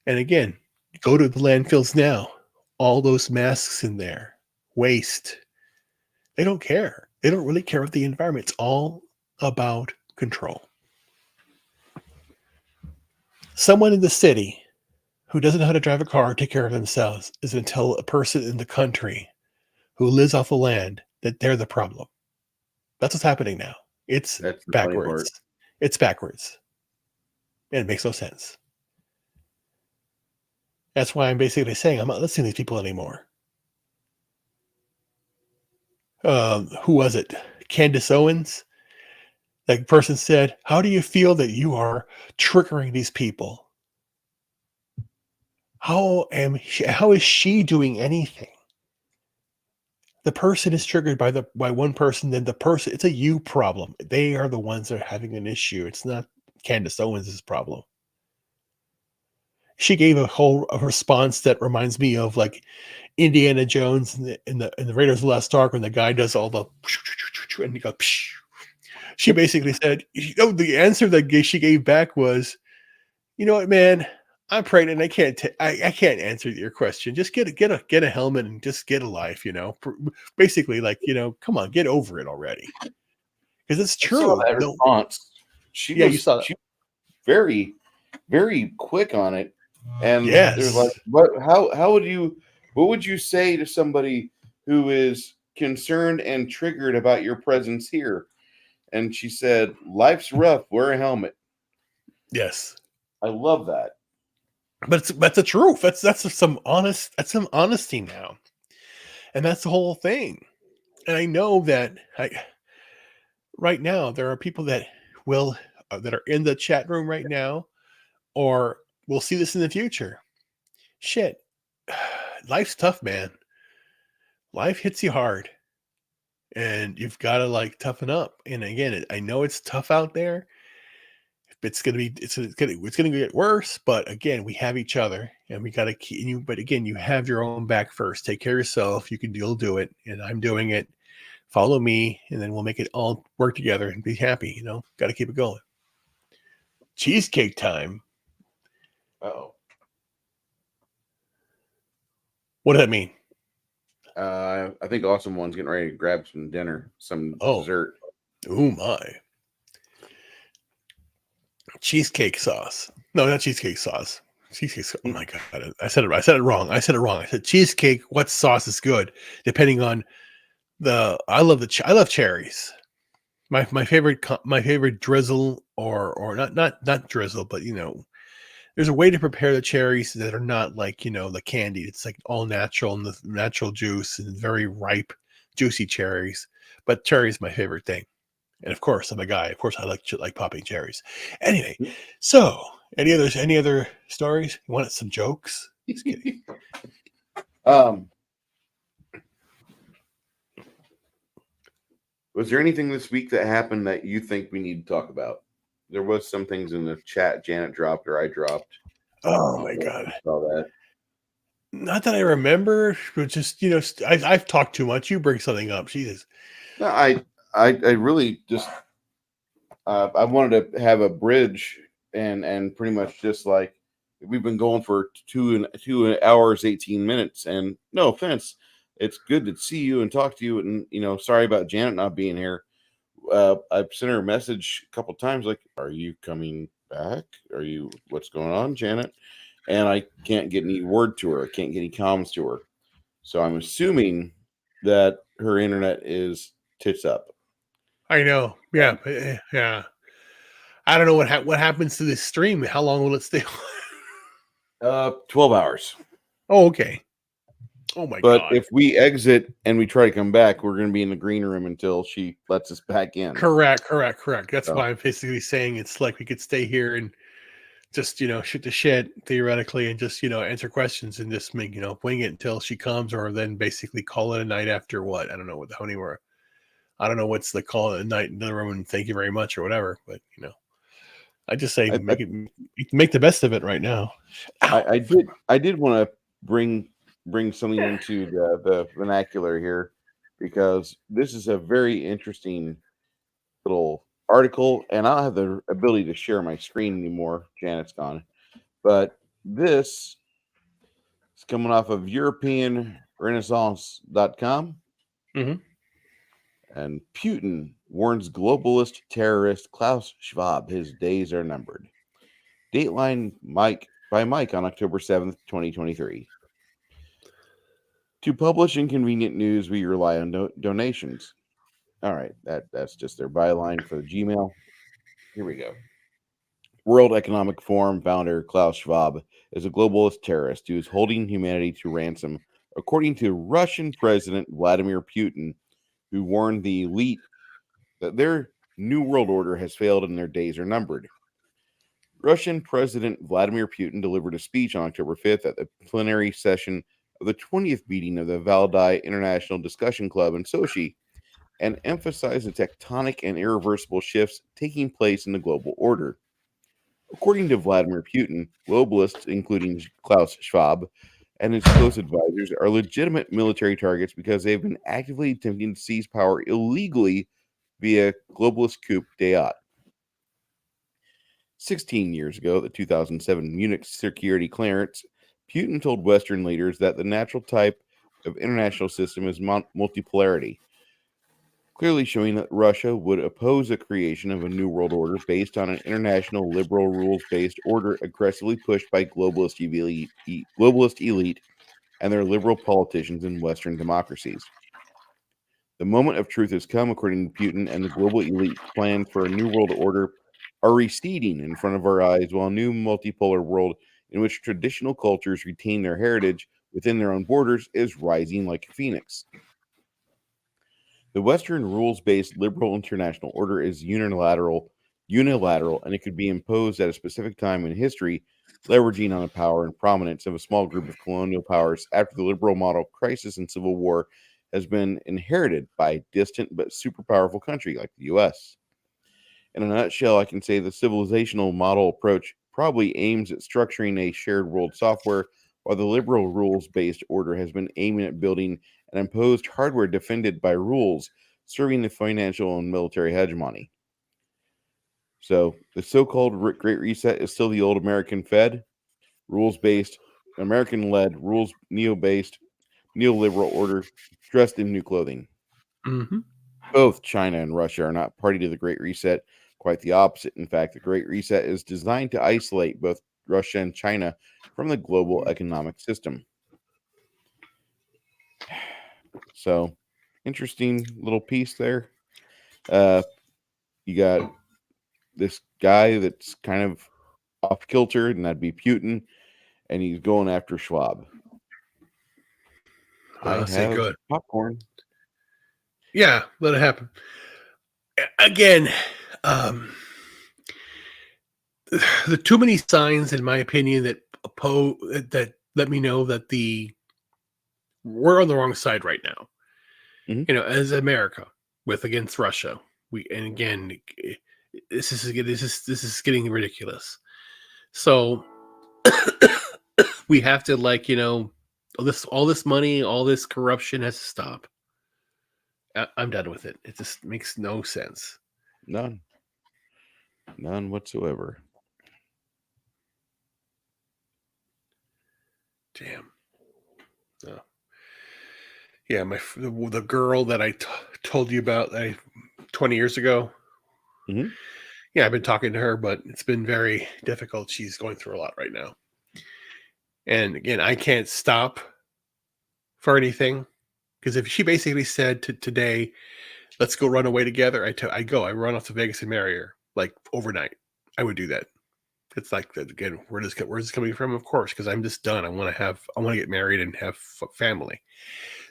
And again, go to the landfills now, all those masks in there, waste. They don't care. They don't really care about the environment. It's all about control. Someone in the city who doesn't know how to drive a car or take care of themselves is going to tell a person in the country who lives off the land that they're the problem. That's what's happening now. It's backwards. It's backwards. And it makes no sense. That's why I'm basically saying I'm not listening to these people anymore. Who was it? Candace Owens? That person said, how do you feel that you are triggering these people? How is she doing anything? The person is triggered by one person, then the person, it's a you problem. They are the ones that are having an issue. It's not Candace Owens' problem. She gave a response that reminds me of like Indiana Jones in the Raiders of the Lost Ark when the guy does all the and you go. Psh. She basically said, the answer that she gave back was, you know what, man, I'm pregnant. I can't answer your question. Just get a helmet and just get a life. Basically, like, come on, get over it already. Because it's I saw true. that response. You saw that. She was very, very quick on it. And Yes. there's like, what would you say to somebody who is concerned and triggered about your presence here? And she said, life's rough, wear a helmet. Yes. I love that. But that's the truth. That's some honesty now. And that's the whole thing. And I know that right now there are people that that are in the chat room right now, or we'll see this in the future. Shit. Life's tough, man. Life hits you hard. And you've got to like toughen up. And again, I know it's tough out there. It's gonna get worse. But again, we have each other, and we got to keep you. But again, you have your own back first. Take care of yourself. You'll do it, and I'm doing it. Follow me, and then we'll make it all work together and be happy. Got to keep it going. Cheesecake time. Uh-oh. What does that mean? I think Awesome One's getting ready to grab some dinner, some dessert. Oh my. Cheesecake sauce. No, not cheesecake sauce. Cheesecake sauce. Oh my God. I said it wrong. I said cheesecake. What sauce is good? Depending on I love cherries. My favorite drizzle or not drizzle, but there's a way to prepare the cherries that are not like, the candy. It's like all natural and the natural juice and very ripe, juicy cherries. But cherry is my favorite thing. And of course, I'm a guy. Of course, I like popping cherries. Anyway, so any other stories? You want some jokes? Just kidding. Was there anything this week that happened that you think we need to talk about? There was some things in the chat Janet dropped or I dropped. Oh my God. Saw that. Not that I remember, but just, I've talked too much. You bring something up. Jesus. No, I really just I wanted to have a bridge and pretty much just like we've been going for 2 hours 18 minutes, and no offense, it's good to see you and talk to you, and sorry about Janet not being here. I've sent her a message a couple times like, are you coming back? What's going on, Janet? And I can't get any word to her. I can't get any comments to her. So I'm assuming that her internet is tits up. I know. Yeah. Yeah. I don't know what happens to this stream. How long will it stay on? 12 hours. Oh, okay. Oh my God. God. But if we exit and we try to come back, we're going to be in the green room until she lets us back in. Correct. That's why I'm basically saying it's like we could stay here and just, shoot the shit theoretically and just, answer questions and just make, wing it until she comes, or then basically call it a night after what? I don't know how many were. I don't know what's the call it a night in the room and thank you very much or whatever. But, I just say make the best of it right now. I did want to bring something into the vernacular here, because this is a very interesting little article, and I don't have the ability to share my screen anymore. Janet's gone. But this is coming off of EuropeanRenaissance.com. Mm-hmm. And Putin warns globalist terrorist Klaus Schwab his days are numbered. Dateline Mike on October 7th, 2023. To publish inconvenient news, we rely on donations. All right, that's just their byline for the Gmail. Here we go. World Economic Forum founder Klaus Schwab is a globalist terrorist who is holding humanity to ransom, according to Russian President Vladimir Putin, who warned the elite that their new world order has failed and their days are numbered. Russian President Vladimir Putin delivered a speech on October 5th at the plenary session of the 20th meeting of the Valdai International Discussion Club in Sochi, and emphasized the tectonic and irreversible shifts taking place in the global order. According to Vladimir Putin, globalists, including Klaus Schwab and his close advisors, are legitimate military targets because they've been actively attempting to seize power illegally via globalist coup d'état. 16 years ago, at the 2007 Munich security clearance, Putin told Western leaders that the natural type of international system is multipolarity, clearly showing that Russia would oppose the creation of a new world order based on an international liberal rules-based order aggressively pushed by globalist elite and their liberal politicians in Western democracies. The moment of truth has come, according to Putin, and the global elite's plans for a new world order are receding in front of our eyes, while a new multipolar world in which traditional cultures retain their heritage within their own borders is rising like a phoenix. The Western rules-based liberal international order is unilateral, and it could be imposed at a specific time in history, leveraging on the power and prominence of a small group of colonial powers after the liberal model crisis and civil war has been inherited by a distant but super powerful country like the US. In a nutshell, I can say the civilizational model approach probably aims at structuring a shared world software, while the liberal rules-based order has been aiming at building an imposed hardware defended by rules, serving the financial and military hegemony. So the so-called Great Reset is still the old American Fed, rules-based, American-led, rules neo-based, neoliberal order dressed in new clothing. Mm-hmm. Both China and Russia are not party to the Great Reset. Quite the opposite. In fact, the Great Reset is designed to isolate both Russia and China from the global economic system. So, interesting little piece there. You got this guy that's kind of off kilter, and that'd be Putin, and he's going after Schwab. I'll say good. Popcorn. Yeah, let it happen. Again, the too many signs, in my opinion, that let me know that we're on the wrong side right now. Mm-hmm. You know, as America against Russia, this is getting ridiculous. So we have to all this money, all this corruption has to stop. I'm done with it. It just makes no sense. None whatsoever. Damn. No. Yeah, the girl that I told you about 20 years ago. Mm-hmm. Yeah, I've been talking to her, but it's been very difficult. She's going through a lot right now. And again, I can't stop for anything, because if she basically said today, let's go run away together, I run off to Vegas and marry her like overnight. I would do that. It's like, again, where's this coming from? Of course, because I'm just done. I want to get married and have family.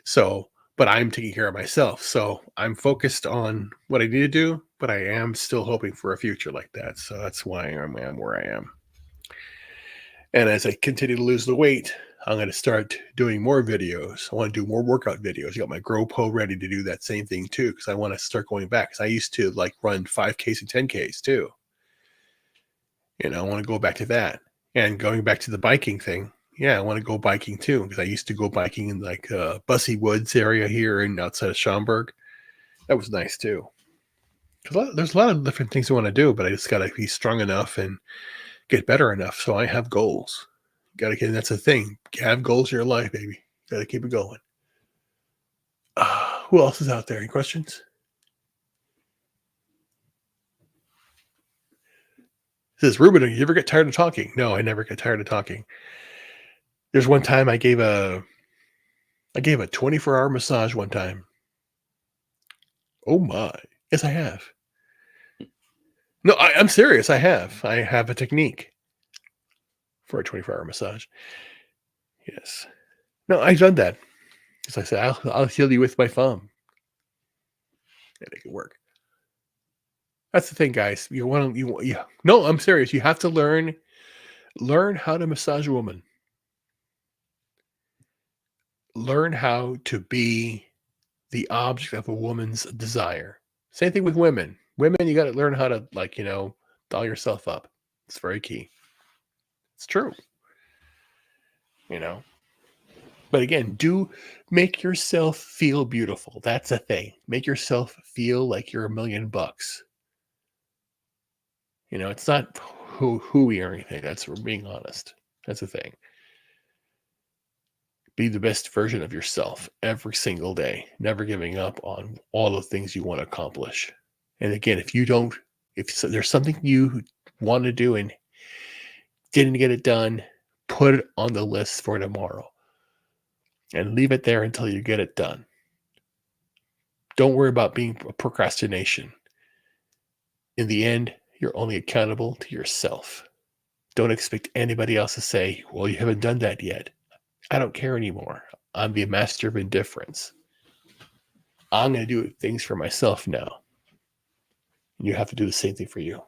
So, but I'm taking care of myself. So I'm focused on what I need to do, but I am still hoping for a future like that. So that's why I am where I am. And as I continue to lose the weight, I'm going to start doing more videos. I want to do more workout videos. I got my GoPro ready to do that same thing too, because I want to start going back. Because I used to run 5Ks and 10Ks too. You know, I want to go back to that. And going back to the biking thing, yeah, I want to go biking too, because I used to go biking in Bussy Woods area here and outside of Schaumburg. That was nice too. There's a lot of different things I want to do, but I just got to be strong enough and get better enough. So I have goals. That's the thing. Have goals in your life, baby. Got to keep it going. Who else is out there? Any questions? Says Ruben, you ever get tired of talking? No, I never get tired of talking. There's one time I gave a 24-hour massage one time. Oh my. Yes, I have. No, I'm serious. I have a technique for a 24-hour massage. Yes. No, I've done that. As I said, I'll heal you with my thumb. And it can work. That's the thing, guys. No, I'm serious. You have to learn how to massage a woman. Learn how to be the object of a woman's desire. Same thing with women. Women, you got to learn how to doll yourself up. It's very key. It's true. You know. But again, do make yourself feel beautiful. That's a thing. Make yourself feel like you're $1,000,000. You know, it's not hooey or anything. That's we're being honest. That's the thing. Be the best version of yourself every single day, never giving up on all the things you want to accomplish. And again, if there's something you want to do and didn't get it done, put it on the list for tomorrow and leave it there until you get it done. Don't worry about being procrastination. In the end, you're only accountable to yourself. Don't expect anybody else to say, well, you haven't done that yet. I don't care anymore. I'm the master of indifference. I'm going to do things for myself now. You have to do the same thing for you.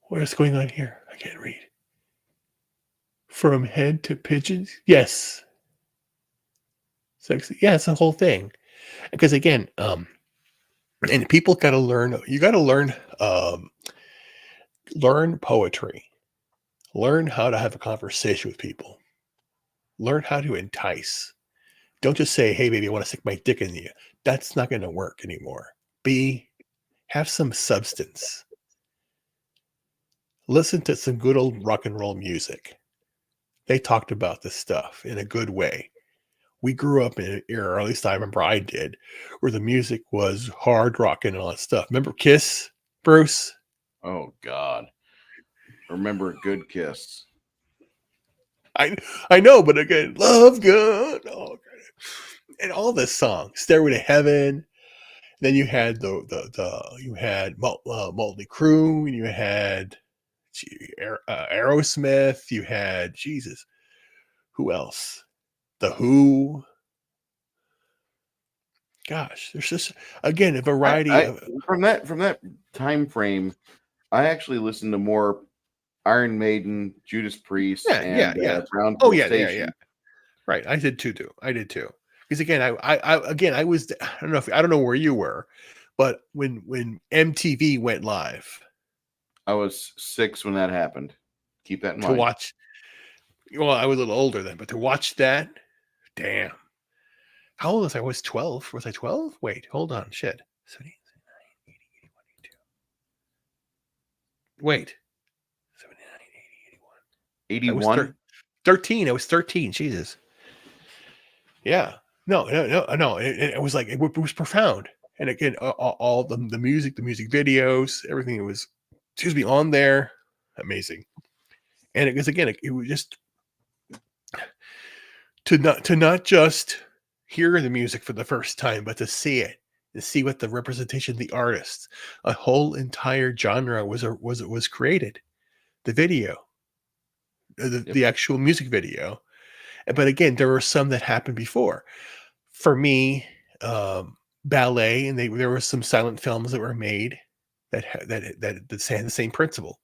What is going on here? I can't read. From head to pigeons? Yes. Sexy. Yeah, it's the whole thing. Because again, and people got to learn, you got to learn poetry. Learn how to have a conversation with people. Learn how to entice. Don't just say, hey, baby, I want to stick my dick in you. That's not going to work anymore. Have some substance. Listen to some good old rock and roll music. They talked about this stuff in a good way. We grew up in an era, or at least I remember I did, where the music was hard rock and all that stuff. Remember Kiss, Bruce? Oh God. Remember a good kiss. I know, but again, love good. Oh, and all this song, Stairway to Heaven. Then you had you had Motley Crue, and you had Aerosmith. You had Jesus. Who else? The Who. Gosh, there's just again a variety of from that time frame. I actually listened to more Iron Maiden, Judas Priest, and Brown Oh Coal yeah, Station. Right, I did too. Because again, I was I don't know where you were, but when MTV went live I was 6 when that happened. Keep that in to mind. watch, well, I was a little older then, but to watch that, damn. How old was I? I was 12. Was I 12? Wait, hold on. Shit. 79, 80, 81, 82. Wait. 79, 80, 81. 81. 13. I was 13. Jesus. Yeah. No. It was like, it was profound. And again, all the music, the music videos, everything that was, on there. Amazing. And it was, again, it was just to not just hear the music for the first time, but to see it, to see what the representation of the artists, a whole entire genre was created. The video, the actual music video. But again, there were some that happened before. For me, ballet, and there were some silent films that were made that had the same principle.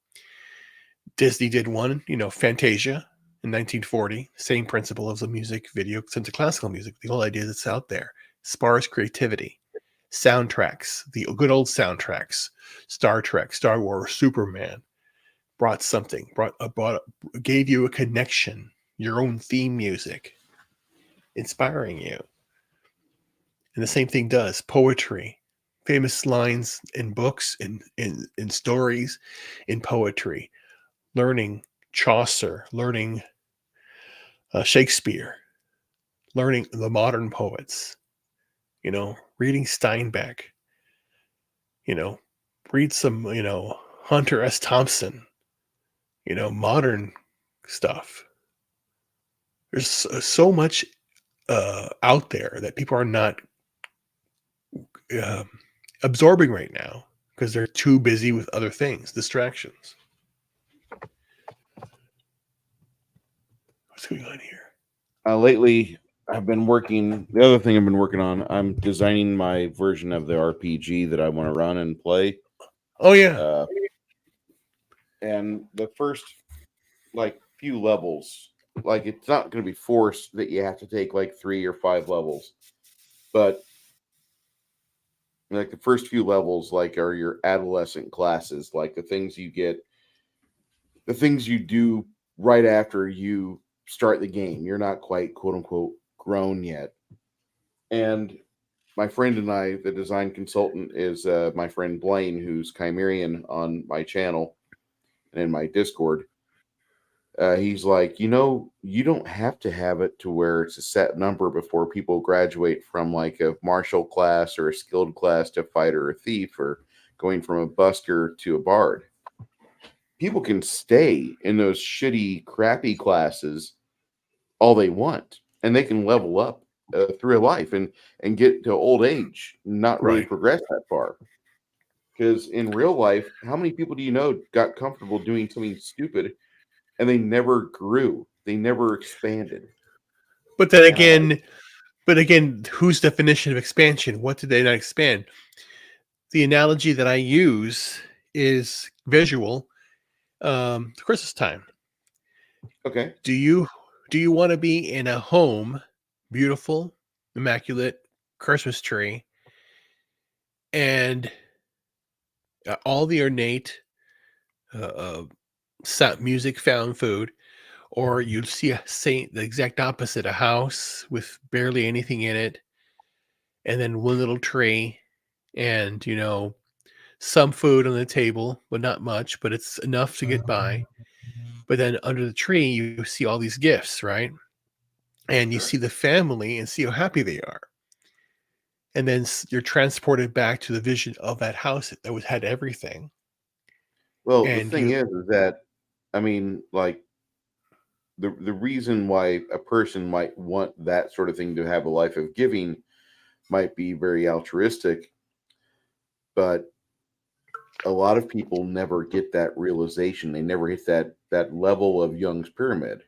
Disney did one, Fantasia in 1940, same principle as a music video, since classical music. The whole idea that's out there, sparse creativity, soundtracks, the good old soundtracks, Star Trek, Star Wars, Superman, brought something, gave you a connection, your own theme music, inspiring you. And the same thing does poetry, famous lines in books, in stories, in poetry, learning Chaucer, learning Shakespeare, learning the modern poets, reading Steinbeck, read some, Hunter S. Thompson, modern stuff. There's so much out there that people are not absorbing right now because they're too busy with other things, distractions. What's going on here? Lately, I've been working. The other thing I've been working on, I'm designing my version of the RPG that I want to run and play. Oh yeah. And the first few levels, it's not going to be forced that you have to take 3 or 5 levels, but like the first few levels, like are your adolescent classes, like the things you get, the things you do right after you start the game. You're not quite quote unquote grown yet. And my friend and I, the design consultant, is my friend Blaine, who's Chimerian on my channel and in my Discord. He's like, you don't have to have it to where it's a set number before people graduate from like a martial class or a skilled class to fighter or thief, or going from a busker to a bard. People can stay in those shitty, crappy classes all they want, and they can level up through life and get to old age, not really Right. progress that far. Because in real life, how many people do you know got comfortable doing something stupid and they never grew? They never expanded. But then Yeah. again, whose definition of expansion? What did they not expand? The analogy that I use is visual. Christmas time. Okay. Do you want to be in a home, beautiful, immaculate Christmas tree, and all the ornate music, found food, or you'd see the exact opposite, a house with barely anything in it, and then one little tree, and some food on the table, but not much, but it's enough to get by. But then under the tree, you see all these gifts, right? And you see the family and see how happy they are. And then you're transported back to the vision of that house that had everything. Well, the And thing is that, I mean, like, the reason why a person might want that sort of thing to have a life of giving might be very altruistic, but a lot of people never get that realization. They never hit that level of Young's pyramid.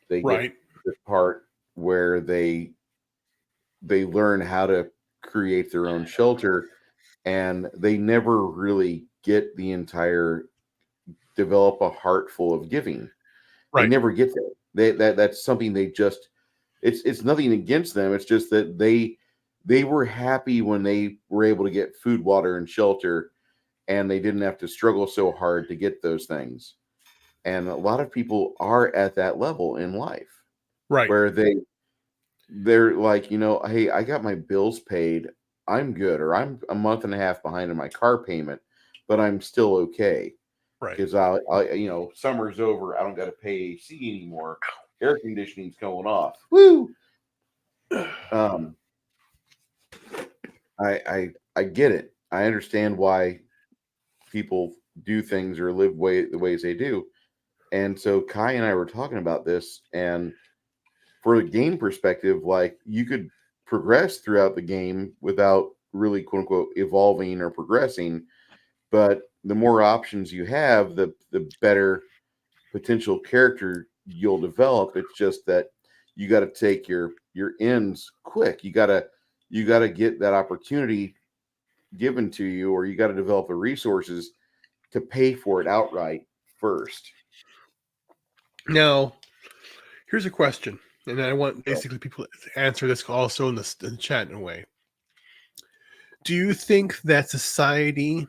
They right, get the part where they learn how to create their own shelter, and they never really get the entire develop a heart full of giving. They right, never get that. That's something they just, it's nothing against them. It's just that they were happy when they were able to get food, water, and shelter, and they didn't have to struggle so hard to get those things. And a lot of people are at that level in life right, where they're like, hey, I got my bills paid, I'm good, or I'm a month and a half behind in my car payment, but I'm still okay. right. Because I summer's over, I don't got to pay AC anymore. Air conditioning's going off. Woo! I get it. I understand why people do things or live the ways they do. And so Kai and I were talking about this, and for the game perspective, like, you could progress throughout the game without really quote unquote evolving or progressing, but the more options you have, the better potential character you'll develop. It's just that you got to take your ends quick. You got to get that opportunity given to you, or you got to develop the resources to pay for it outright first. Now, here's a question, and I want basically people to answer this also in the chat in a way. Do you think that society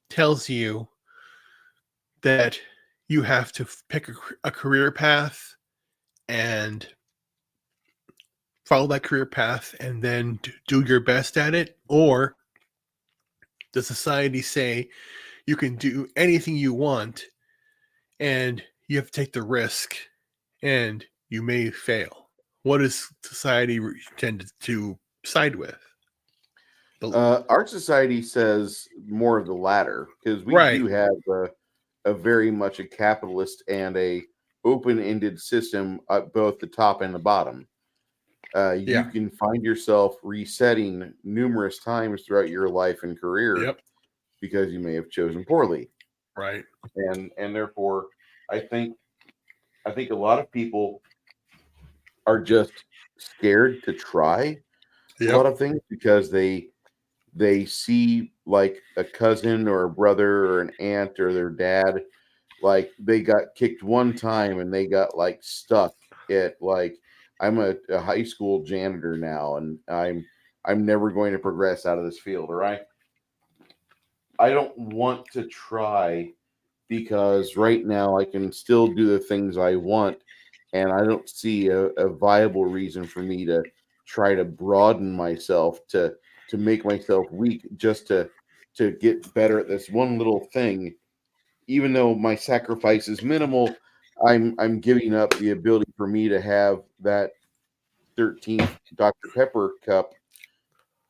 tells you that you have to pick a career path and follow that career path and then do your best at it? Or does society say you can do anything you want and you have to take the risk and you may fail? What does society tend to side with? Our society says more of the latter, because we Right. do have a very much a capitalist and a open-ended system at both the top and the bottom. You can find yourself resetting numerous times throughout your life and career. Yep. Because you may have chosen poorly. Right. And therefore, I think a lot of people are just scared to try a lot of things because they see like a cousin or a brother or an aunt or their dad, like they got kicked one time and they got like stuck at, like, I'm a high school janitor now, and I'm never going to progress out of this field, or I don't want to try because right now I can still do the things I want, and I don't see a viable reason for me to try to broaden myself to make myself weak just to get better at this one little thing. Even though my sacrifice is minimal, I'm giving up the ability for me to have that 13th Dr. Pepper cup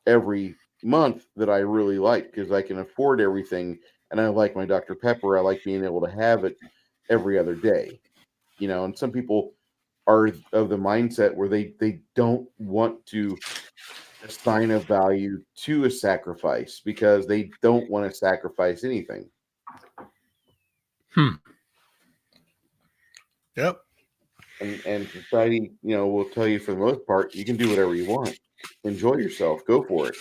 every month that I really like, because I can afford everything and I like my Dr. Pepper. I like being able to have it every other day, and some people are of the mindset where they don't want to assign a value to a sacrifice because they don't want to sacrifice anything. Yep. And society, will tell you for the most part, you can do whatever you want. Enjoy yourself. Go for it.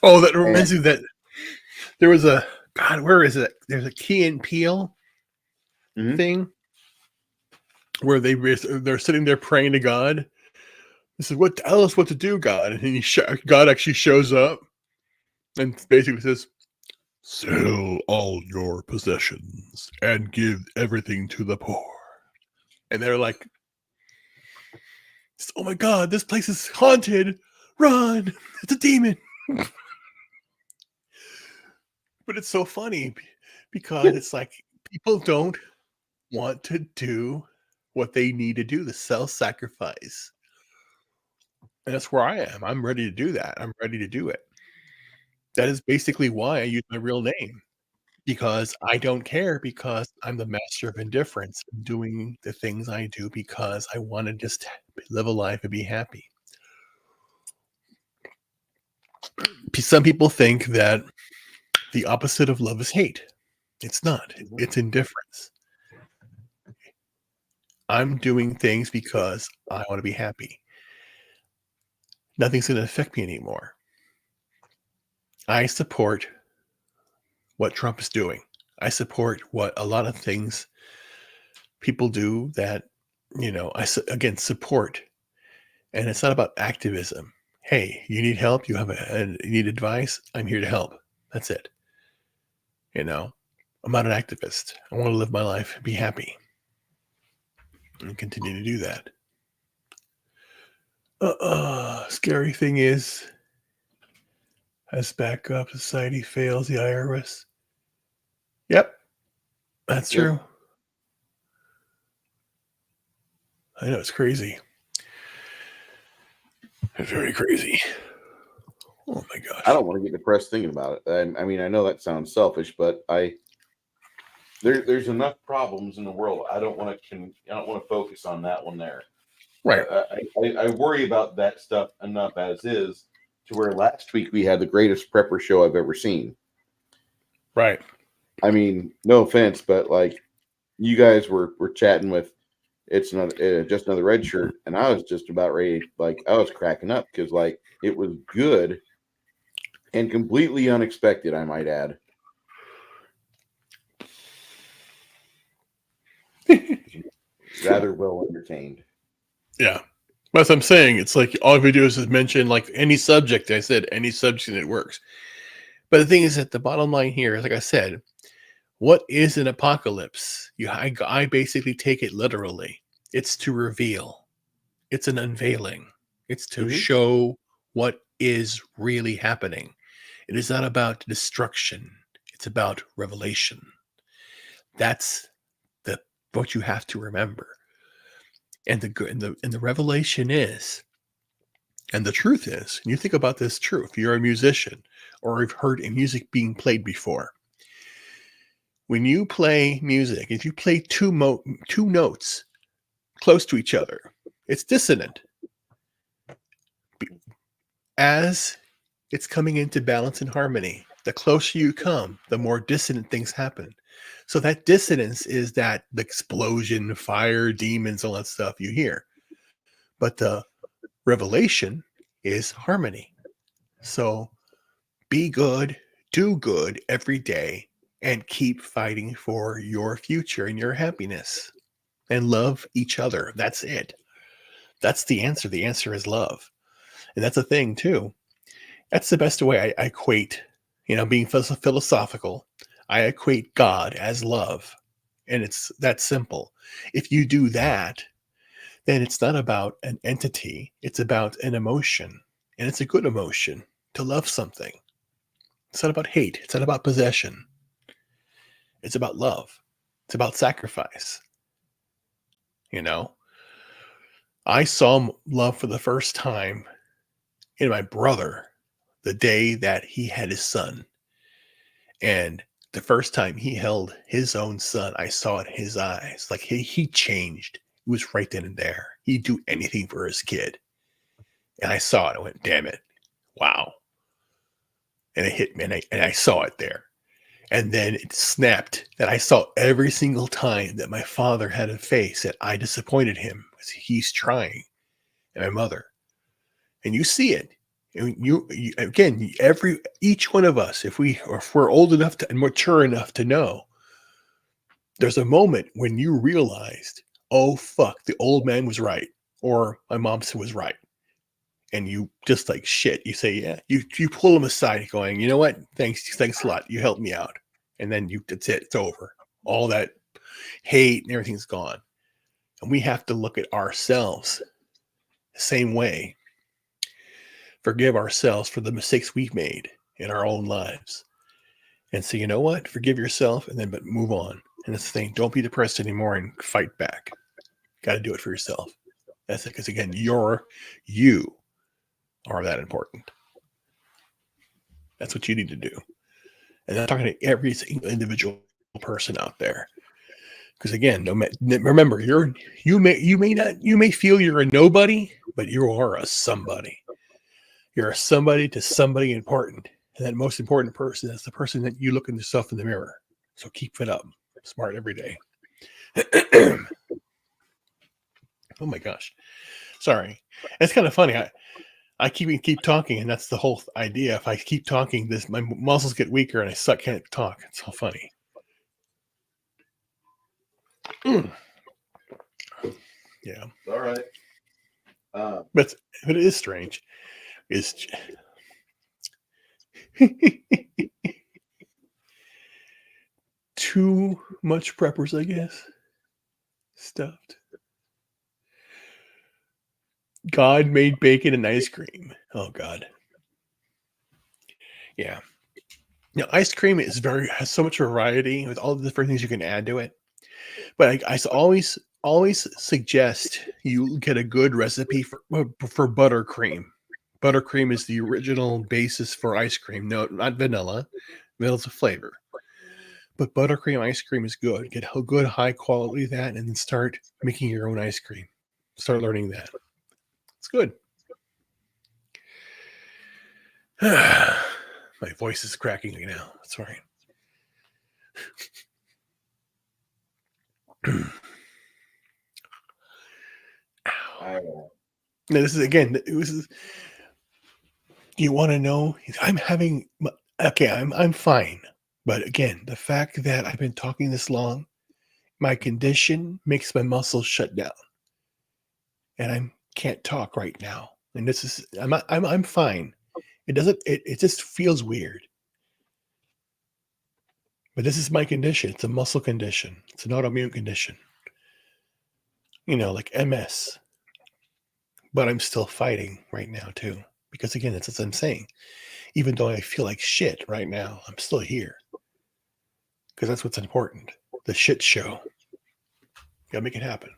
Oh, that reminds me that there was a God. Where is it? There's a Key and Peele thing where they're sitting there praying to God. This is what tell us what to do, God, and God actually shows up and basically says, "Sell all your possessions and give everything to the poor." And they're like, "Oh my God, this place is haunted! Run! It's a demon!" But it's so funny because it's like people don't want to do what they need to do, the self-sacrifice. And that's where I am. I'm ready to do that. I'm ready to do it. That is basically why I use my real name, because I don't care, because I'm the master of indifference, doing the things I do because I want to just live a life and be happy. Some people think that the opposite of love is hate. It's not. It's indifference. I'm doing things because I want to be happy. Nothing's going to affect me anymore. I support what Trump is doing. I support what a lot of things people do that, I support. And it's not about activism. Hey, you need help? You need advice? I'm here to help. That's it. I'm not an activist. I want to live my life, be happy, and continue to do that. Scary thing is, as backup, society fails the IRS. Yep, that's true. I know, it's crazy. It's very crazy. Oh my gosh. I don't want to get depressed thinking about it. I mean, I know that sounds selfish, but there's enough problems in the world. I don't want to focus on that one there. Right. I worry about that stuff enough as is, to where last week we had the greatest prepper show I've ever seen. Right. I mean, no offense, but like, you guys were chatting with, it's just another red shirt, and I was just about ready. Like, I was cracking up because like it was good and completely unexpected, I might add. Rather well entertained. Yeah. As I'm saying, it's like all we do is mention like any subject. I said any subject and it works. But the thing is that the bottom line here is, like I said, what is an apocalypse? I basically take it literally. It's to reveal. It's an unveiling. It's to show what is really happening. It is not about destruction. It's about revelation. That's what you have to remember. And the revelation is, and the truth is, and you think about this truth, if you're a musician or you've heard music being played before. When you play music, if you play two notes close to each other, it's dissonant. As it's coming into balance and harmony, the closer you come, the more dissonant things happen. So that dissonance is that the explosion, fire, demons, all that stuff you hear. But the revelation is harmony. So be good, do good every day, and keep fighting for your future and your happiness. And love each other. That's it. That's the answer. The answer is love. And that's a thing too. That's the best way I equate, being philosophical. I equate God as love. And it's that simple. If you do that, then it's not about an entity. It's about an emotion. And it's a good emotion to love something. It's not about hate. It's not about possession. It's about love. It's about sacrifice. I saw love for the first time in my brother the day that he had his son. And the first time he held his own son, I saw it in his eyes. Like he changed. It was right then and there. He'd do anything for his kid. And I saw it. I went, damn it. Wow. And it hit me. And I saw it there. And then it snapped that I saw every single time that my father had a face that I disappointed him because he's trying. And my mother. And you see it. And you again, each one of us, if we're old enough and mature enough to know, there's a moment when you realized, oh fuck, the old man was right, or my mom was right, and you just like shit. You say, yeah, you pull them aside, going, you know what? Thanks a lot. You helped me out, and then that's it. It's over. All that hate and everything's gone, and we have to look at ourselves the same way. Forgive ourselves for the mistakes we've made in our own lives. And say, you know what? Forgive yourself and then but move on. And that's the thing. Don't be depressed anymore and fight back. Got to do it for yourself. That's it. Because again, you are that important. That's what you need to do. And I'm talking to every single individual person out there. Because again, remember, you may feel you're a nobody, but you are a somebody. You're a somebody to somebody important. And that most important person is the person that you look in yourself in the mirror. So keep it up. Smart every day. Oh my gosh. Sorry. It's kind of funny. I keep talking, and that's the whole idea. If I keep talking, my muscles get weaker and I can't talk. It's so funny. Yeah. All right. But it is strange. It's too much preppers, I guess. Stuffed. God made bacon and ice cream. Oh God. Yeah. Ice cream has so much variety with all the different things you can add to it. But I always suggest you get a good recipe for buttercream. Buttercream is the original basis for ice cream. No, not vanilla. Vanilla's a flavor. But buttercream ice cream is good. Get a good high quality of that and then start making your own ice cream. Start learning that. It's good. My voice is cracking now. That's all right. Now, this is again. You want to know? I'm fine. But again, the fact that I've been talking this long, my condition makes my muscles shut down, and I can't talk right now. And this is I'm fine. It just feels weird. But this is my condition. It's a muscle condition. It's an autoimmune condition. Like MS. But I'm still fighting right now too. Because again, that's what I'm saying. Even though I feel like shit right now, I'm still here. Because that's what's important. The shit show. Gotta make it happen.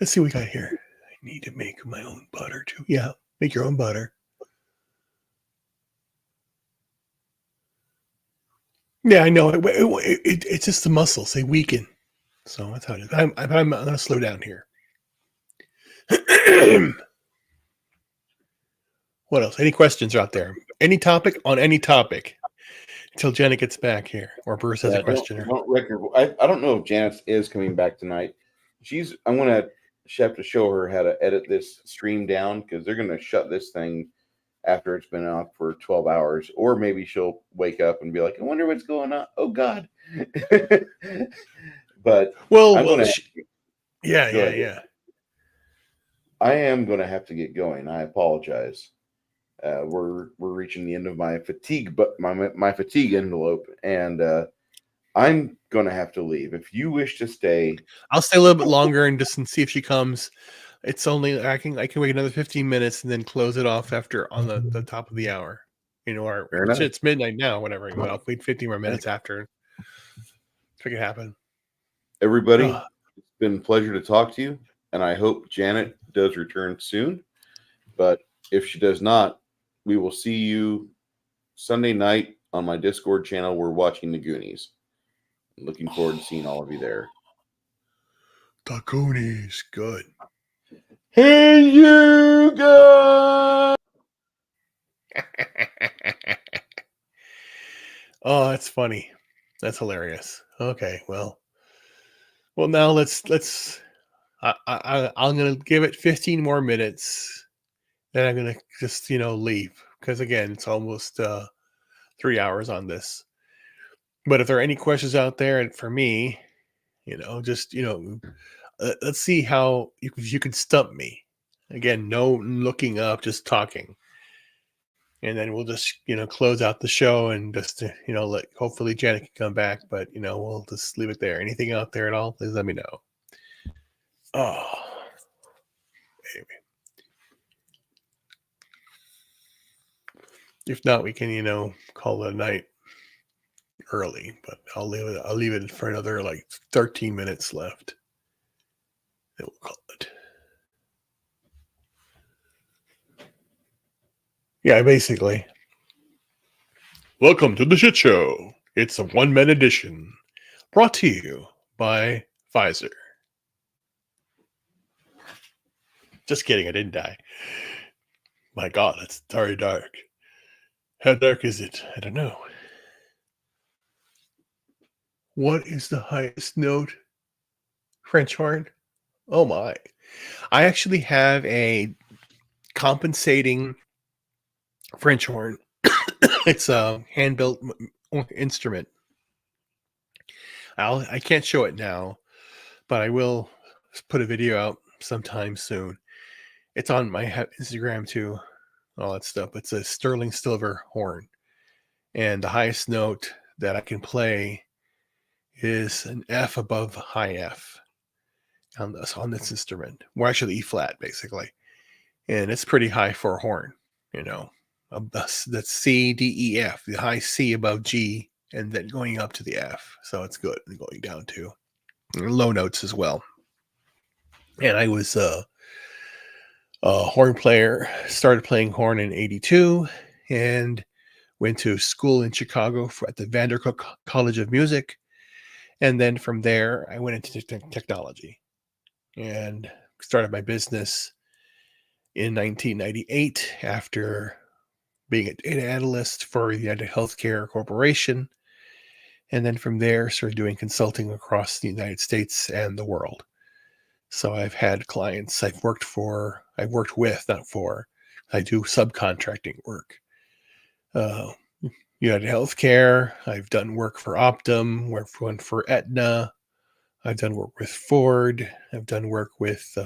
Let's see what we got here. I need to make my own butter too. Yeah, make your own butter. Yeah, I know. It's just the muscles. They weaken. So that's how it is. I'm going to slow down here. What else? Any questions out there? Any topic on any topic until Janet gets back here or Bruce has a question. I don't know if Janet is coming back tonight. I'm going to have to show her how to edit this stream down because they're going to shut this thing after it's been off for 12 hours. Or maybe she'll wake up and be like, I wonder what's going on. Oh, God. But yeah. I am going to have to get going. I apologize. we're reaching the end of my fatigue, but my fatigue envelope, and I'm gonna have to leave. If you wish to stay, I'll stay a little bit longer and just see if she comes. It's only I can wait another 15 minutes and then close it off after on the top of the hour. You know, or Fair enough. it's midnight now, whatever. But I'll wait 15 more minutes after. Make it happen. everybody, Ugh. it's been a pleasure to talk to you, and I hope Janet does return soon. But if she does not, we will see you Sunday night on my Discord channel. We're watching the Goonies. Looking forward to seeing all of you there. The Goonies, good. Hey, you guys! Oh, that's funny. That's hilarious. Okay, well, now let's. I'm gonna give it 15 more minutes. Then I'm gonna just leave because again, it's almost 3 hours on this. But if there are any questions out there, and for me, just let's see how you can stump me. Again, no looking up, just talking. And then we'll just, close out the show and just, hopefully Janet can come back. But, we'll just leave it there. Anything out there at all, please let me know. Oh, anyway. If not, we can, call it a night early. But I'll leave it for another 13 minutes left. Then we'll call it. Yeah, basically. Welcome to the shit show. It's a one-man edition, brought to you by Pfizer. Just kidding, I didn't die. My God, it's very dark. How dark is it? I don't know. What is the highest note? French horn? Oh my. I actually have a compensating French horn. It's a hand-built instrument. I can't show it now, but I will put a video out sometime soon. It's on my Instagram too, all that stuff. It's a sterling silver horn, and the highest note that I can play is an F above high F on this instrument. Well, actually E flat basically, and it's pretty high for a horn, That's C, D, E, F, the high C above G, and then going up to the F. So it's good. And going down to low notes as well. And I was a horn player, started playing horn in 82 and went to school in Chicago at the Vandercook College of Music. And then from there, I went into technology and started my business in 1998 after being a data analyst for United Healthcare Corporation. And then from there, started doing consulting across the United States and the world. So I've had clients I've worked with, not for, I do subcontracting work. United Healthcare, I've done work for Optum, worked for Aetna. I've done work with Ford. I've done work with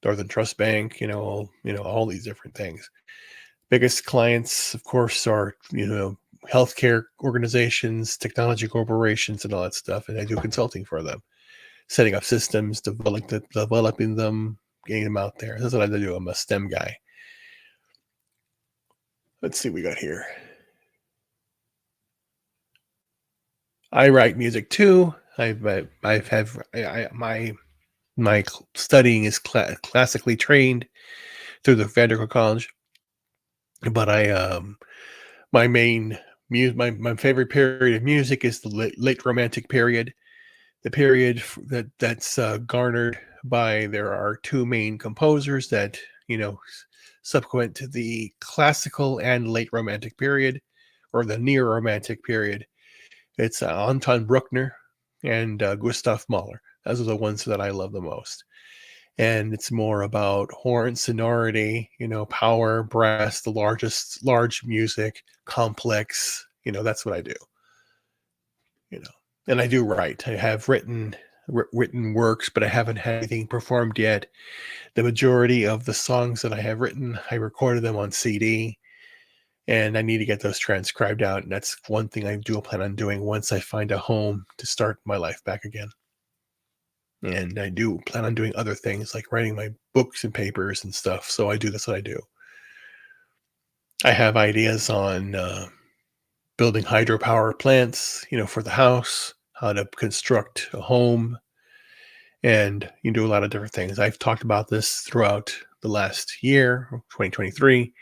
Northern Trust Bank, all these different things. Biggest clients, of course, are, healthcare organizations, technology corporations, and all that stuff. And I do consulting for them, setting up systems, developing them, getting them out there. That's what I do. I'm a STEM guy. Let's see what we got here. I write music too. My studying is classically trained through the Vandercook College. But my favorite period of music is the late Romantic period, the period that's garnered by, there are two main composers that, subsequent to the classical and late Romantic period, or the near Romantic period. It's Anton Bruckner and Gustav Mahler. Those are the ones that I love the most. And it's more about horn sonority, power, brass, large music, complex, that's what I do, and I do write. I have written written works, but I haven't had anything performed yet. The majority of the songs that I have written, I recorded them on CD, and I need to get those transcribed out. And that's one thing I do plan on doing once I find a home to start my life back again. And I do plan on doing other things like writing my books and papers and stuff. So that's what I do. I have ideas on building hydropower plants, for the house, how to construct a home, and you do a lot of different things. I've talked about this throughout the last year, 2023,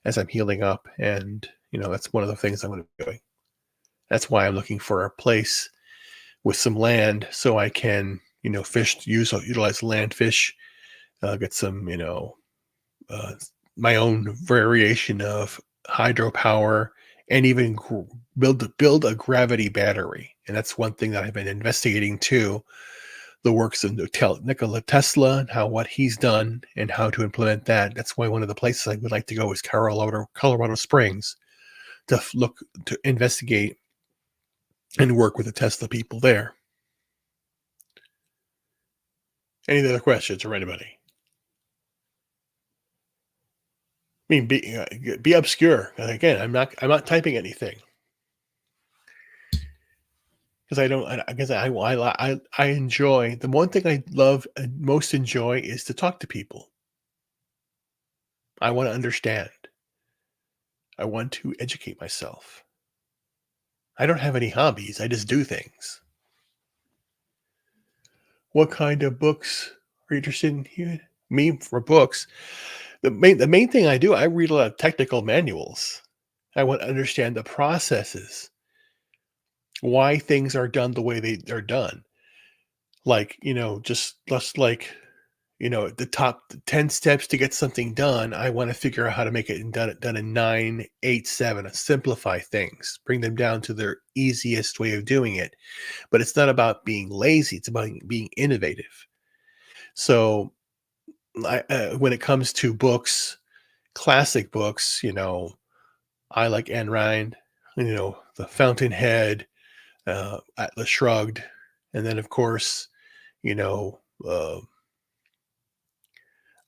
as I'm healing up. And, that's one of the things I'm going to be doing. That's why I'm looking for a place with some land so I can, utilize land fish, get some, my own variation of hydropower, and even build a gravity battery. And that's one thing that I've been investigating too, the works of Nikola Tesla and what he's done and how to implement that. That's why one of the places I would like to go is Colorado Springs, to investigate and work with the Tesla people there. Any other questions from anybody? I mean, be obscure. Again, I'm not typing anything because I enjoy, the one thing I love and most enjoy is to talk to people. I want to understand. I want to educate myself. I don't have any hobbies. I just do things. What kind of books are you interested in here? Me for books. The main thing I do, I read a lot of technical manuals. I want to understand the processes, why things are done the way they are done. Like, just like, the top 10 steps to get something done. I want to figure out how to make it done in 9, 8, 7, simplify things, bring them down to their easiest way of doing it. But it's not about being lazy. It's about being innovative. So when it comes to books, classic books, I like Ayn Rand, The Fountainhead, Atlas Shrugged, and then of course,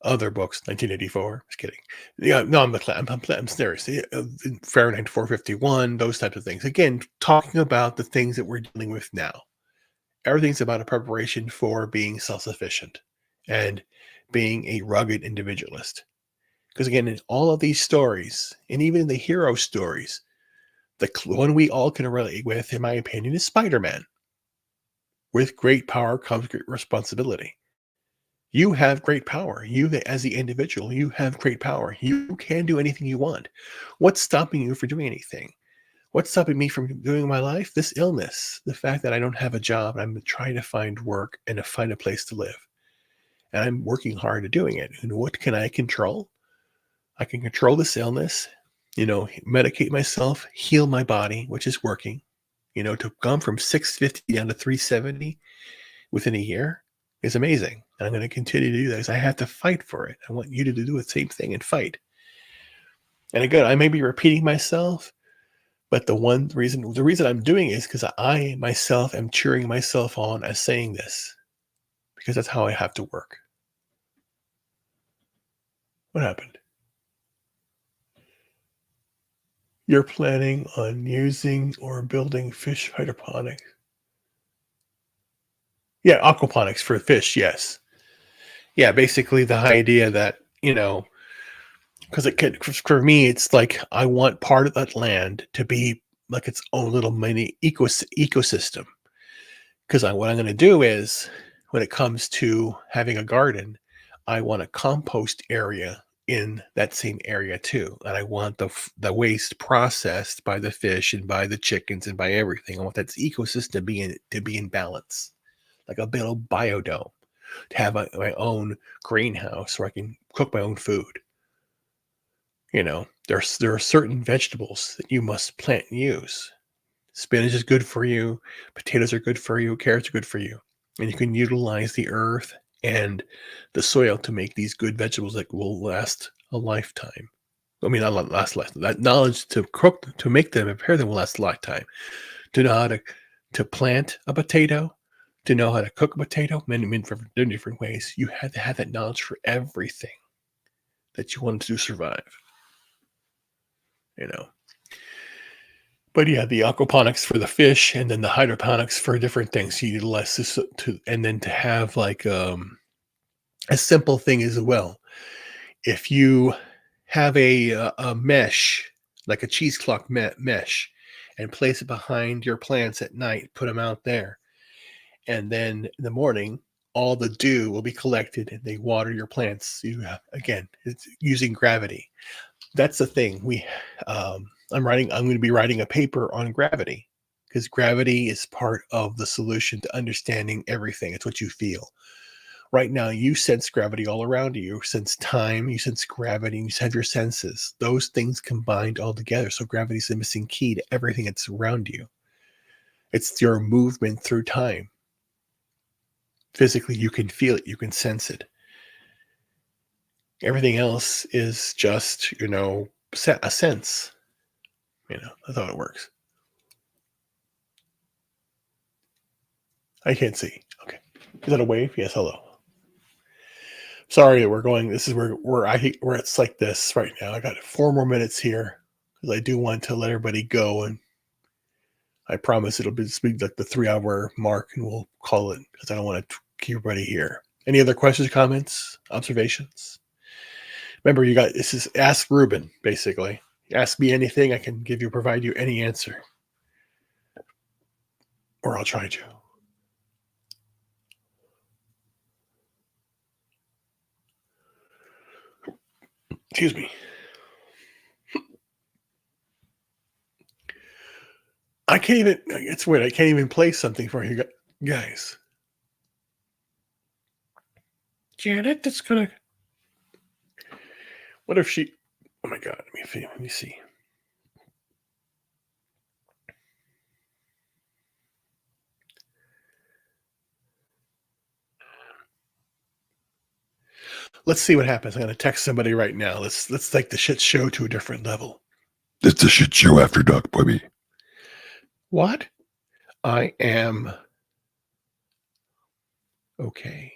other books, 1984. Just kidding. Yeah, no, I'm serious. Fahrenheit 451, those types of things. Again, talking about the things that we're dealing with now. Everything's about a preparation for being self-sufficient and being a rugged individualist. Because again, in all of these stories, and even in the hero stories, the one we all can relate with, in my opinion, is Spider-Man. With great power comes great responsibility. You have great power. You, as the individual, you have great power. You can do anything you want. What's stopping you from doing anything? What's stopping me from doing my life? This illness, the fact that I don't have a job. I'm trying to find work and to find a place to live. And I'm working hard at doing it. And what can I control? I can control this illness, medicate myself, heal my body, which is working. To come from 650 down to 370 within a year is amazing. And I'm going to continue to do this. I have to fight for it. I want you to do the same thing and fight. And again, I may be repeating myself, but the reason I'm doing it is because I myself am cheering myself on as saying this, because that's how I have to work. What happened? You're planning on using or building fish hydroponics. Yeah, aquaponics for fish, yes. Yeah, basically the idea that, because for me, it's like I want part of that land to be like its own little mini ecosystem. Because what I'm going to do is, when it comes to having a garden, I want a compost area in that same area too. And I want the waste processed by the fish and by the chickens and by everything. I want that ecosystem to be in balance, like a little biodome, to have my own greenhouse where I can cook my own food. There are certain vegetables that you must plant and use. Spinach is good for you. Potatoes are good for you. Carrots are good for you. And you can utilize the earth and the soil to make these good vegetables that will last a lifetime. I mean, not last lifetime. That knowledge to cook, to make them, prepare them will last a lifetime. To know how to plant a potato, to know how to cook a potato, many different ways. You had to have that knowledge for everything that you wanted to survive. You know. But yeah, the aquaponics for the fish, and then the hydroponics for different things. You utilize this and then to have like a simple thing as well. If you have a mesh, like a cheesecloth mesh, and place it behind your plants at night, put them out there, and then in the morning, all the dew will be collected, and they water your plants. Again, it's using gravity. That's the thing. I'm going to be writing a paper on gravity, because gravity is part of the solution to understanding everything. It's what you feel. Right now, you sense gravity all around you. You sense time, you sense gravity, you have your senses. Those things combined all together. So gravity is the missing key to everything that's around you. It's your movement through time. Physically, you can feel it, you can sense it. Everything else is just, a sense. That's how it works. I can't see. Okay. Is that a wave? Yes, hello. Sorry that we're going. This is where it's like this right now. I got 4 more minutes here because I do want to let everybody go, and I promise it'll be like the 3-hour mark, and we'll call it because I don't want to keep everybody here. Any other questions, comments, observations? Remember, this is Ask Ruben, basically. Ask me anything, I can provide you any answer. Or I'll try to. Excuse me. It's weird, I can't even play something for you guys. Janet, that's gonna... What if she... Oh my God, let me see. Let's see what happens. I'm going to text somebody right now. Let's take the shit show to a different level. It's a shit show after dark, baby. What? I am okay.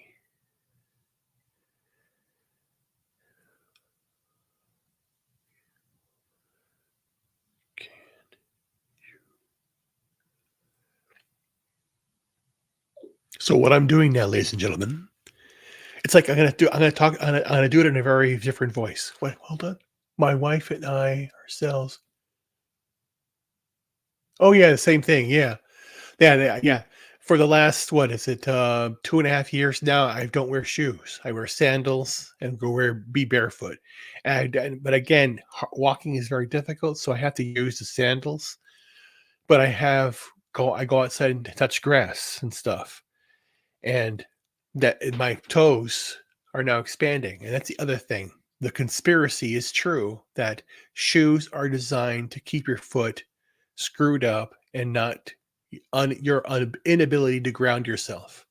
So what I'm doing now, ladies and gentlemen, it's like I'm gonna do it in a very different voice. Wait, hold on. My wife and I ourselves. Oh yeah, the same thing. Yeah. For the last 2.5 years now, I don't wear shoes. I wear sandals and be barefoot. But again, walking is very difficult, so I have to use the sandals. But I go outside and touch grass and stuff. And that my toes are now expanding. And that's the other thing. The conspiracy is true that shoes are designed to keep your foot screwed up and not your inability to ground yourself.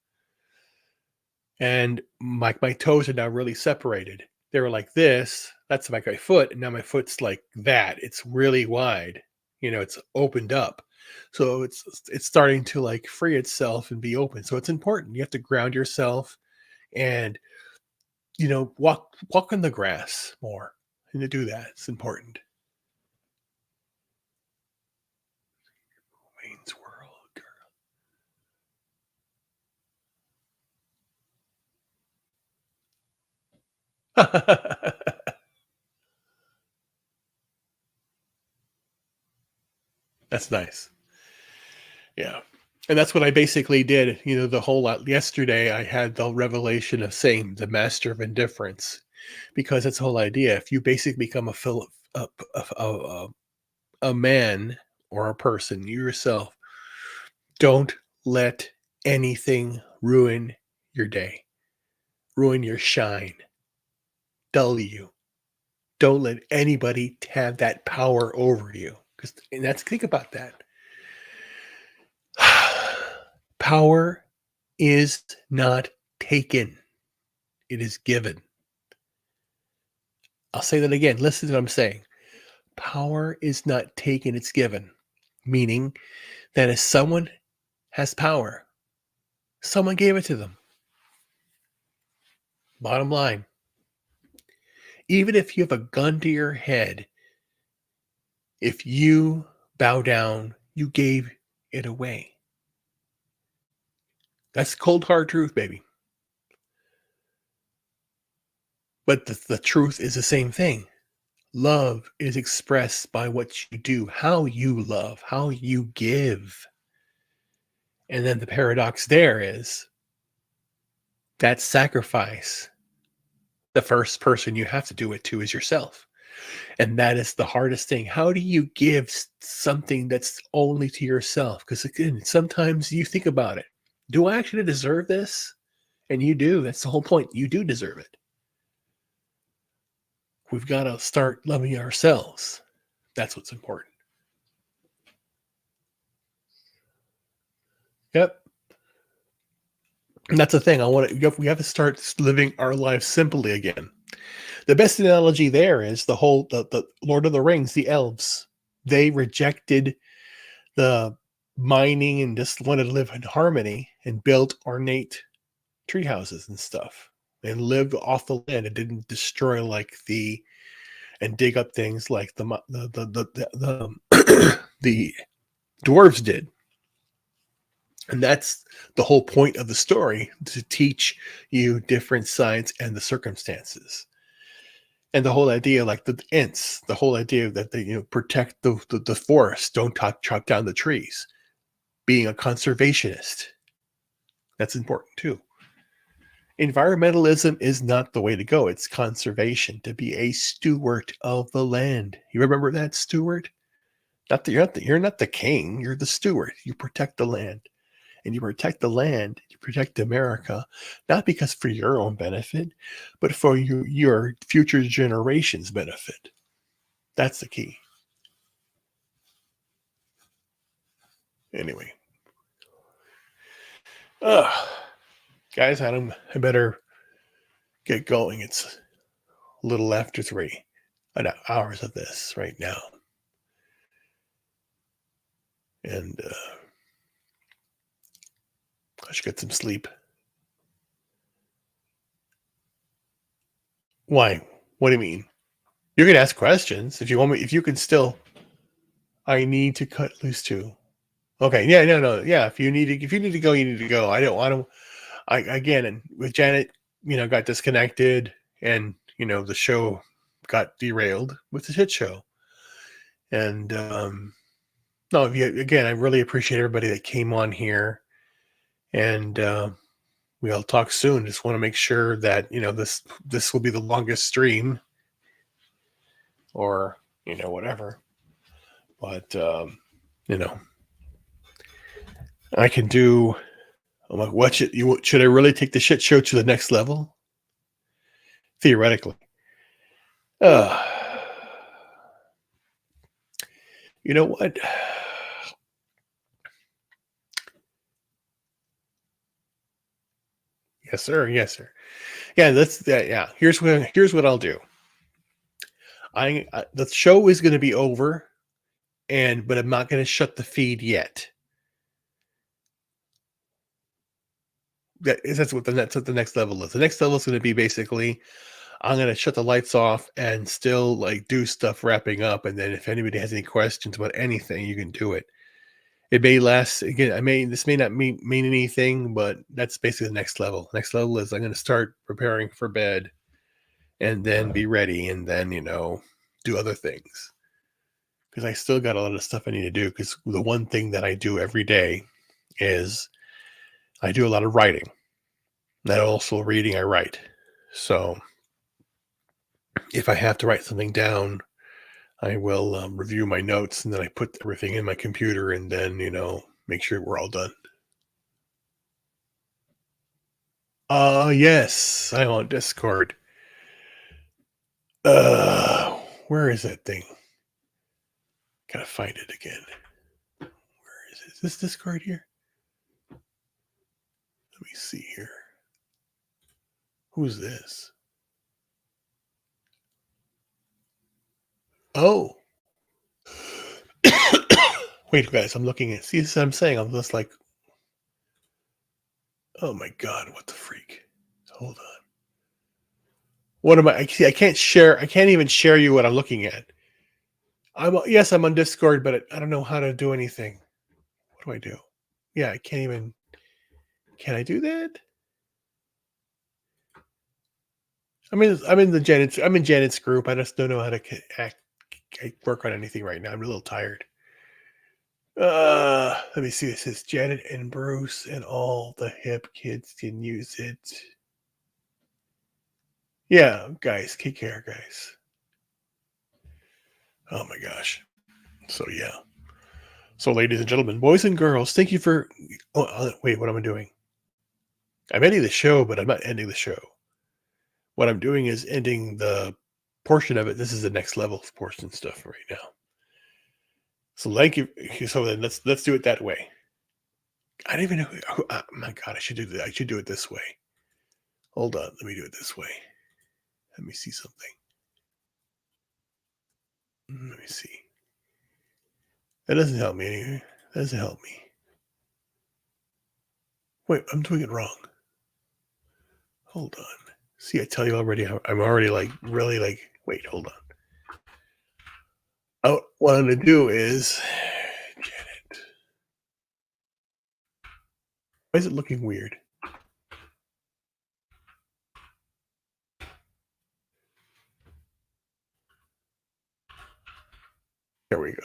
And my toes are now really separated. They were like this. That's like my foot. And now my foot's like that. It's really wide. It's opened up. So it's starting to like free itself and be open. So it's important. You have to ground yourself and, walk on the grass more. And to do that, it's important. Wayne's World, girl. That's nice. Yeah. And that's what I basically did. The whole lot yesterday, I had the revelation of saying the master of indifference, because that's the whole idea. If you basically become a man or a person, you yourself, don't let anything ruin your day, ruin your shine, dull you. Don't let anybody have that power over you. Think about that. Power is not taken. It is given. I'll say that again. Listen to what I'm saying. Power is not taken, it's given. Meaning that if someone has power, Someone gave it to them. Bottom line. Even if you have a gun to your head, if you bow down, you gave it away. That's cold hard truth, baby. But the truth is the same thing. Love is expressed by what you do, how you love, how you give. And then the paradox there is that sacrifice, the first person you have to do it to is yourself. And that is the hardest thing. How do you give something that's only to yourself? Because again, sometimes you think about it. Do I actually deserve this? And you do. That's the whole point. You do deserve it. We've got to start loving ourselves. That's what's important. Yep. And that's the thing. We have to start living our lives simply again. The best analogy there is the Lord of the Rings, the elves. They rejected the mining and just wanted to live in harmony and built ornate tree houses and stuff and lived off the land and didn't destroy and dig up things like the the dwarves did. And that's the whole point of the story, to teach you different sides and the circumstances. And the whole idea, like the Ents, the whole idea that they protect the forest, don't chop down the trees. Being a conservationist, that's important too. Environmentalism is not the way to go. It's conservation, to be a steward of the land. You remember that, steward? You're not the king. You're the steward. You protect the land. And you protect the land, you protect America, not because for your own benefit, but for your future generations' benefit. That's the key. Anyway. Guys, I better get going. It's a little after 3 hours of this right now. And I should get some sleep. Why? What do you mean? You can ask questions if you want me. If you can still, I need to cut loose too. Okay. Yeah. No. Yeah. If you need to go, you need to go. Again, and with Janet, got disconnected, and the show got derailed with the shit show. And no, again, I really appreciate everybody that came on here. And we'll talk soon. Just want to make sure that this will be the longest stream, or whatever. But I can do. Should I really take the shit show to the next level? Theoretically, you know what? Yes, sir. Yes, sir. Yeah, that's that. Yeah. Here's what I'll do. The show is going to be over, but I'm not going to shut the feed yet. That's what the next level is. The next level is going to be basically, I'm going to shut the lights off and still do stuff wrapping up, and then if anybody has any questions about anything, you can do it. It may last again. This may not mean anything, but that's basically the next level. Next level is I'm going to start preparing for bed, and then be ready, and then do other things, because I still got a lot of stuff I need to do. Because the one thing that I do every day is I do a lot of writing. Not also reading. I write. So if I have to write something down, I will review my notes, and then I put everything in my computer, and then, make sure we're all done. Yes, I'm on Discord. Where is that thing? Gotta find it again. Where is it? Is this Discord here? Let me see here. Who's this? Oh. Wait, guys, I'm looking at. See, this is what I'm saying. I'm just like. Oh my God, what the freak? Hold on. What am I see, I can't even share you what I'm looking at. Yes, I'm on Discord, but I don't know how to do anything. What do I do? Yeah, I can't even. Can I do that? I'm in Janet's group. I just don't know how to work on anything right now. I'm a little tired. Let me see. It says Janet and Bruce and all the hip kids can use it. Yeah, guys, take care, guys. Oh my gosh. So yeah. So, ladies and gentlemen, boys and girls, thank you for. Wait, what am I doing? I'm ending the show, but I'm not ending the show. What I'm doing is ending the portion of it. This is the next level portion stuff right now. So thank you. So then let's do it that way. I don't even know. Oh my God, I should do that. I should do it this way. Hold on, let me do it this way. Let me see something. Let me see. That doesn't help me anyway. That doesn't help me. Wait, I'm doing it wrong. Hold on. See, I tell you already, I'm already really wait, hold on. Oh, what I'm going to do is, Janet. Why is it looking weird? There we go.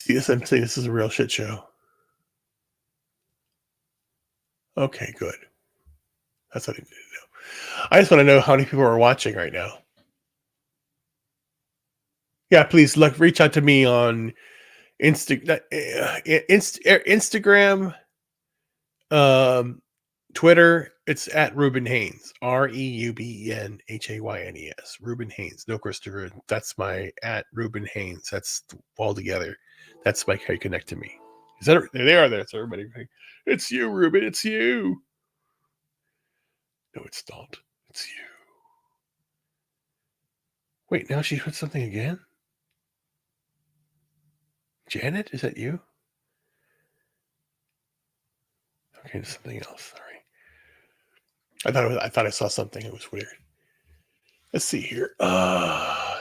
See, I'm saying this is a real shit show. Okay, good. That's what I need to know. I just want to know how many people are watching right now. Yeah, please reach out to me on Instagram, Twitter. It's at Reuben Haynes, REUBENHAYNES. Reuben Haynes, no Christopher. That's my at Reuben Haynes. That's all together. That's how you connect to me. Is that there? They are there. It's everybody. It's you, Reuben. It's you. No, it's not. It's you. Wait, now she put something again? Janet, is that you? Okay, there's something else. Sorry. I thought I saw something. It was weird. Let's see here.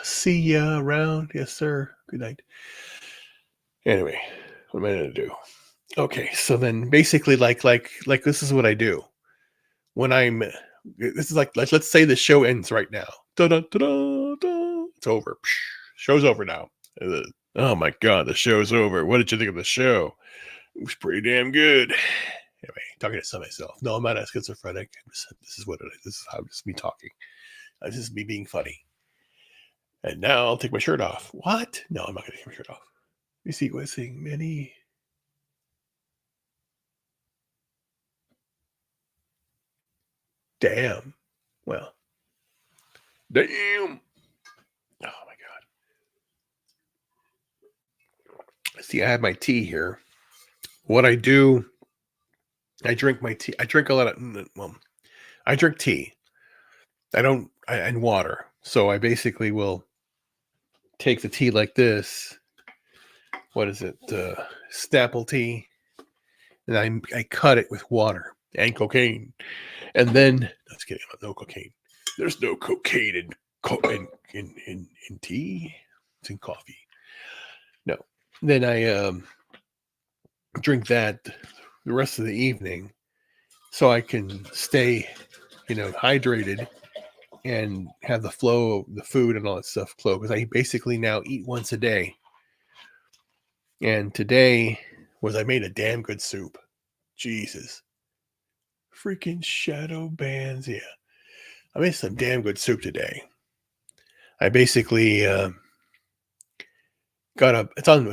See ya around. Yes, sir. Good night. Anyway, what am I gonna do? Okay, so then basically like this is what I do. When this is let's say the show ends right now. Da-da-da-da-da. It's over. Show's over now. Oh my God, the show's over. What did you think of the show? It was pretty damn good. Anyway, talking to myself. No, I'm not a schizophrenic. This is what it is. This is how it's me talking. This is me being funny. And now I'll take my shirt off. What? No, I'm not going to take my shirt off. Let me see. What's seeing many? Damn. Well. Damn. Oh my God. See, I have my tea here. What I do, I drink my tea. I drink a lot of, I drink tea. And water. So I basically will take the tea like this. What is it? Snapple tea. And I cut it with water and cocaine. And then, let's get no cocaine. There's no cocaine in tea. It's in coffee. No. Then I drink that the rest of the evening so I can stay, hydrated and have the flow of the food and all that stuff flow, because I basically now eat once a day. And today I made a damn good soup. Jesus. Freaking shadow bands. Yeah. I made some damn good soup today. I basically got it's on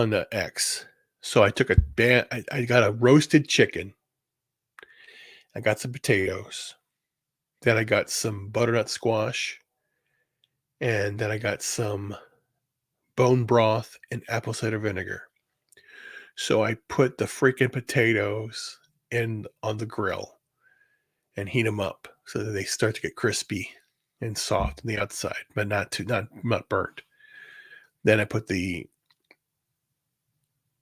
the X. So I took I got a roasted chicken. I got some potatoes. Then I got some butternut squash. And then I got some bone broth and apple cider vinegar. So I put the freaking potatoes on the grill and heat them up so that they start to get crispy and soft on the outside, but not burnt. Then I put the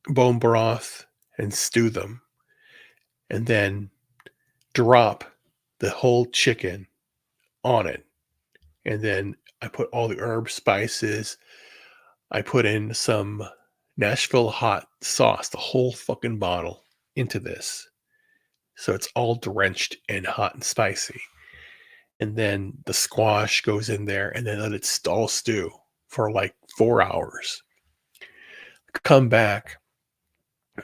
bone broth and stew them. and then drop the whole chicken on it. And then I put all the herbs, spices. I put in some Nashville hot sauce, the whole fucking bottle, into this. So it's all drenched and hot and spicy. And then the squash goes in there, and then let it all stew for like 4 hours. Come back.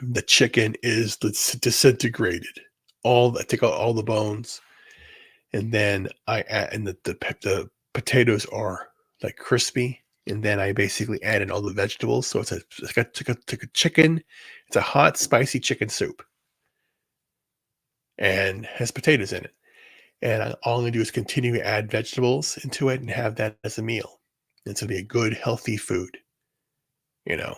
The chicken is disintegrated. I take out all the bones, and then I add, and the potatoes are like crispy. And then I basically add in all the vegetables. So it's a chicken. It's a hot, spicy chicken soup, and has potatoes in it. And all I'm gonna do is continue to add vegetables into it and have that as a meal. It's gonna be a good, healthy food, you know.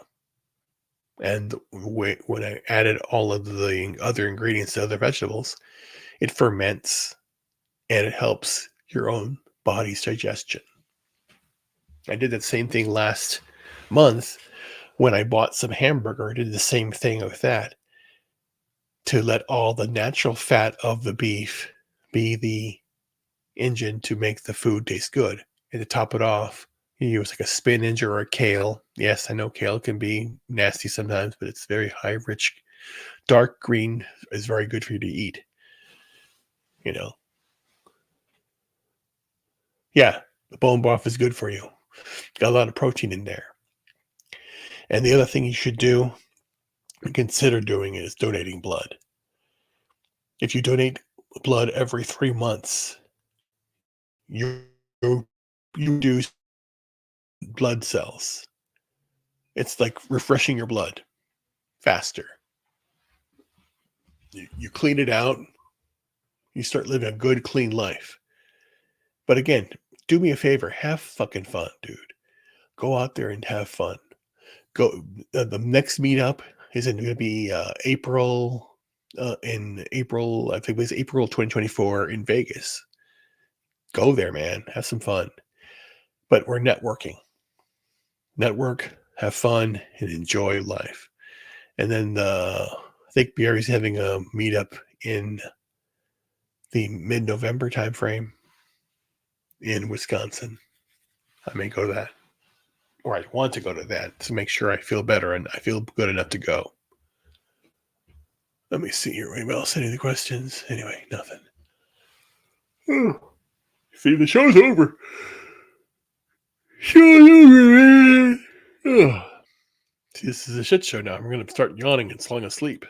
And when I added all of the other ingredients to other vegetables, it ferments and it helps your own body's digestion. I did that same thing last month when I bought some hamburger. I did the same thing with that to let all the natural fat of the beef be the engine to make the food taste good. And to top it off, you use like a spinach or a kale. Yes, I know kale can be nasty sometimes, but it's very high, rich, dark green is very good for you to eat. You know. Yeah, the bone broth is good for you. Got a lot of protein in there. And the other thing you should do and consider doing is donating blood. If you donate blood every 3 months, you reduce blood cells. It's like refreshing your blood faster. You clean it out. You start living a good, clean life. But again, do me a favor. Have fucking fun, dude. Go out there and have fun. Go. The next meetup is going to be April. In April, I think it was April 2024 in Vegas. Go there, man. Have some fun. But we're networking. Network, have fun, and enjoy life. And then I think Barry's having a meetup in the mid-November timeframe in Wisconsin. I may go to that. Or I want to go to that to make sure I feel better and I feel good enough to go. Let me see here. Anybody else? Any other questions? Anyway, nothing. See, the show's over. Show's over, man. See, this is a shit show now. I'm going to start yawning and falling asleep.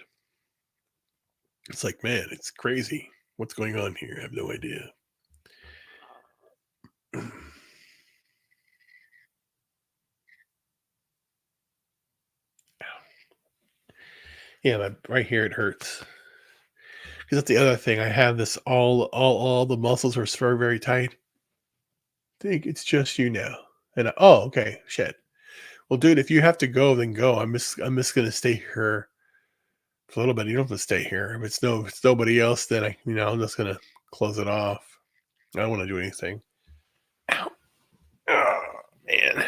It's like, man, it's crazy. What's going on here? I have no idea. Yeah, but right here it hurts. Because that's the other thing. I have this all the muscles are very, very tight. I think it's just you now. And okay, shit. Well, dude, if you have to go, then go. I'm just gonna stay here for a little bit. You don't have to stay here. If it's nobody else, then I'm just gonna close it off. I don't want to do anything. Ow. Oh, man.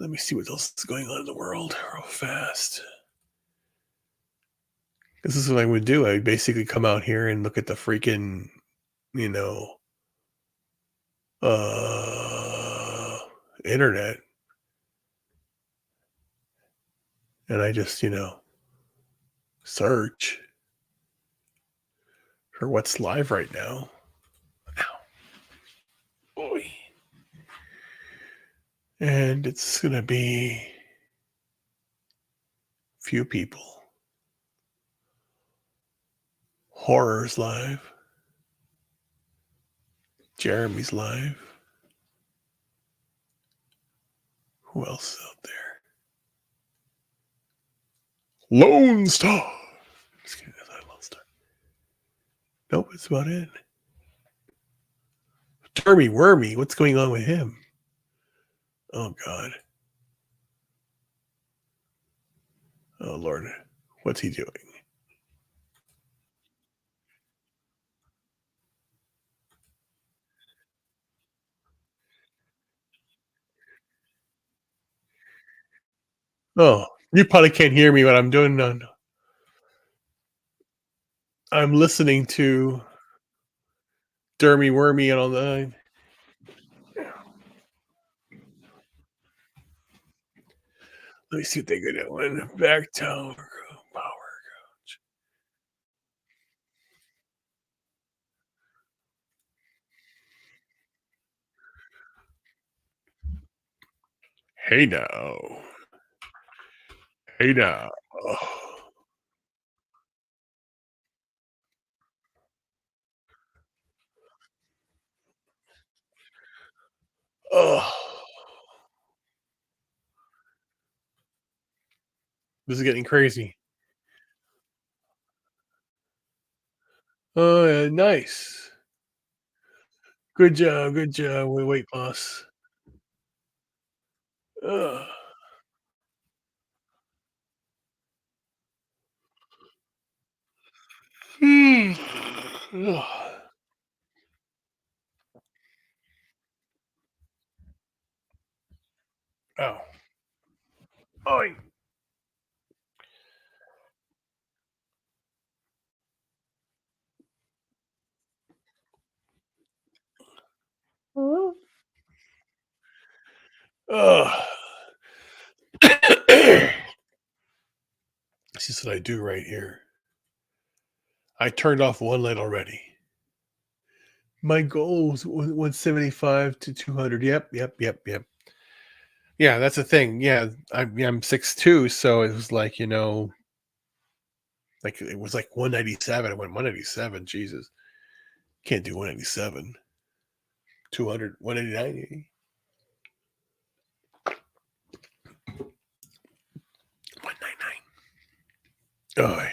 Let me see what else is going on in the world real fast. This is what I would do. I would basically come out here and look at the freaking, internet. And I just, search for what's live right now. Ow. Boy. And it's going to be few people. Horror's live. Jeremy's live. Who else is out there? Lone Star. Just kidding, that's not Lone Star. Nope, that's about it. Termy Wormy, what's going on with him? Oh God. Oh Lord, what's he doing? Oh, you probably can't hear me, but I'm doing. I'm listening to Dermy Wormy and all the. Let me see what they go doing. Back tower power. Hey now. Hey now. Oh. This is getting crazy. Oh, yeah, nice. Good job. Good job. Wait, boss. Ugh. Hmm. Ugh. Oh. Oi. Ugh. This is what I do right here. I turned off one light already. My goal is 175 to 200. Yep. Yeah, that's the thing. Yeah, I'm 6'2", so it was like, like it was like 197. I went 197. Jesus. Can't do 197. 200, 189. 199. Oh.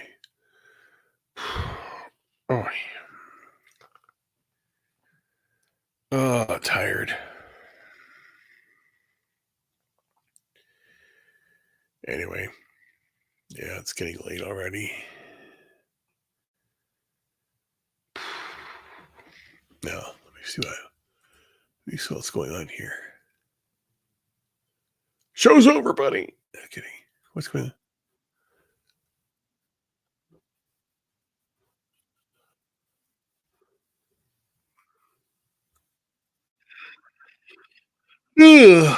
Oh, tired. Anyway, yeah, it's getting late already. Now, let me see what's going on here. Show's over, buddy. No kidding. What's going on? Ugh.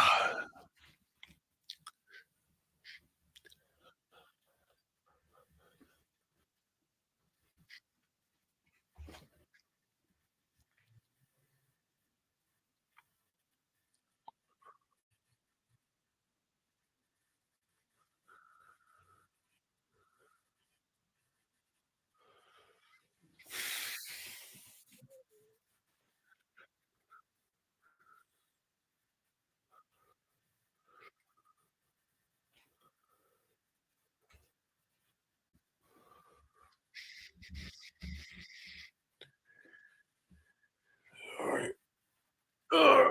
All right. Ugh.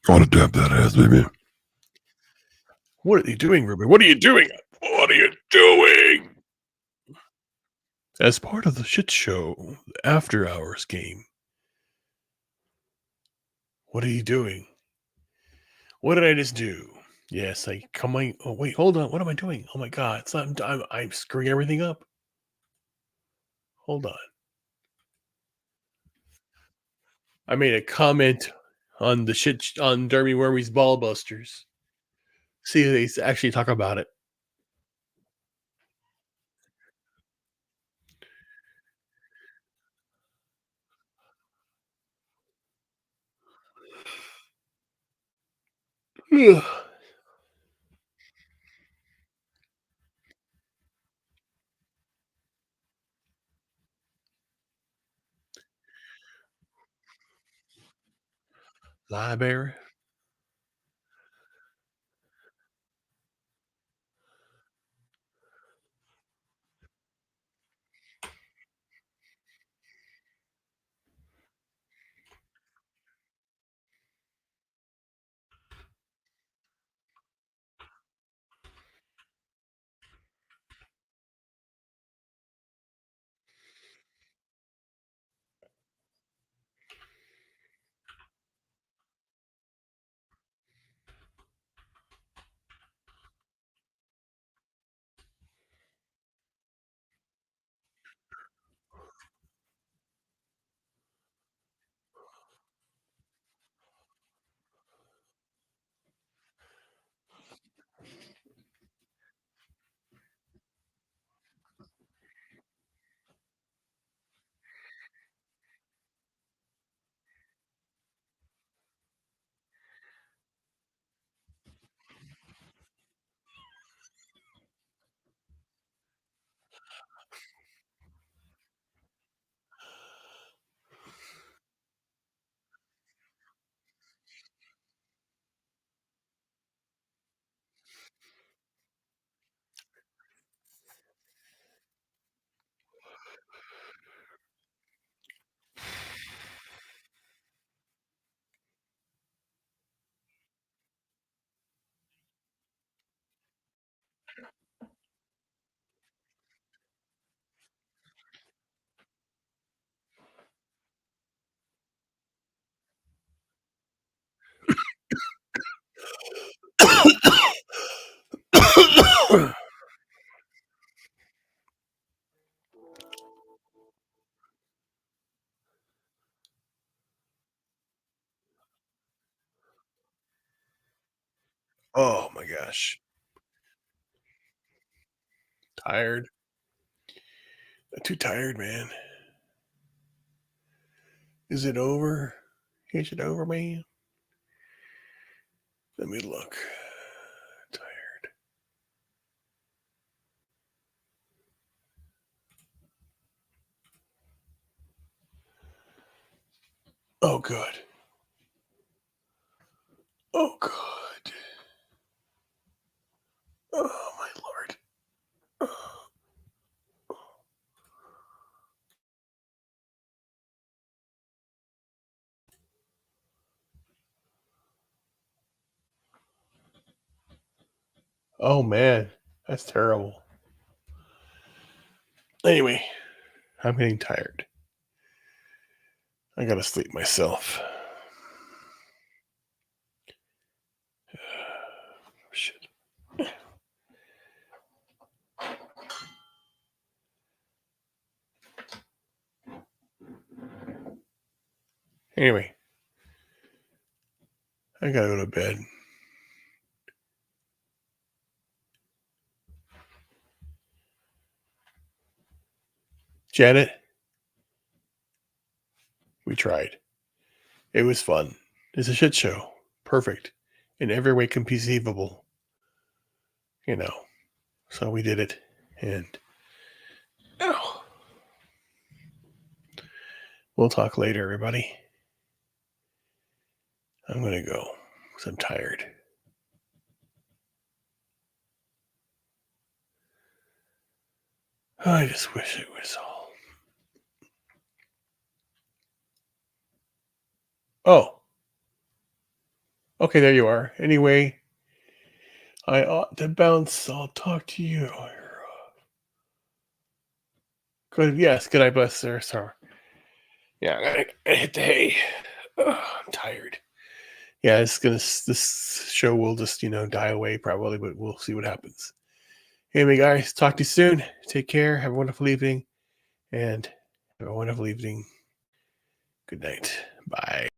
I want to dab that ass, baby. What are you doing, Ruby? What are you doing? What are you doing? As part of the shit show, the After Hours game. What are you doing? What did I just do? Yes, I come on. Oh wait, hold on. What am I doing? Oh my god, it's not. I'm screwing everything up. Hold on. I made a comment on the shit on Dermy Wormy's Ballbusters. See if they actually talk about it. Library. Oh my gosh. Tired. Too tired, man. Is it over? Is it over, man? Let me look. Tired. Oh, good. Oh, good. Oh, my Lord. Oh, man. That's terrible. Anyway, I'm getting tired. I gotta sleep myself. Shit. Anyway, I gotta go to bed. Janet, we tried. It was fun. It's a shit show. Perfect. In every way conceivable. You know. So we did it. And oh, we'll talk later, everybody. I'm going to go because I'm tired. I just wish it was all. Oh. Okay, there you are. Anyway, I ought to bounce. I'll talk to you. Good. Yes. Good night, bless sir. Sorry. Yeah, I hit the hay. Ugh, I'm tired. Yeah, this show will just die away probably, but we'll see what happens. Anyway, guys, talk to you soon. Take care. Have a wonderful evening, and have a wonderful evening. Good night. Bye. Bye.